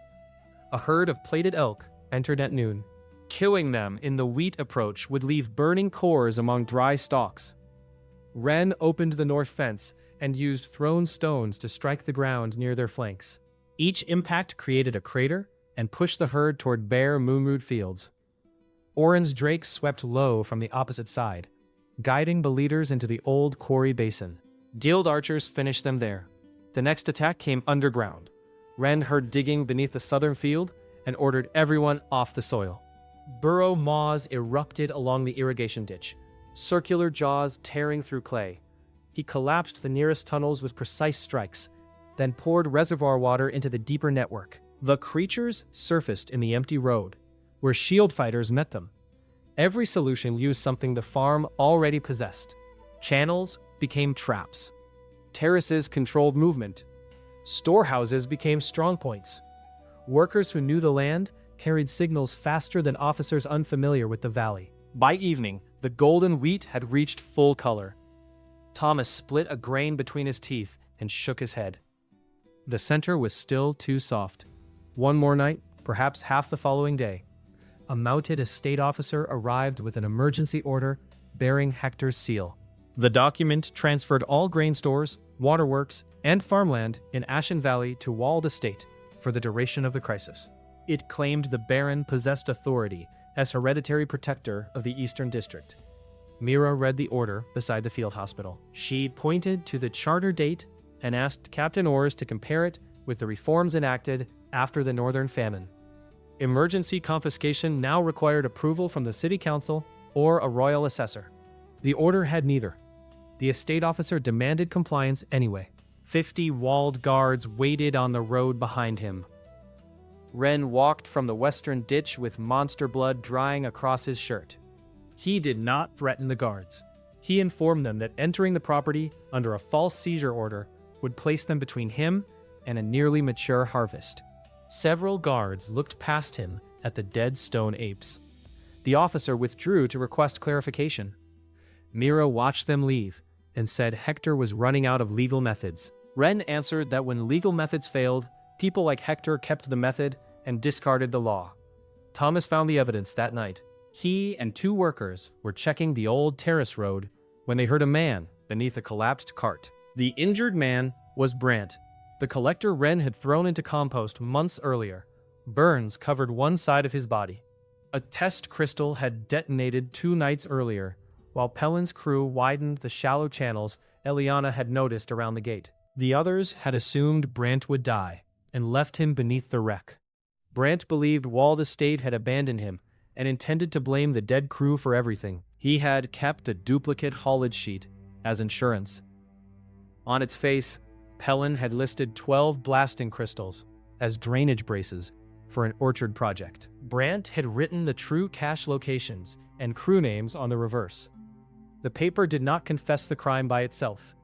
A herd of plated elk entered at noon. Killing them in the wheat approach would leave burning cores among dry stalks. Ren opened the north fence and used thrown stones to strike the ground near their flanks. Each impact created a crater and pushed the herd toward bare moonroot fields. Oren's drakes swept low from the opposite side, guiding the leaders into the old quarry basin. Guild archers finished them there. The next attack came underground. Ren heard digging beneath the southern field and ordered everyone off the soil. Burrow maws erupted along the irrigation ditch, circular jaws tearing through clay. He collapsed the nearest tunnels with precise strikes, then poured reservoir water into the deeper network. The creatures surfaced in the empty road, where shield fighters met them. Every solution used something the farm already possessed. Channels became traps. Terraces controlled movement. Storehouses became strongpoints. Workers who knew the land carried signals faster than officers unfamiliar with the valley. By evening, the golden wheat had reached full color. Thomas split a grain between his teeth and shook his head. The center was still too soft. One more night, perhaps half the following day, a mounted estate officer arrived with an emergency order bearing Hector's seal. The document transferred all grain stores, waterworks, and farmland in Ashen Valley to Walled Estate for the duration of the crisis. It claimed the Baron possessed authority as hereditary protector of the Eastern District. Mira read the order beside the field hospital. She pointed to the charter date and asked Captain Ors to compare it with the reforms enacted after the Northern Famine. Emergency confiscation now required approval from the city council or a royal assessor. The order had neither. The estate officer demanded compliance anyway. 50 walled guards waited on the road behind him. Ren walked from the western ditch with monster blood drying across his shirt. He did not threaten the guards. He informed them that entering the property under a false seizure order would place them between him and a nearly mature harvest. Several guards looked past him at the dead stone apes. The officer withdrew to request clarification. Mira watched them leave and said Hector was running out of legal methods. Ren answered that when legal methods failed, people like Hector kept the method and discarded the law. Thomas found the evidence that night. He and 2 workers were checking the old terrace road when they heard a man beneath a collapsed cart. The injured man was Brant, the collector Ren had thrown into compost months earlier. Burns covered one side of his body. A test crystal had detonated 2 nights earlier, while Pellin's crew widened the shallow channels Eliana had noticed around the gate. The others had assumed Brant would die and left him beneath the wreck. Brant believed Walled Estate had abandoned him and intended to blame the dead crew for everything. He had kept a duplicate haulage sheet as insurance. On its face, Pellin had listed 12 blasting crystals as drainage braces for an orchard project. Brant had written the true cache locations and crew names on the reverse. The paper did not confess the crime by itself.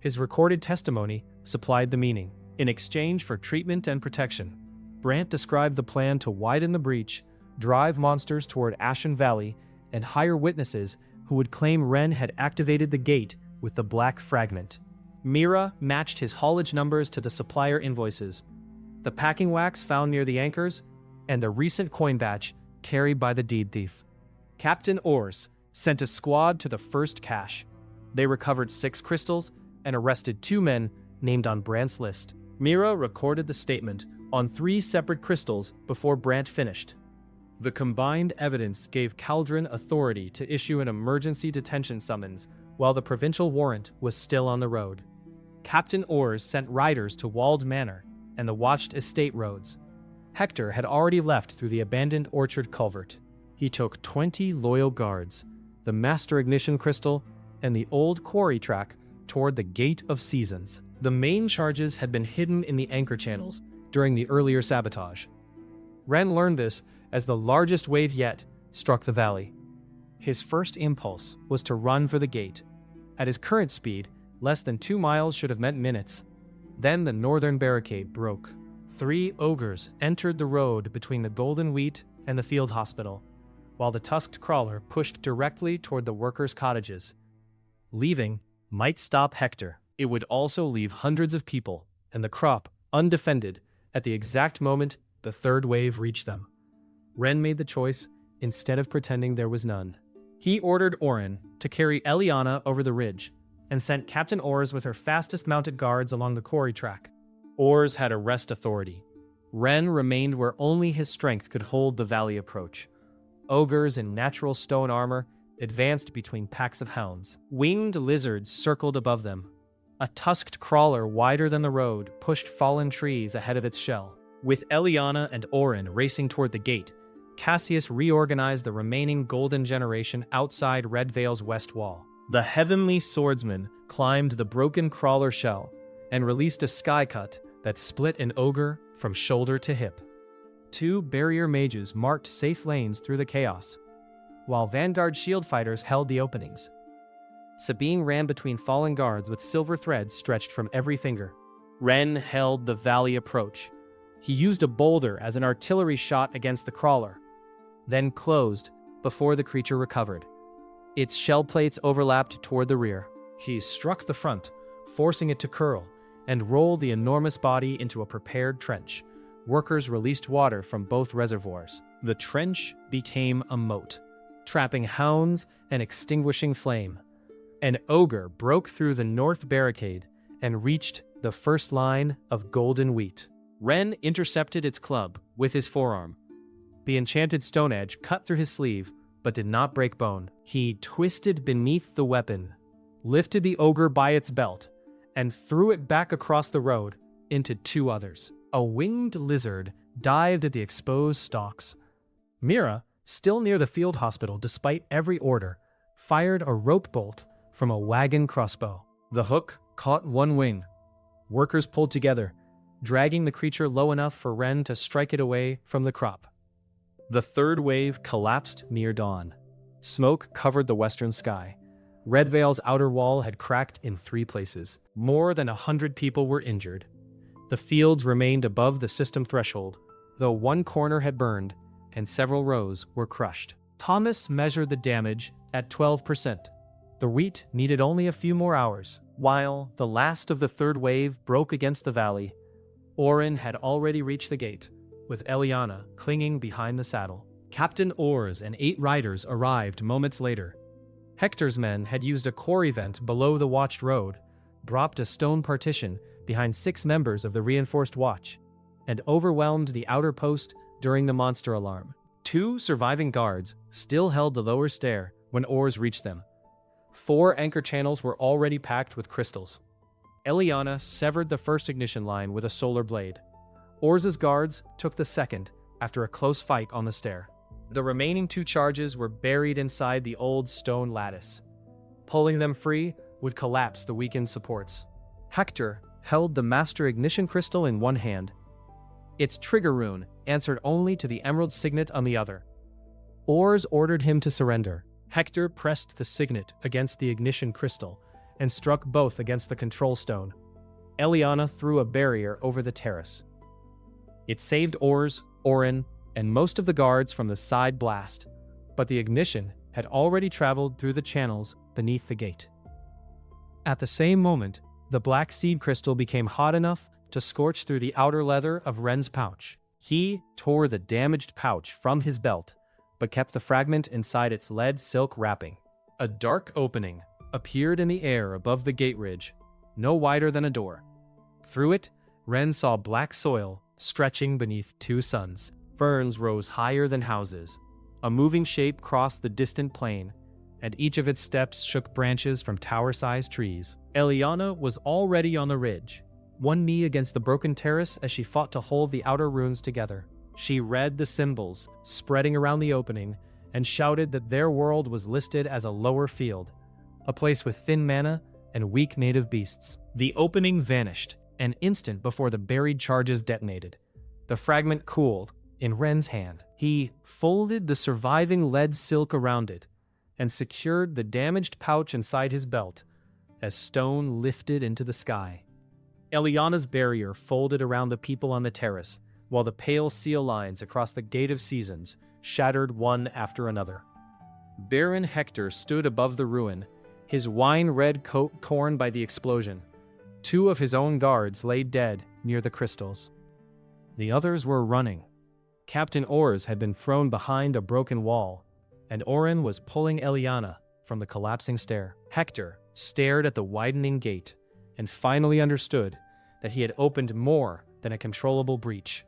His recorded testimony supplied the meaning. In exchange for treatment and protection, Brant described the plan to widen the breach, drive monsters toward Ashen Valley, and hire witnesses who would claim Ren had activated the gate with the black fragment. Mira matched his haulage numbers to the supplier invoices, the packing wax found near the anchors, and the recent coin batch carried by the deed thief. Captain Ors sent a squad to the first cache. They recovered 6 crystals and arrested 2 men named on Brant's list. Mira recorded the statement on 3 separate crystals before Brant finished. The combined evidence gave Caldron authority to issue an emergency detention summons while the provincial warrant was still on the road. Captain Ors sent riders to Walled Manor and the watched estate roads. Hector had already left through the abandoned orchard culvert. He took 20 loyal guards, the master ignition crystal, and the old quarry track toward the Gate of Seasons. The main charges had been hidden in the anchor channels during the earlier sabotage. Ren learned this as the largest wave yet struck the valley. His first impulse was to run for the gate. At his current speed, less than 2 miles should have meant minutes. Then the northern barricade broke. 3 ogres entered the road between the Golden Wheat and the field hospital, while the tusked crawler pushed directly toward the workers' cottages. Leaving might stop Hector. It would also leave hundreds of people and the crop undefended at the exact moment the third wave reached them. Ren made the choice instead of pretending there was none. He ordered Orin to carry Eliana over the ridge and sent Captain Ors with her fastest mounted guards along the quarry track. Ors had arrest authority. Ren remained where only his strength could hold the valley approach. Ogres in natural stone armor advanced between packs of hounds. Winged lizards circled above them. A tusked crawler wider than the road pushed fallen trees ahead of its shell. With Eliana and Orin racing toward the gate, Cassius reorganized the remaining Golden Generation outside Red Vale's west wall. The Heavenly Swordsman climbed the broken crawler shell and released a sky cut that split an ogre from shoulder to hip. 2 barrier mages marked safe lanes through the chaos, while Vanguard shield fighters held the openings. Sabine ran between fallen guards with silver threads stretched from every finger. Ren held the valley approach. He used a boulder as an artillery shot against the crawler, then closed before the creature recovered. Its shell plates overlapped toward the rear. He struck the front, forcing it to curl, and rolled the enormous body into a prepared trench. Workers released water from both reservoirs. The trench became a moat, trapping hounds and extinguishing flame. An ogre broke through the north barricade and reached the first line of Golden Wheat. Ren intercepted its club with his forearm. The enchanted stone edge cut through his sleeve, but did not break bone. He twisted beneath the weapon, lifted the ogre by its belt, and threw it back across the road into 2 others. A winged lizard dived at the exposed stalks. Mira, still near the field hospital despite every order, fired a rope bolt from a wagon crossbow. The hook caught one wing. Workers pulled together, dragging the creature low enough for Ren to strike it away from the crop. The third wave collapsed near dawn. Smoke covered the western sky. Red Vale's outer wall had cracked in 3 places. More than 100 people were injured. The fields remained above the system threshold, though one corner had burned and several rows were crushed. Thomas measured the damage at 12%. The wheat needed only a few more hours. While the last of the third wave broke against the valley, Orin had already reached the gate, with Eliana clinging behind the saddle. Captain Ors and 8 riders arrived moments later. Hector's men had used a quarry vent below the watched road, dropped a stone partition behind 6 members of the reinforced watch, and overwhelmed the outer post during the monster alarm. 2 surviving guards still held the lower stair when Ors reached them, 4 anchor channels were already packed with crystals. Eliana severed the first ignition line with a solar blade. Orz's guards took the second after a close fight on the stair. The remaining 2 charges were buried inside the old stone lattice. Pulling them free would collapse the weakened supports. Hector held the master ignition crystal in one hand. Its trigger rune answered only to the emerald signet on the other. Orz ordered him to surrender. Hector pressed the signet against the ignition crystal and struck both against the control stone. Eliana threw a barrier over the terrace. It saved Orz, Oren, and most of the guards from the side blast, but the ignition had already traveled through the channels beneath the gate. At the same moment, the black seed crystal became hot enough to scorch through the outer leather of Ren's pouch. He tore the damaged pouch from his belt, but kept the fragment inside its lead silk wrapping. A dark opening appeared in the air above the gate ridge, no wider than a door. Through it, Ren saw black soil stretching beneath 2 suns. Ferns rose higher than houses. A moving shape crossed the distant plain, and each of its steps shook branches from tower-sized trees. Eliana was already on the ridge, one knee against the broken terrace as she fought to hold the outer runes together. She read the symbols spreading around the opening and shouted that their world was listed as a lower field, a place with thin mana and weak native beasts. The opening vanished an instant before the buried charges detonated. The fragment cooled in Ren's hand. He folded the surviving lead silk around it and secured the damaged pouch inside his belt as stone lifted into the sky. Eliana's barrier folded around the people on the terrace, while the pale seal lines across the Gate of Seasons shattered one after another. Baron Hector stood above the ruin, his wine-red coat torn by the explosion. 2 of his own guards lay dead near the crystals. The others were running. Captain Orz had been thrown behind a broken wall, and Oren was pulling Eliana from the collapsing stair. Hector stared at the widening gate and finally understood that he had opened more than a controllable breach.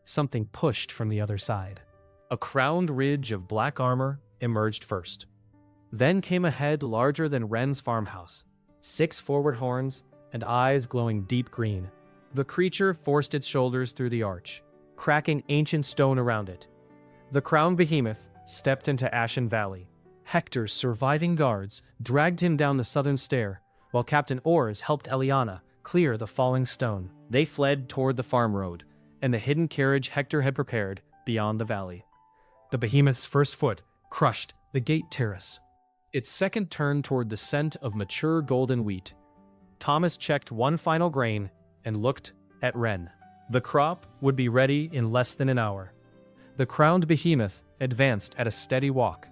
Something pushed from the other side. A crowned ridge of black armor emerged first. Then came a head larger than Ren's farmhouse, 6 forward horns and eyes glowing deep green. The creature forced its shoulders through the arch, cracking ancient stone around it. The crowned behemoth stepped into Ashen Valley. Hector's surviving guards dragged him down the southern stair, while Captain Orz helped Eliana clear the falling stone. They fled toward the farm road and the hidden carriage Hector had prepared beyond the valley. The behemoth's first foot crushed the gate terrace. Its second turned toward the scent of mature golden wheat. Thomas checked one final grain and looked at Ren. The crop would be ready in less than an hour. The crowned behemoth advanced at a steady walk,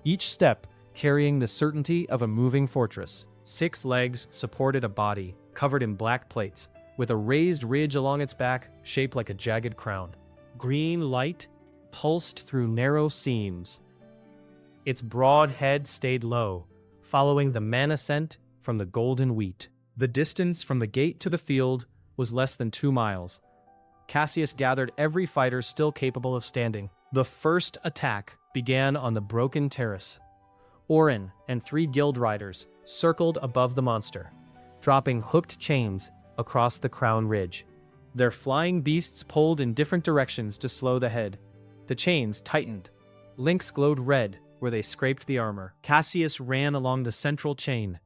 each step carrying the certainty of a moving fortress. 6 legs supported a body covered in black plates, with a raised ridge along its back shaped like a jagged crown. Green light pulsed through narrow seams. Its broad head stayed low, following the mana scent from the golden wheat. The distance from the gate to the field was less than 2 miles. Cassius gathered every fighter still capable of standing. The first attack began on the broken terrace. Oren and 3 guild riders circled above the monster, dropping hooked chains across the crown ridge. Their flying beasts pulled in different directions to slow the head. The chains tightened. Links glowed red where they scraped the armor. Cassius ran along the central chain.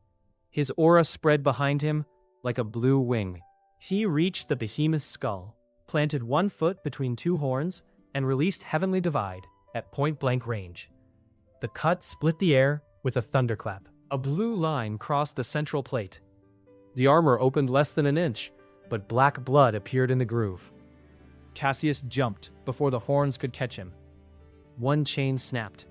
His aura spread behind him like a blue wing. He reached the behemoth's skull, planted 1 foot between 2 horns, and released Heavenly Divide at point-blank range. The cut split the air with a thunderclap. A blue line crossed the central plate. The armor opened less than an inch, but black blood appeared in the groove. Cassius jumped before the horns could catch him. 1 chain snapped.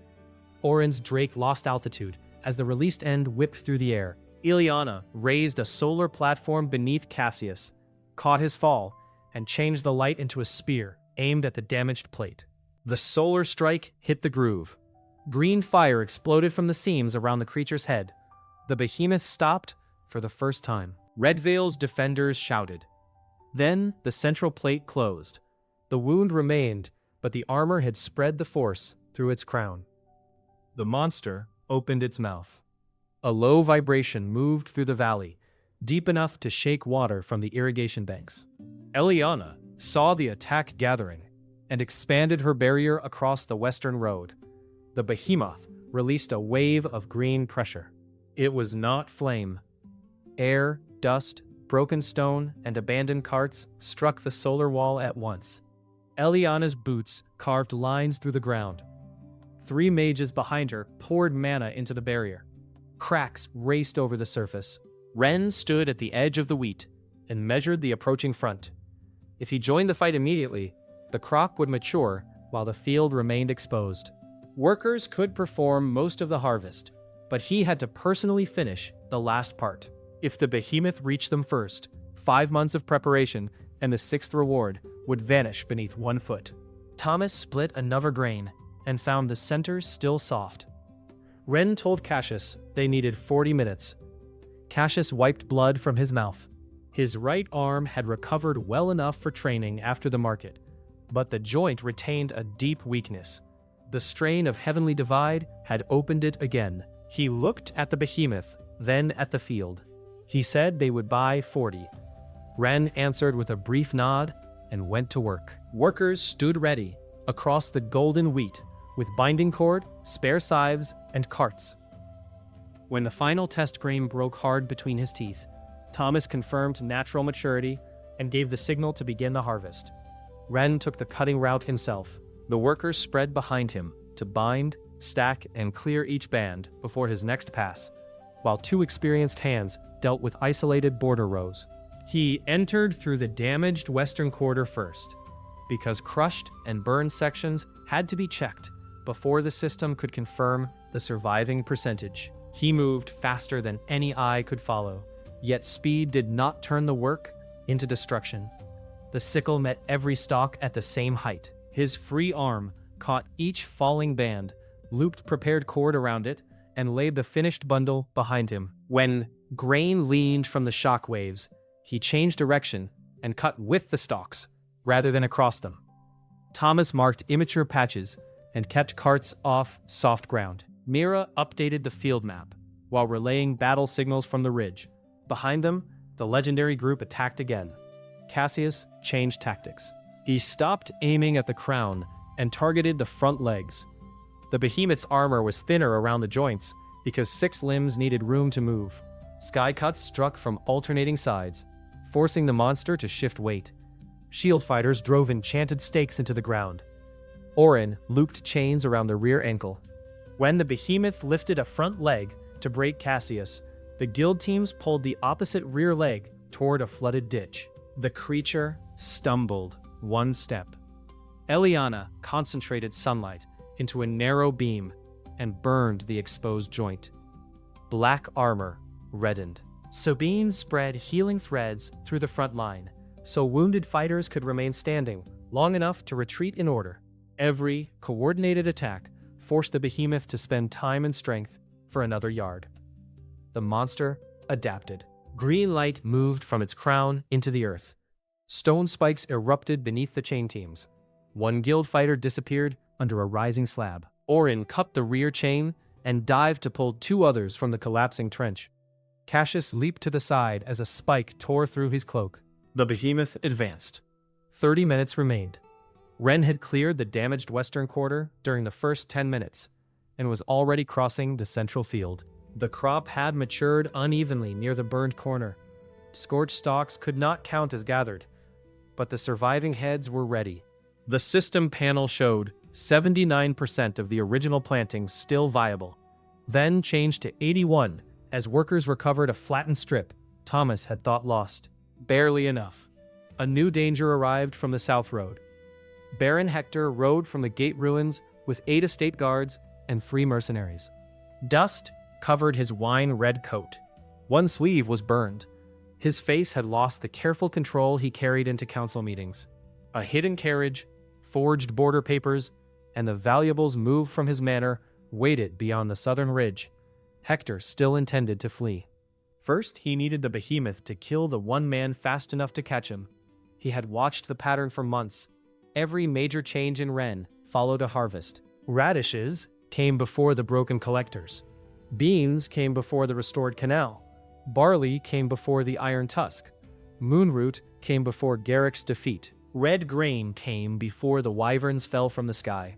Oren's drake lost altitude as the released end whipped through the air. Eliana raised a solar platform beneath Cassius, caught his fall, and changed the light into a spear aimed at the damaged plate. The solar strike hit the groove. Green fire exploded from the seams around the creature's head. The behemoth stopped for the first time. Red Vale's defenders shouted. Then the central plate closed. The wound remained, but the armor had spread the force through its crown. The monster opened its mouth. A low vibration moved through the valley, deep enough to shake water from the irrigation banks. Eliana saw the attack gathering and expanded her barrier across the western road. The behemoth released a wave of green pressure. It was not flame. Air, dust, broken stone, and abandoned carts struck the solar wall at once. Eliana's boots carved lines through the ground. 3 mages behind her poured mana into the barrier. Cracks raced over the surface. Ren stood at the edge of the wheat and measured the approaching front. If he joined the fight immediately, the crop would mature while the field remained exposed. Workers could perform most of the harvest, but he had to personally finish the last part. If the behemoth reached them first, 5 months of preparation and the 6th reward would vanish beneath 1 foot. Thomas split another grain and found the center still soft. Ren told Cassius they needed 40 minutes. Cassius wiped blood from his mouth. His right arm had recovered well enough for training after the market, but the joint retained a deep weakness. The strain of Heavenly Divide had opened it again. He looked at the behemoth, then at the field. He said they would buy 40. Ren answered with a brief nod and went to work. Workers stood ready across the golden wheat with binding cord, spare scythes, and carts. When the final test grain broke hard between his teeth, Thomas confirmed natural maturity and gave the signal to begin the harvest. Ren took the cutting route himself. The workers spread behind him to bind, stack, and clear each band before his next pass, while 2 experienced hands dealt with isolated border rows. He entered through the damaged western quarter first, because crushed and burned sections had to be checked before the system could confirm the surviving percentage. He moved faster than any eye could follow, yet speed did not turn the work into destruction. The sickle met every stalk at the same height. His free arm caught each falling band, looped prepared cord around it, and laid the finished bundle behind him. When grain leaned from the shock waves, he changed direction and cut with the stalks, rather than across them. Thomas marked immature patches and kept carts off soft ground. Mira updated the field map, while relaying battle signals from the ridge. Behind them, the legendary group attacked again. Cassius changed tactics. He stopped aiming at the crown and targeted the front legs. The behemoth's armor was thinner around the joints because 6 limbs needed room to move. Sky cuts struck from alternating sides, forcing the monster to shift weight. Shield fighters drove enchanted stakes into the ground. Orin looped chains around the rear ankle. When the behemoth lifted a front leg to break Cassius, the guild teams pulled the opposite rear leg toward a flooded ditch. The creature stumbled 1 step. Eliana concentrated sunlight into a narrow beam and burned the exposed joint. Black armor reddened. Sabine spread healing threads through the front line, so wounded fighters could remain standing long enough to retreat in order. Every coordinated attack forced the behemoth to spend time and strength for another yard. The monster adapted. Green light moved from its crown into the earth. Stone spikes erupted beneath the chain teams. 1 guild fighter disappeared under a rising slab. Orin cut the rear chain and dived to pull 2 others from the collapsing trench. Cassius leaped to the side as a spike tore through his cloak. The behemoth advanced. 30 minutes remained. Ren had cleared the damaged western quarter during the first 10 minutes and was already crossing the central field. The crop had matured unevenly near the burned corner. Scorched stalks could not count as gathered, but the surviving heads were ready. The system panel showed 79% of the original plantings still viable, then changed to 81 as workers recovered a flattened strip Thomas had thought lost. Barely enough. A new danger arrived from the south road. Baron Hector rode from the gate ruins with 8 estate guards and 3 mercenaries. Dust covered his wine-red coat. 1 sleeve was burned. His face had lost the careful control he carried into council meetings. A hidden carriage, forged border papers, and the valuables moved from his manor waited beyond the southern ridge. Hector still intended to flee. First, he needed the behemoth to kill the 1 man fast enough to catch him. He had watched the pattern for months. Every major change in Ren followed a harvest. Radishes came before the broken collectors. Beans came before the restored canal. Barley came before the iron tusk. Moonroot came before Garrick's defeat. Red grain came before the wyverns fell from the sky.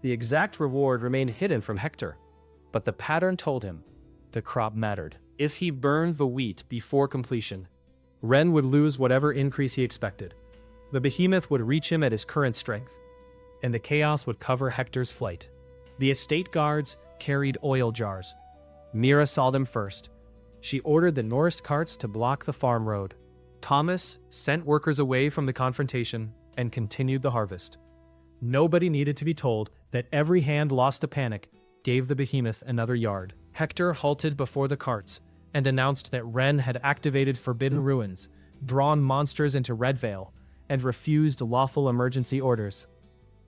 The exact reward remained hidden from Hector, but the pattern told him the crop mattered. If he burned the wheat before completion, Ren would lose whatever increase he expected. The behemoth would reach him at his current strength, and the chaos would cover Hector's flight. The estate guards carried oil jars. Mira saw them first. She ordered the Norris carts to block the farm road. Thomas sent workers away from the confrontation and continued the harvest. Nobody needed to be told that every hand lost to panic gave the behemoth another yard. Hector halted before the carts and announced that Ren had activated forbidden ruins, drawn monsters into Red Vale, and refused lawful emergency orders.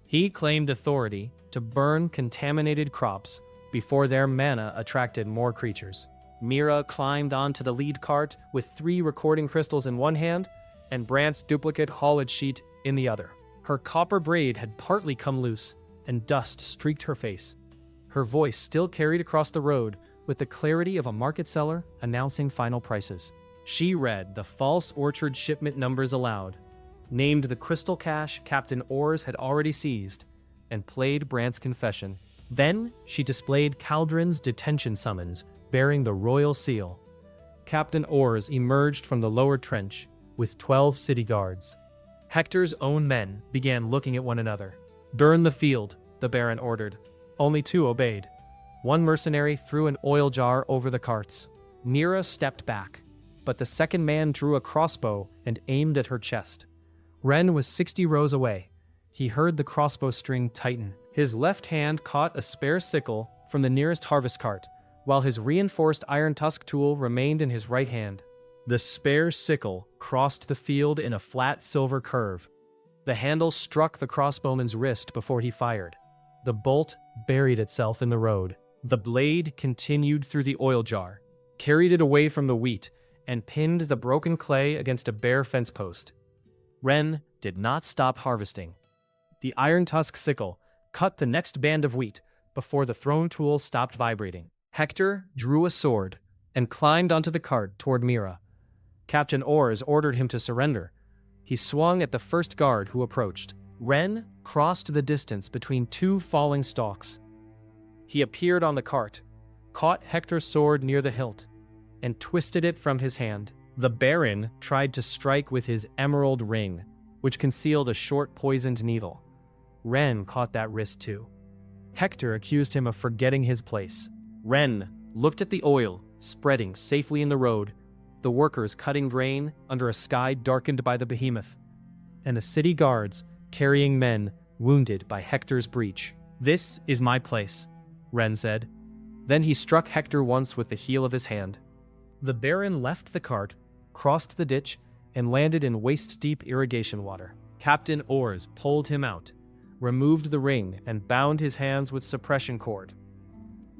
He claimed authority to burn contaminated crops before their mana attracted more creatures. Mira climbed onto the lead cart with 3 recording crystals in one hand and Brant's duplicate haulage sheet in the other. Her copper braid had partly come loose, and dust streaked her face. Her voice still carried across the road with the clarity of a market seller announcing final prices. She read the false orchard shipment numbers aloud, named the crystal cache Captain Orrs had already seized, and played Brant's confession. Then she displayed Caldron's detention summons bearing the royal seal. Captain Orrs emerged from the lower trench with 12 city guards. Hector's own men began looking at one another. "Burn the field," the Baron ordered. Only 2 obeyed. One mercenary threw an oil jar over the carts. Mira stepped back, but the second man drew a crossbow and aimed at her chest. Ren was 60 rows away. He heard the crossbow string tighten. His left hand caught a spare sickle from the nearest harvest cart, while his reinforced iron tusk tool remained in his right hand. The spare sickle crossed the field in a flat silver curve. The handle struck the crossbowman's wrist before he fired. The bolt buried itself in the road. The blade continued through the oil jar, carried it away from the wheat, and pinned the broken clay against a bare fence post. Ren did not stop harvesting. The iron tusk sickle cut the next band of wheat before the thrown tool stopped vibrating. Hector drew a sword and climbed onto the cart toward Mira. Captain Orrs ordered him to surrender. He swung at the first guard who approached. Ren crossed the distance between 2 falling stalks. He appeared on the cart, caught Hector's sword near the hilt, and twisted it from his hand. The Baron tried to strike with his emerald ring, which concealed a short poisoned needle. Ren caught that wrist too. Hector accused him of forgetting his place. Ren looked at the oil spreading safely in the road, the workers cutting grain under a sky darkened by the behemoth, and the city guards carrying men wounded by Hector's breach. "This is my place," Ren said. Then he struck Hector once with the heel of his hand. The Baron left the cart, crossed the ditch, and landed in waist-deep irrigation water. Captain Orrs pulled him out, removed the ring, and bound his hands with suppression cord.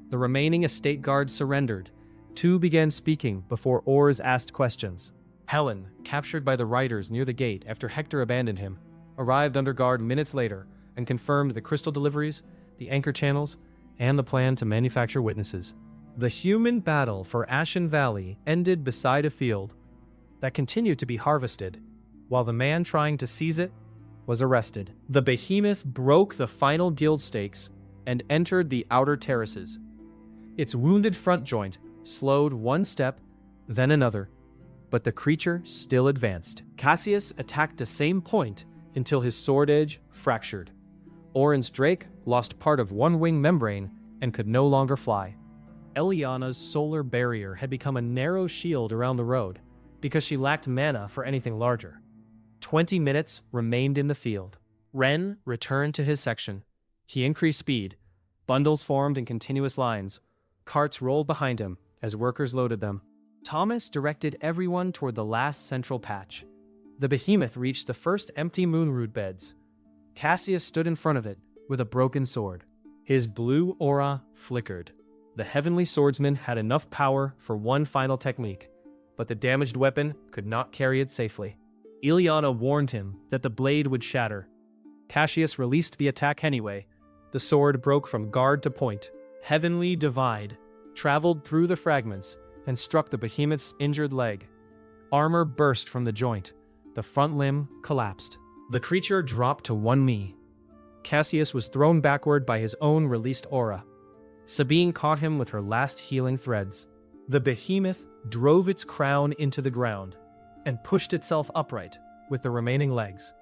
The remaining estate guards surrendered. 2 began speaking before Orrs asked questions. Helen, captured by the riders near the gate after Hector abandoned him, arrived under guard minutes later and confirmed the crystal deliveries, the anchor channels, and the plan to manufacture witnesses. The human battle for Ashen Valley ended beside a field that continued to be harvested, while the man trying to seize it was arrested. The behemoth broke the final guild stakes and entered the outer terraces. Its wounded front joint slowed one step, then another, but the creature still advanced. Cassius attacked the same point until his sword edge fractured. Oren's Drake lost part of one wing membrane and could no longer fly. Eliana's solar barrier had become a narrow shield around the road because she lacked mana for anything larger. 20 minutes remained in the field. Ren returned to his section. He increased speed. Bundles formed in continuous lines. Carts rolled behind him as workers loaded them. Thomas directed everyone toward the last central patch. The behemoth reached the first empty moonroot beds. Cassius stood in front of it with a broken sword. His blue aura flickered. The heavenly swordsman had enough power for one final technique, but the damaged weapon could not carry it safely. Ileana warned him that the blade would shatter. Cassius released the attack anyway. The sword broke from guard to point. Heavenly divide. traveled through the fragments and struck the behemoth's injured leg. Armor burst from the joint. The front limb collapsed. The creature dropped to one knee. Cassius was thrown backward by his own released aura. Sabine caught him with her last healing threads. The behemoth drove its crown into the ground and pushed itself upright with the remaining legs.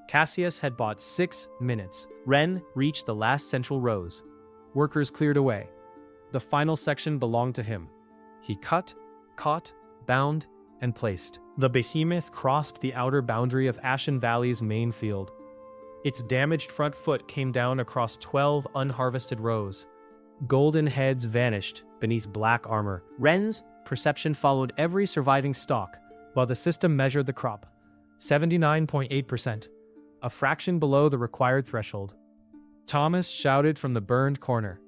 Cassius had bought 6 minutes. Ren reached the last central rows. Workers cleared away. The final section belonged to him. He cut, caught, bound, and placed. The behemoth crossed the outer boundary of Ashen Valley's main field. Its damaged front foot came down across 12 unharvested rows. Golden heads vanished beneath black armor. Ren's perception followed every surviving stalk, while the system measured the crop. 79.8%, a fraction below the required threshold. Thomas shouted from the burned corner.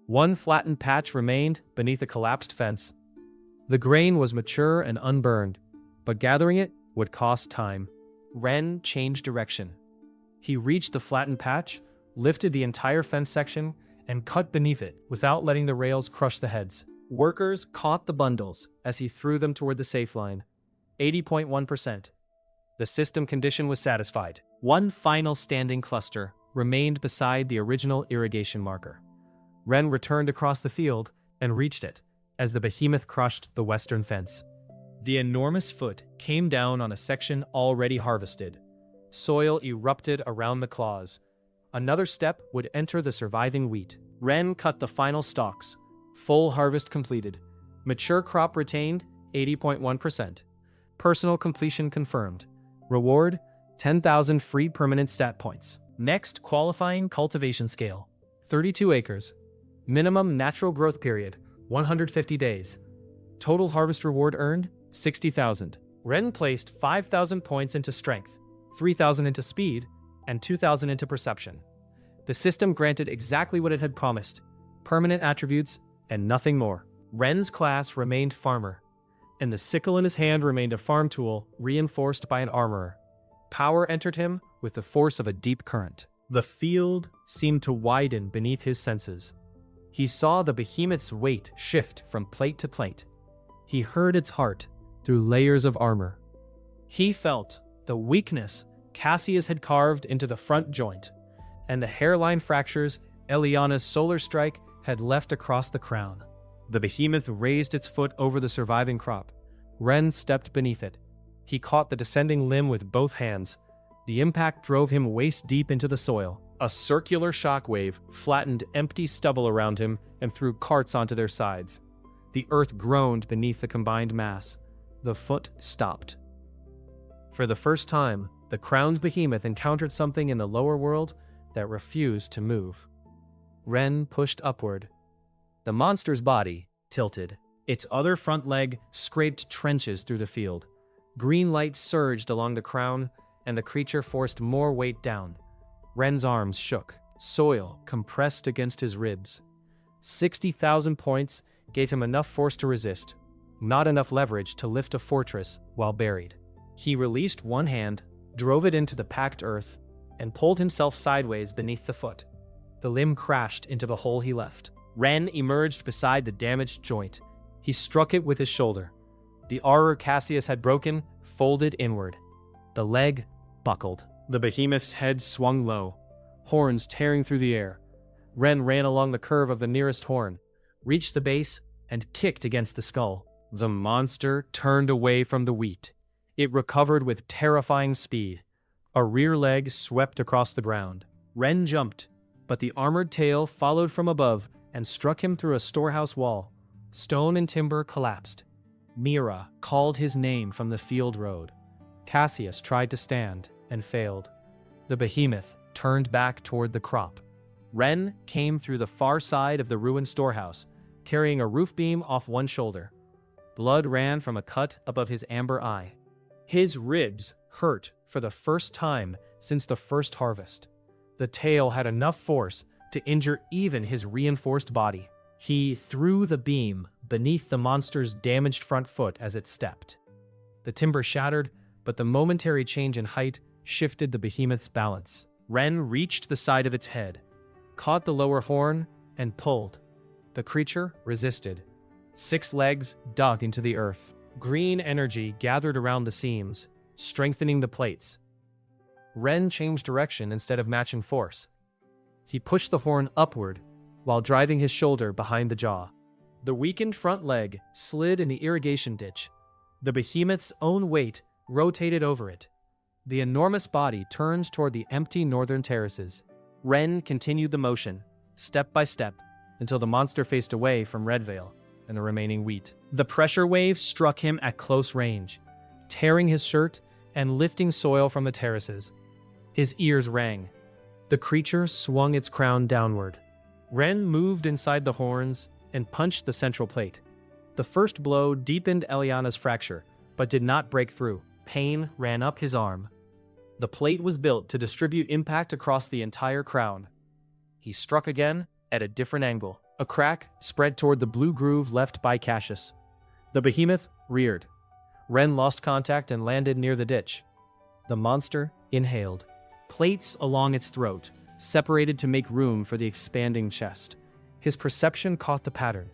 One flattened patch remained beneath a collapsed fence. The grain was mature and unburned, but gathering it would cost time. Ren changed direction. He reached the flattened patch, lifted the entire fence section, and cut beneath it without letting the rails crush the heads. Workers caught the bundles as he threw them toward the safe line. 80.1%. The system condition was satisfied. One final standing cluster remained beside the original irrigation marker. Ren returned across the field and reached it as the behemoth crushed the western fence. The enormous foot came down on a section already harvested. Soil erupted around the claws. Another step would enter the surviving wheat. Ren cut the final stalks. Full harvest completed. Mature crop retained, 80.1%. Personal completion confirmed. Reward, 10,000 free permanent stat points. Next qualifying cultivation scale, 32 acres. Minimum natural growth period, 150 days. Total harvest reward earned, 60,000. Ren placed 5,000 points into strength, 3,000 into speed, and 2,000 into perception. The system granted exactly what it had promised, permanent attributes and nothing more. Ren's class remained farmer, and the sickle in his hand remained a farm tool reinforced by an armorer. Power entered him with the force of a deep current. The field seemed to widen beneath his senses. He saw the behemoth's weight shift from plate to plate. He heard its heart through layers of armor. He felt the weakness Cassius had carved into the front joint, and the hairline fractures Eliana's solar strike had left across the crown. The behemoth raised its foot over the surviving crop. Ren stepped beneath it. He caught the descending limb with both hands. The impact drove him waist-deep into the soil. A circular shockwave flattened empty stubble around him and threw carts onto their sides. The earth groaned beneath the combined mass. The foot stopped. For the first time, the crowned behemoth encountered something in the lower world that refused to move. Ren pushed upward. The monster's body tilted. Its other front leg scraped trenches through the field. Green light surged along the crown, and the creature forced more weight down. Ren's arms shook. Soil compressed against his ribs. 60,000 points gave him enough force to resist, not enough leverage to lift a fortress while buried. He released one hand, drove it into the packed earth, and pulled himself sideways beneath the foot. The limb crashed into the hole he left. Ren emerged beside the damaged joint. He struck it with his shoulder. The armor Cassius had broken folded inward. The leg buckled. The behemoth's head swung low, horns tearing through the air. Ren ran along the curve of the nearest horn, reached the base, and kicked against the skull. The monster turned away from the wheat. It recovered with terrifying speed. A rear leg swept across the ground. Ren jumped, but the armored tail followed from above and struck him through a storehouse wall. Stone and timber collapsed. Mira called his name from the field road. Cassius tried to stand and failed. The behemoth turned back toward the crop. Ren came through the far side of the ruined storehouse, carrying a roof beam off one shoulder. Blood ran from a cut above his amber eye. His ribs hurt for the first time since the first harvest. The tail had enough force to injure even his reinforced body. He threw the beam beneath the monster's damaged front foot as it stepped. The timber shattered, but the momentary change in height shifted the behemoth's balance. Ren reached the side of its head, caught the lower horn, and pulled. The creature resisted. 6 legs dug into the earth. Green energy gathered around the seams, strengthening the plates. Ren changed direction instead of matching force. He pushed the horn upward while driving his shoulder behind the jaw. The weakened front leg slid in the irrigation ditch. The behemoth's own weight rotated over it. The enormous body turned toward the empty northern terraces. Ren continued the motion, step by step, until the monster faced away from Ren Vale and the remaining wheat. The pressure wave struck him at close range, tearing his shirt and lifting soil from the terraces. His ears rang. The creature swung its crown downward. Ren moved inside the horns and punched the central plate. The first blow deepened Eliana's fracture, but did not break through. Pain ran up his arm. The plate was built to distribute impact across the entire crown. He struck again at a different angle. A crack spread toward the blue groove left by Cassius. The behemoth reared. Ren lost contact and landed near the ditch. The monster inhaled. Plates along its throat separated to make room for the expanding chest. His perception caught the pattern.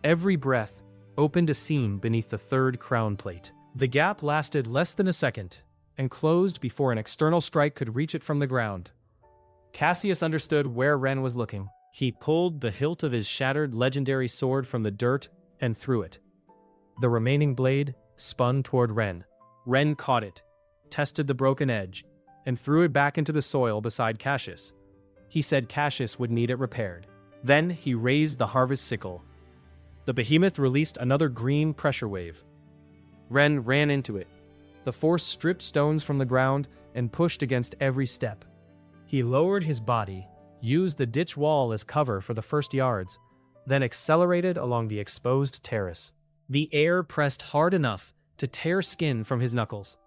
Every breath opened a seam beneath the third crown plate. The gap lasted less than a second and closed before an external strike could reach it from the ground. Cassius understood where Ren was looking. He pulled the hilt of his shattered legendary sword from the dirt and threw it. The remaining blade spun toward Ren. Ren caught it, tested the broken edge, and threw it back into the soil beside Cassius. He said Cassius would need it repaired. Then he raised the harvest sickle. The behemoth released another green pressure wave. Ren ran into it. The force stripped stones from the ground and pushed against every step. He lowered his body, used the ditch wall as cover for the first yards, then accelerated along the exposed terrace. The air pressed hard enough to tear skin from his knuckles.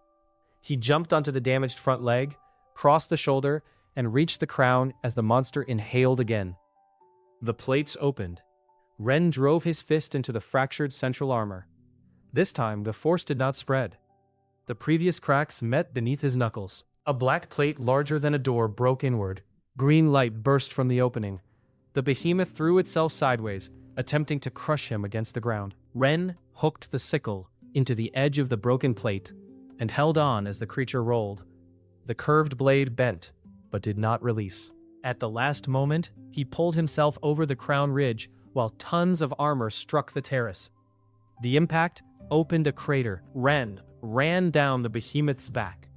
He jumped onto the damaged front leg, crossed the shoulder, and reached the crown as the monster inhaled again. The plates opened. Ren drove his fist into the fractured central armor. This time, the force did not spread. The previous cracks met beneath his knuckles. A black plate larger than a door broke inward. Green light burst from the opening. The behemoth threw itself sideways, attempting to crush him against the ground. Ren hooked the sickle into the edge of the broken plate and held on as the creature rolled. The curved blade bent, but did not release. At the last moment, he pulled himself over the crown ridge while tons of armor struck the terrace. The impact opened a crater. Ren ran down the behemoth's back.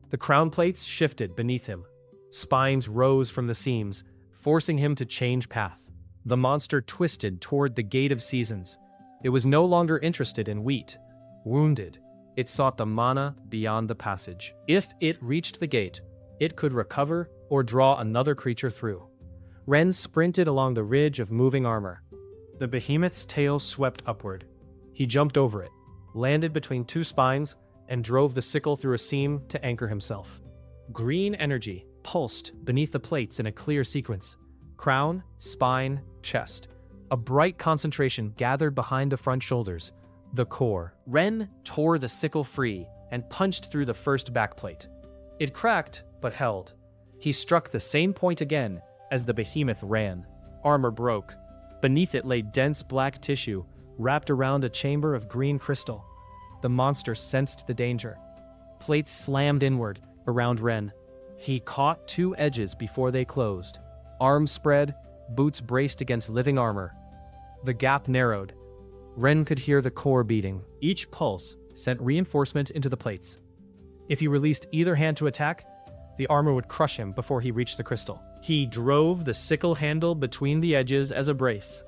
The crown plates shifted beneath him. Spines rose from the seams, forcing him to change path. The monster twisted toward the Gate of Seasons. It was no longer interested in wheat. Wounded, it sought the mana beyond the passage. If it reached the gate, it could recover or draw another creature through. Ren sprinted along the ridge of moving armor. The behemoth's tail swept upward. He jumped over it, landed between 2 spines, and drove the sickle through a seam to anchor himself. Green energy pulsed beneath the plates in a clear sequence. Crown, spine, chest. A bright concentration gathered behind the front shoulders. The core. Ren tore the sickle free and punched through the first backplate. It cracked, but held. He struck the same point again as the behemoth ran. Armor broke. Beneath it lay dense black tissue wrapped around a chamber of green crystal. The monster sensed the danger. Plates slammed inward around Ren. He caught 2 edges before they closed. Arms spread, boots braced against living armor. The gap narrowed. Ren could hear the core beating. Each pulse sent reinforcement into the plates. If he released either hand to attack, the armor would crush him before he reached the crystal. He drove the sickle handle between the edges as a brace.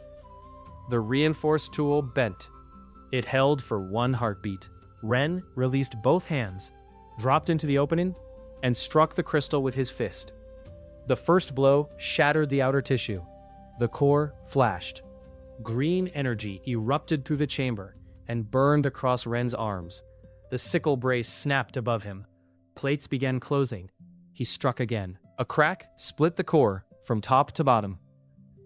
The reinforced tool bent. It held for 1 heartbeat. Ren released both hands, dropped into the opening, and struck the crystal with his fist. The first blow shattered the outer tissue. The core flashed. Green energy erupted through the chamber and burned across Ren's arms. The sickle brace snapped above him. Plates began closing. He struck again. A crack split the core from top to bottom.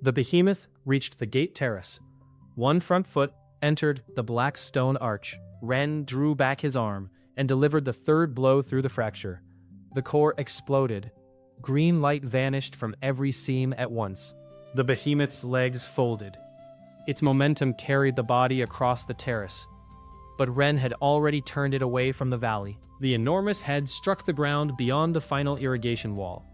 The behemoth reached the gate terrace. 1 front foot entered the black stone arch. Ren drew back his arm and delivered the 3rd blow through the fracture. The core exploded. Green light vanished from every seam at once. The behemoth's legs folded. Its momentum carried the body across the terrace, but Ren had already turned it away from the valley. The enormous head struck the ground beyond the final irrigation wall.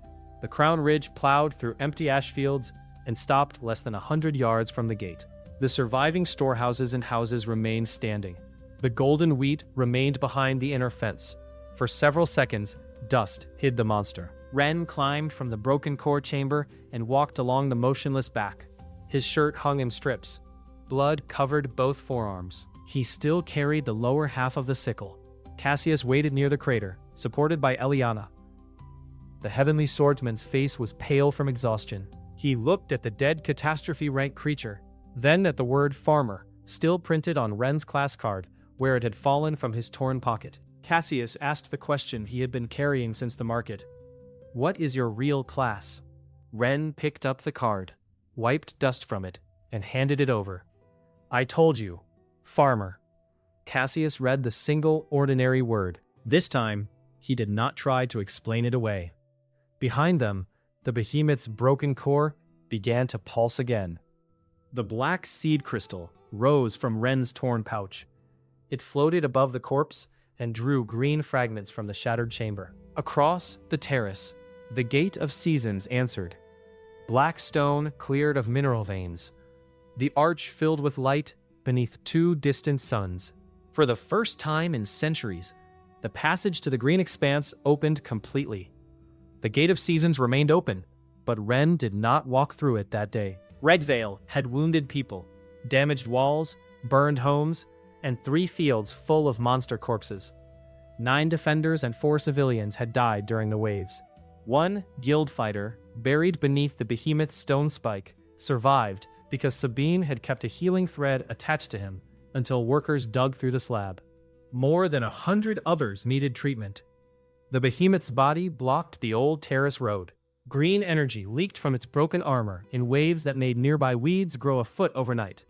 The crown ridge plowed through empty ash fields and stopped less than 100 yards from the gate. The surviving storehouses and houses remained standing. The golden wheat remained behind the inner fence. For several seconds, dust hid the monster. Ren climbed from the broken core chamber and walked along the motionless back. His shirt hung in strips. Blood covered both forearms. He still carried the lower half of the sickle. Cassius waited near the crater, supported by Eliana. The heavenly swordsman's face was pale from exhaustion. He looked at the dead catastrophe-rank creature, then at the word farmer, still printed on Ren's class card, where it had fallen from his torn pocket. Cassius asked the question he had been carrying since the market. "What is your real class?" Ren picked up the card, wiped dust from it, and handed it over. "I told you, farmer." Cassius read the single ordinary word. This time, he did not try to explain it away. Behind them, the behemoth's broken core began to pulse again. The black seed crystal rose from Ren's torn pouch. It floated above the corpse and drew green fragments from the shattered chamber. Across the terrace, the Gate of Seasons answered. Black stone cleared of mineral veins. The arch filled with light beneath two distant suns. For the first time in centuries, the passage to the green expanse opened completely. The Gate of Seasons remained open, but Ren did not walk through it that day. Ren Vale had wounded people, damaged walls, burned homes, and 3 fields full of monster corpses. 9 defenders and 4 civilians had died during the waves. 1 guild fighter, buried beneath the behemoth's stone spike, survived because Sabine had kept a healing thread attached to him until workers dug through the slab. More than 100 others needed treatment. The behemoth's body blocked the old terrace road. Green energy leaked from its broken armor in waves that made nearby weeds grow a foot overnight.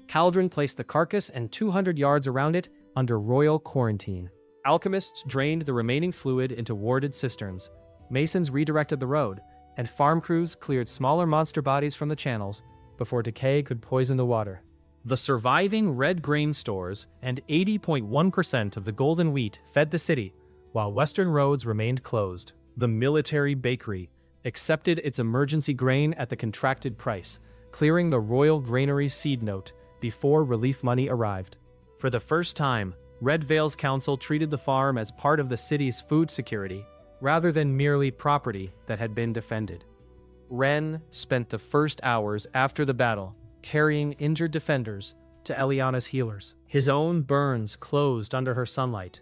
Caldron placed the carcass and 200 yards around it under royal quarantine. Alchemists drained the remaining fluid into warded cisterns. Masons redirected the road, and farm crews cleared smaller monster bodies from the channels before decay could poison the water. The surviving red grain stores and 80.1% of the golden wheat fed the city, while western roads remained closed. The military bakery accepted its emergency grain at the contracted price, clearing the royal granary seed note before relief money arrived. For the first time, Red Vale's council treated the farm as part of the city's food security, rather than merely property that had been defended. Ren spent the first hours after the battle carrying injured defenders to Eliana's healers. His own burns closed under her sunlight,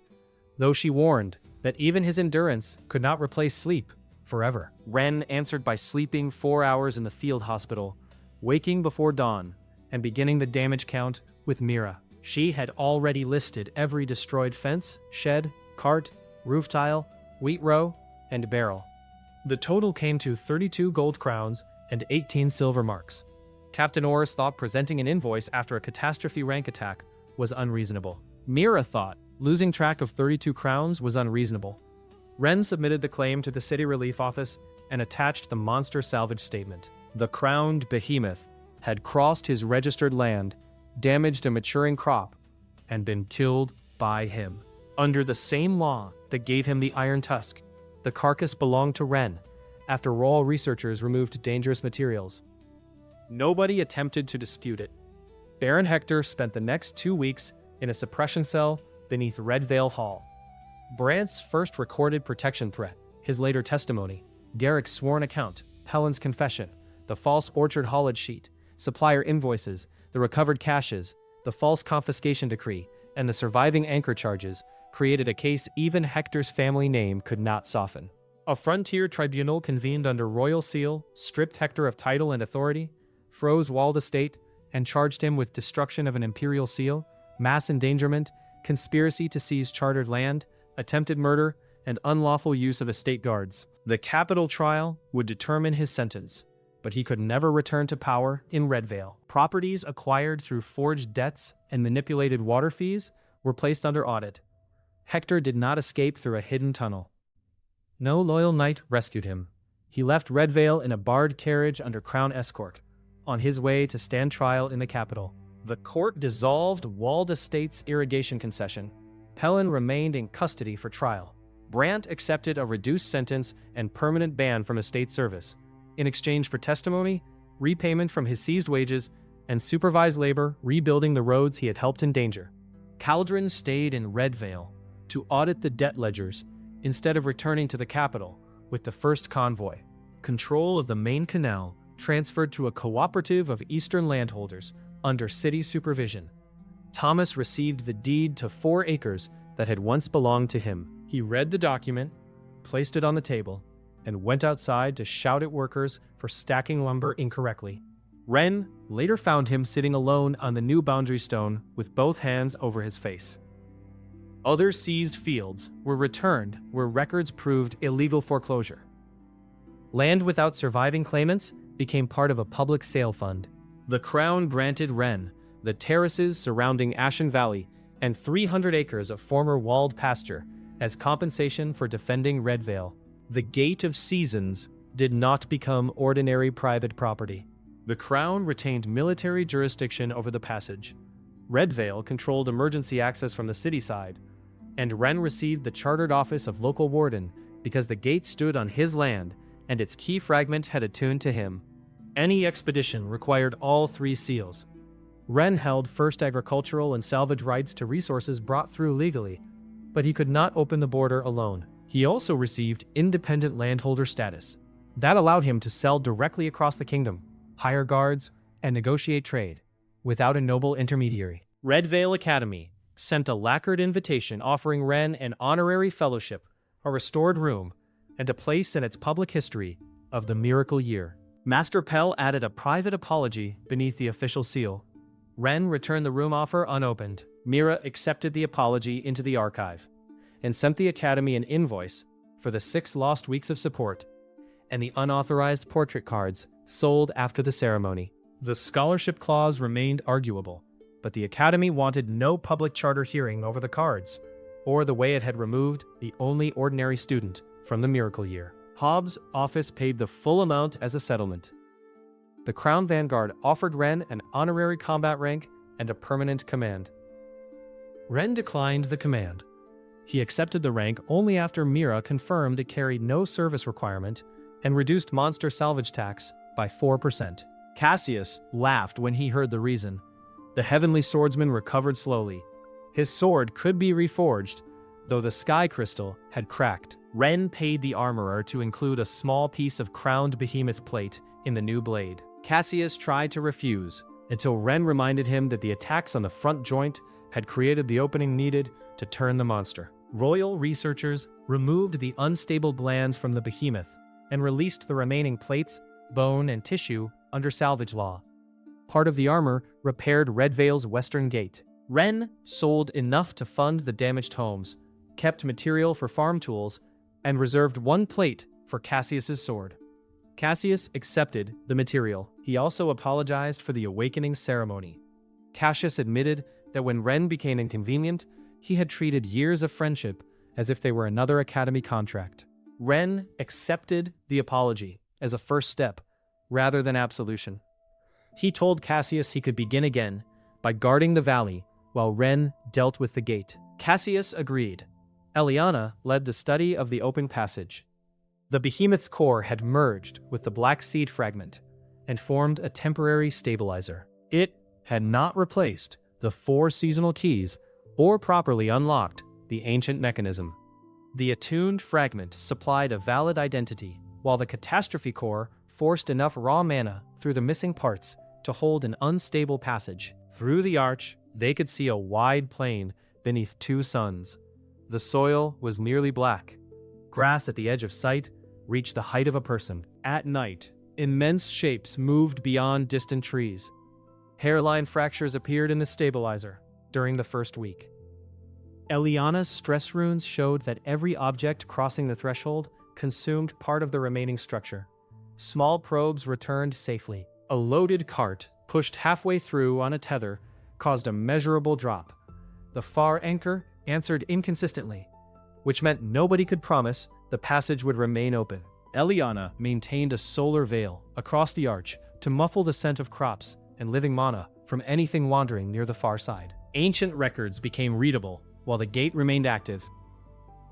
though she warned that even his endurance could not replace sleep forever. Ren answered by sleeping 4 hours in the field hospital, waking before dawn, and beginning the damage count with Mira. She had already listed every destroyed fence, shed, cart, roof tile, wheat row, and barrel. The total came to 32 gold crowns and 18 silver marks. Captain Oris thought presenting an invoice after a catastrophe rank attack was unreasonable. Mira thought losing track of 32 crowns was unreasonable. Ren submitted the claim to the city relief office and attached the monster salvage statement. The crowned behemoth had crossed his registered land, damaged a maturing crop, and been killed by him. Under the same law that gave him the iron tusk, the carcass belonged to Ren after royal researchers removed dangerous materials. Nobody attempted to dispute it. Baron Hector spent the next 2 weeks in a suppression cell beneath Red Vale Hall. Brant's first recorded protection threat, his later testimony, Garrick's sworn account, Helen's confession, the false orchard haulage sheet, supplier invoices, the recovered caches, the false confiscation decree, and the surviving anchor charges created a case even Hector's family name could not soften. A frontier tribunal convened under royal seal stripped Hector of title and authority, froze walled estate, and charged him with destruction of an imperial seal, mass endangerment, conspiracy to seize chartered land, attempted murder, and unlawful use of estate guards. The capital trial would determine his sentence, but he could never return to power in Red Vale. Properties acquired through forged debts and manipulated water fees were placed under audit. Hector did not escape through a hidden tunnel. No loyal knight rescued him. He left Red Vale in a barred carriage under crown escort, on his way to stand trial in the capital. The court dissolved Walled Estates' irrigation concession. Pelin remained in custody for trial. Brandt accepted a reduced sentence and permanent ban from estate service, in exchange for testimony, repayment from his seized wages, and supervised labor rebuilding the roads he had helped endanger. Caldron stayed in Red Vale to audit the debt ledgers instead of returning to the capital with the first convoy. Control of the main canal transferred to a cooperative of Eastern landholders under city supervision. Thomas received the deed to 4 acres that had once belonged to him. He read the document, placed it on the table, and went outside to shout at workers for stacking lumber incorrectly. Ren later found him sitting alone on the new boundary stone with both hands over his face. Other seized fields were returned where records proved illegal foreclosure. Land without surviving claimants became part of a public sale fund. The Crown granted Ren the terraces surrounding Ashen Valley and 300 acres of former walled pasture as compensation for defending Red Vale. The Gate of Seasons did not become ordinary private property. The Crown retained military jurisdiction over the passage. Red Vale controlled emergency access from the city side, and Ren received the chartered office of local warden because the gate stood on his land and its key fragment had attuned to him. Any expedition required all 3 seals. Ren held first agricultural and salvage rights to resources brought through legally, but he could not open the border alone. He also received independent landholder status. That allowed him to sell directly across the kingdom, hire guards, and negotiate trade, without a noble intermediary. Red Vale Academy sent a lacquered invitation offering Ren an honorary fellowship, a restored room, and a place in its public history of the miracle year. Master Pell added a private apology beneath the official seal. Ren returned the room offer unopened. Mira accepted the apology into the archive and sent the Academy an invoice for the 6 lost weeks of support and the unauthorized portrait cards sold after the ceremony. The scholarship clause remained arguable, but the Academy wanted no public charter hearing over the cards, or the way it had removed the only ordinary student from the miracle year. Hobbs' office paid the full amount as a settlement. The Crown Vanguard offered Ren an honorary combat rank and a permanent command. Ren declined the command. He accepted the rank only after Mira confirmed it carried no service requirement and reduced monster salvage tax by 4%. Cassius laughed when he heard the reason. The heavenly swordsman recovered slowly. His sword could be reforged, though the sky crystal had cracked. Ren paid the armorer to include a small piece of crowned behemoth plate in the new blade. Cassius tried to refuse, until Ren reminded him that the attacks on the front joint had created the opening needed to turn the monster. Royal researchers removed the unstable glands from the behemoth and released the remaining plates, bone, and tissue under salvage law. Part of the armor repaired Red Vale's western gate. Ren sold enough to fund the damaged homes, kept material for farm tools, and reserved 1 plate for Cassius's sword. Cassius accepted the material. He also apologized for the awakening ceremony. Cassius admitted that when Ren became inconvenient, he had treated years of friendship as if they were another Academy contract. Ren accepted the apology as a first step, rather than absolution. He told Cassius he could begin again by guarding the valley while Ren dealt with the gate. Cassius agreed. Eliana led the study of the open passage. The behemoth's core had merged with the black seed fragment and formed a temporary stabilizer. It had not replaced the 4 seasonal keys or properly unlocked the ancient mechanism. The attuned fragment supplied a valid identity, while the catastrophe core forced enough raw mana through the missing parts to hold an unstable passage. Through the arch, they could see a wide plain beneath 2 suns. The soil was nearly black. Grass at the edge of sight reached the height of a person. At night, immense shapes moved beyond distant trees. Hairline fractures appeared in the stabilizer during the first week. Eliana's stress runes showed that every object crossing the threshold consumed part of the remaining structure. Small probes returned safely. A loaded cart, pushed halfway through on a tether, caused a measurable drop. The far anchor answered inconsistently, which meant nobody could promise the passage would remain open. Eliana maintained a solar veil across the arch to to muffle the scent of crops and living mana from anything wandering near the far side. Ancient records became readable while the gate remained active.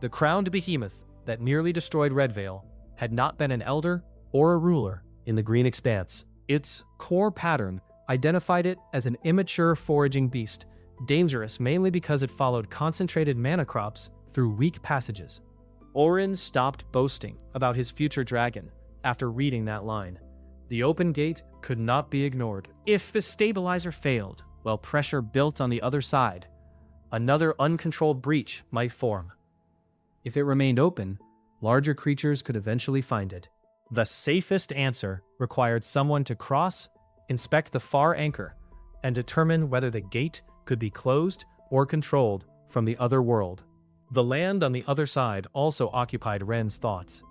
The crowned behemoth that nearly destroyed Red Vale had not been an elder or a ruler in the green expanse. Its core pattern identified it as an immature foraging beast, dangerous mainly because it followed concentrated mana crops through weak passages. Orin stopped boasting about his future dragon after reading that line. The open gate could not be ignored. If the stabilizer failed, while pressure built on the other side, another uncontrolled breach might form. If it remained open, larger creatures could eventually find it. The safest answer required someone to cross, inspect the far anchor, and determine whether the gate could be closed or controlled from the other world. The land on the other side also occupied Ren's thoughts.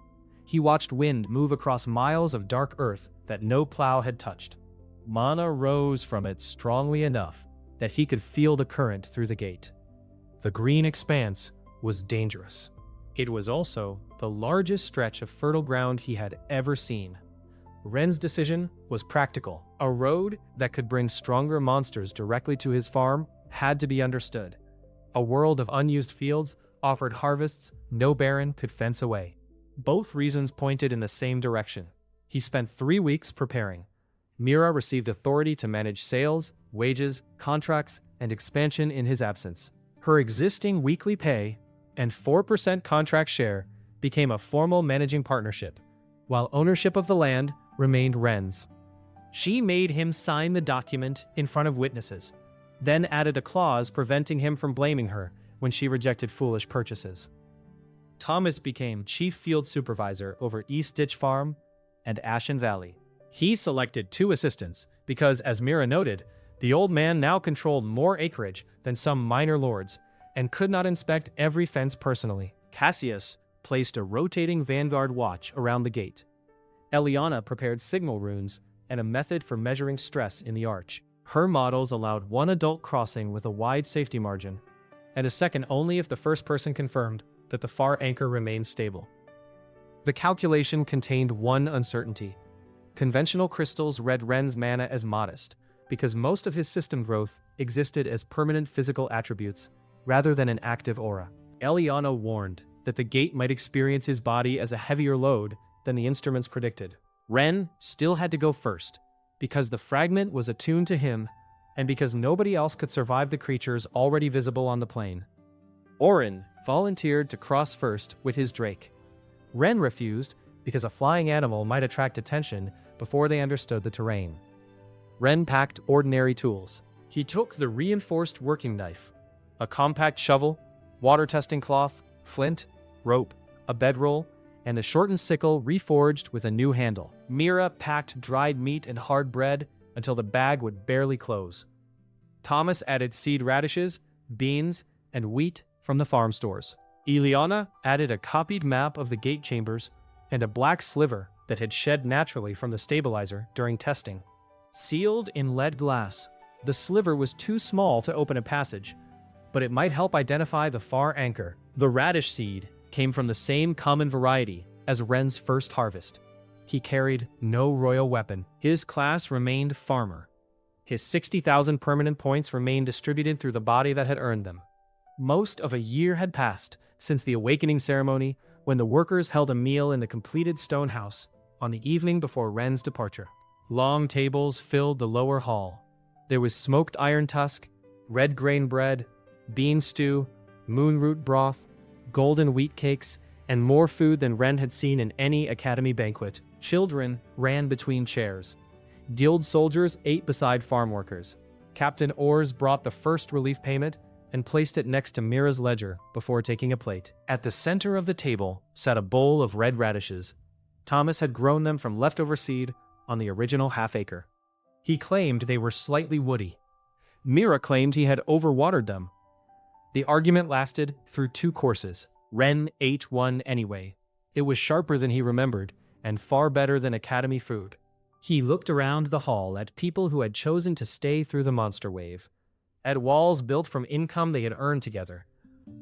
He watched wind move across miles of dark earth that no plow had touched. Mana rose from it strongly enough that he could feel the current through the gate. The green expanse was dangerous. It was also the largest stretch of fertile ground he had ever seen. Ren's decision was practical. A road that could bring stronger monsters directly to his farm had to be understood. A world of unused fields offered harvests no baron could fence away. Both reasons pointed in the same direction. He spent 3 weeks preparing. Mira received authority to manage sales, wages, contracts, and expansion in his absence. Her existing weekly pay and 4% contract share became a formal managing partnership, while ownership of the land remained Ren's. She made him sign the document in front of witnesses, then added a clause preventing him from blaming her when she rejected foolish purchases. Thomas became chief field supervisor over East Ditch Farm and Ashen Valley. He selected 2 assistants because, as Mira noted, the old man now controlled more acreage than some minor lords and could not inspect every fence personally. Cassius placed a rotating vanguard watch around the gate. Eliana prepared signal runes and a method for measuring stress in the arch. Her models allowed 1 adult crossing with a wide safety margin, and a second only if the first person confirmed that the far anchor remained stable. The calculation contained one uncertainty. Conventional crystals read Ren's mana as modest, because most of his system growth existed as permanent physical attributes, rather than an active aura. Eliana warned that the gate might experience his body as a heavier load than the instruments predicted. Ren still had to go first, because the fragment was attuned to him, and because nobody else could survive the creatures already visible on the plain. Orin volunteered to cross first with his drake. Ren refused because a flying animal might attract attention before they understood the terrain. Ren packed ordinary tools. He took the reinforced working knife, a compact shovel, water testing cloth, flint, rope, a bedroll, and a shortened sickle reforged with a new handle. Mira packed dried meat and hard bread until the bag would barely close. Thomas added seed radishes, beans, and wheat from the farm stores. Eliana added a copied map of the gate chambers and a black sliver that had shed naturally from the stabilizer during testing. Sealed in lead glass, the sliver was too small to open a passage, but it might help identify the far anchor. The radish seed came from the same common variety as Ren's first harvest. He carried no royal weapon. His class remained farmer. His 60,000 permanent points remained distributed through the body that had earned them. Most of a year had passed since the awakening ceremony, when the workers held a meal in the completed stone house on the evening before Ren's departure. Long tables filled the lower hall. There was smoked iron tusk, red grain bread, bean stew, moonroot broth, golden wheat cakes, and more food than Ren had seen in any academy banquet. Children ran between chairs. Guild soldiers ate beside farm workers. Captain Ors brought the first relief payment and placed it next to Mira's ledger before taking a plate. At the center of the table sat a bowl of red radishes. Thomas had grown them from leftover seed on the original half-acre. He claimed they were slightly woody. Mira claimed he had overwatered them. The argument lasted through 2 courses. Ren ate one anyway. It was sharper than he remembered, and far better than academy food. He looked around the hall at people who had chosen to stay through the monster wave, at walls built from income they had earned together,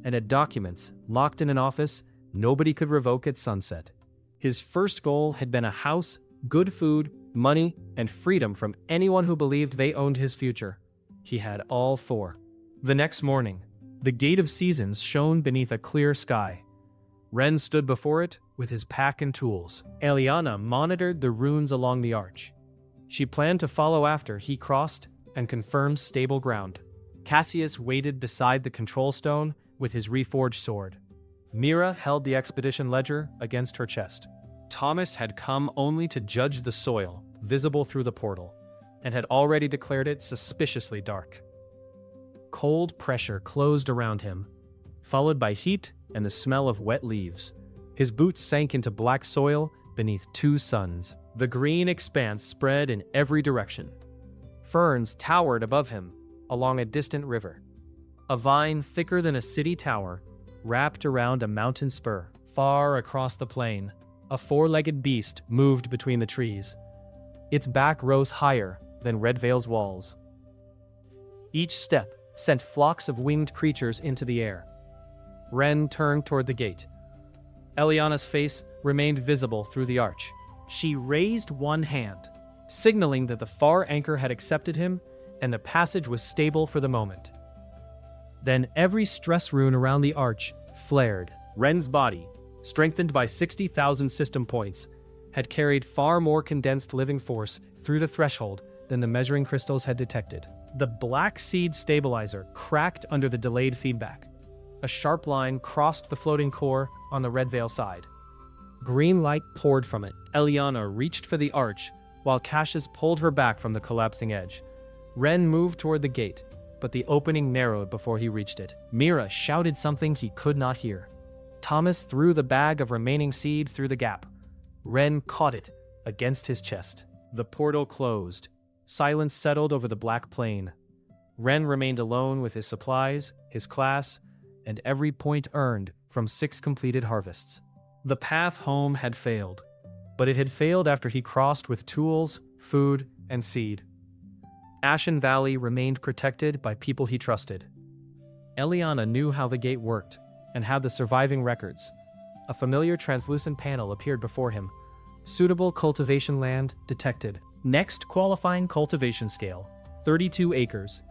and at documents locked in an office nobody could revoke at sunset. His first goal had been a house, good food, money, and freedom from anyone who believed they owned his future. He had all four. The next morning, the Gate of Seasons shone beneath a clear sky. Ren stood before it with his pack and tools. Eliana monitored the runes along the arch. She planned to follow after he crossed and confirmed stable ground. Cassius waited beside the control stone with his reforged sword. Mira held the expedition ledger against her chest. Thomas had come only to judge the soil visible through the portal, and had already declared it suspiciously dark. Cold pressure closed around him, followed by heat and the smell of wet leaves. His boots sank into black soil beneath two suns. The green expanse spread in every direction. Ferns towered above him along a distant river. A vine thicker than a city tower wrapped around a mountain spur. Far across the plain, a four-legged beast moved between the trees. Its back rose higher than Red Vale's walls. Each step sent flocks of winged creatures into the air. Ren turned toward the gate. Eliana's face remained visible through the arch. She raised one hand, signaling that the far anchor had accepted him and the passage was stable for the moment. Then every stress rune around the arch flared. Ren's body, strengthened by 60,000 system points, had carried far more condensed living force through the threshold than the measuring crystals had detected. The black seed stabilizer cracked under the delayed feedback. A sharp line crossed the floating core on the Red Vale side. Green light poured from it. Eliana reached for the arch, while Cassius pulled her back from the collapsing edge. Ren moved toward the gate, but the opening narrowed before he reached it. Mira shouted something he could not hear. Thomas threw the bag of remaining seed through the gap. Ren caught it against his chest. The portal closed. Silence settled over the black plain. Ren remained alone with his supplies, his class, and every point earned from 6 completed harvests. The path home had failed, but it had failed after he crossed with tools, food, and seed. Ashen Valley remained protected by people he trusted. Eliana knew how the gate worked and had the surviving records. A familiar translucent panel appeared before him. Suitable cultivation land detected. Next qualifying cultivation scale, 32 acres.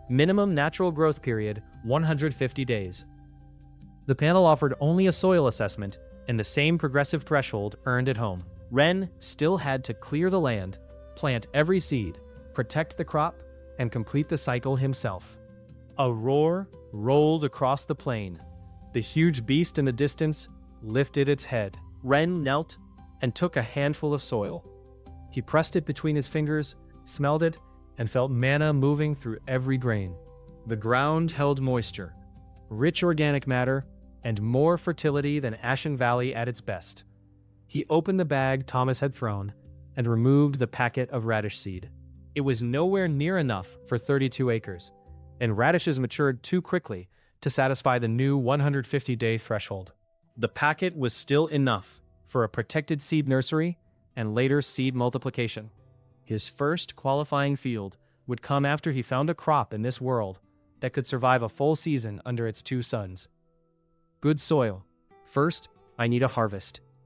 Minimum natural growth period, 150 days. The panel offered only a soil assessment and the same progressive threshold earned at home. Ren still had to clear the land, plant every seed, protect the crop, and complete the cycle himself. A roar rolled across the plain. The huge beast in the distance lifted its head. Ren knelt and took a handful of soil. He pressed it between his fingers, smelled it, and felt mana moving through every grain. The ground held moisture, rich organic matter, and more fertility than Ashen Valley at its best. He opened the bag Thomas had thrown and removed the packet of radish seed. It was nowhere near enough for 32 acres, and radishes matured too quickly to satisfy the new 150-day threshold. The packet was still enough for a protected seed nursery and later seed multiplication. His first qualifying field would come after he found a crop in this world that could survive a full season under its 2 suns. Good soil. First, I need a harvest.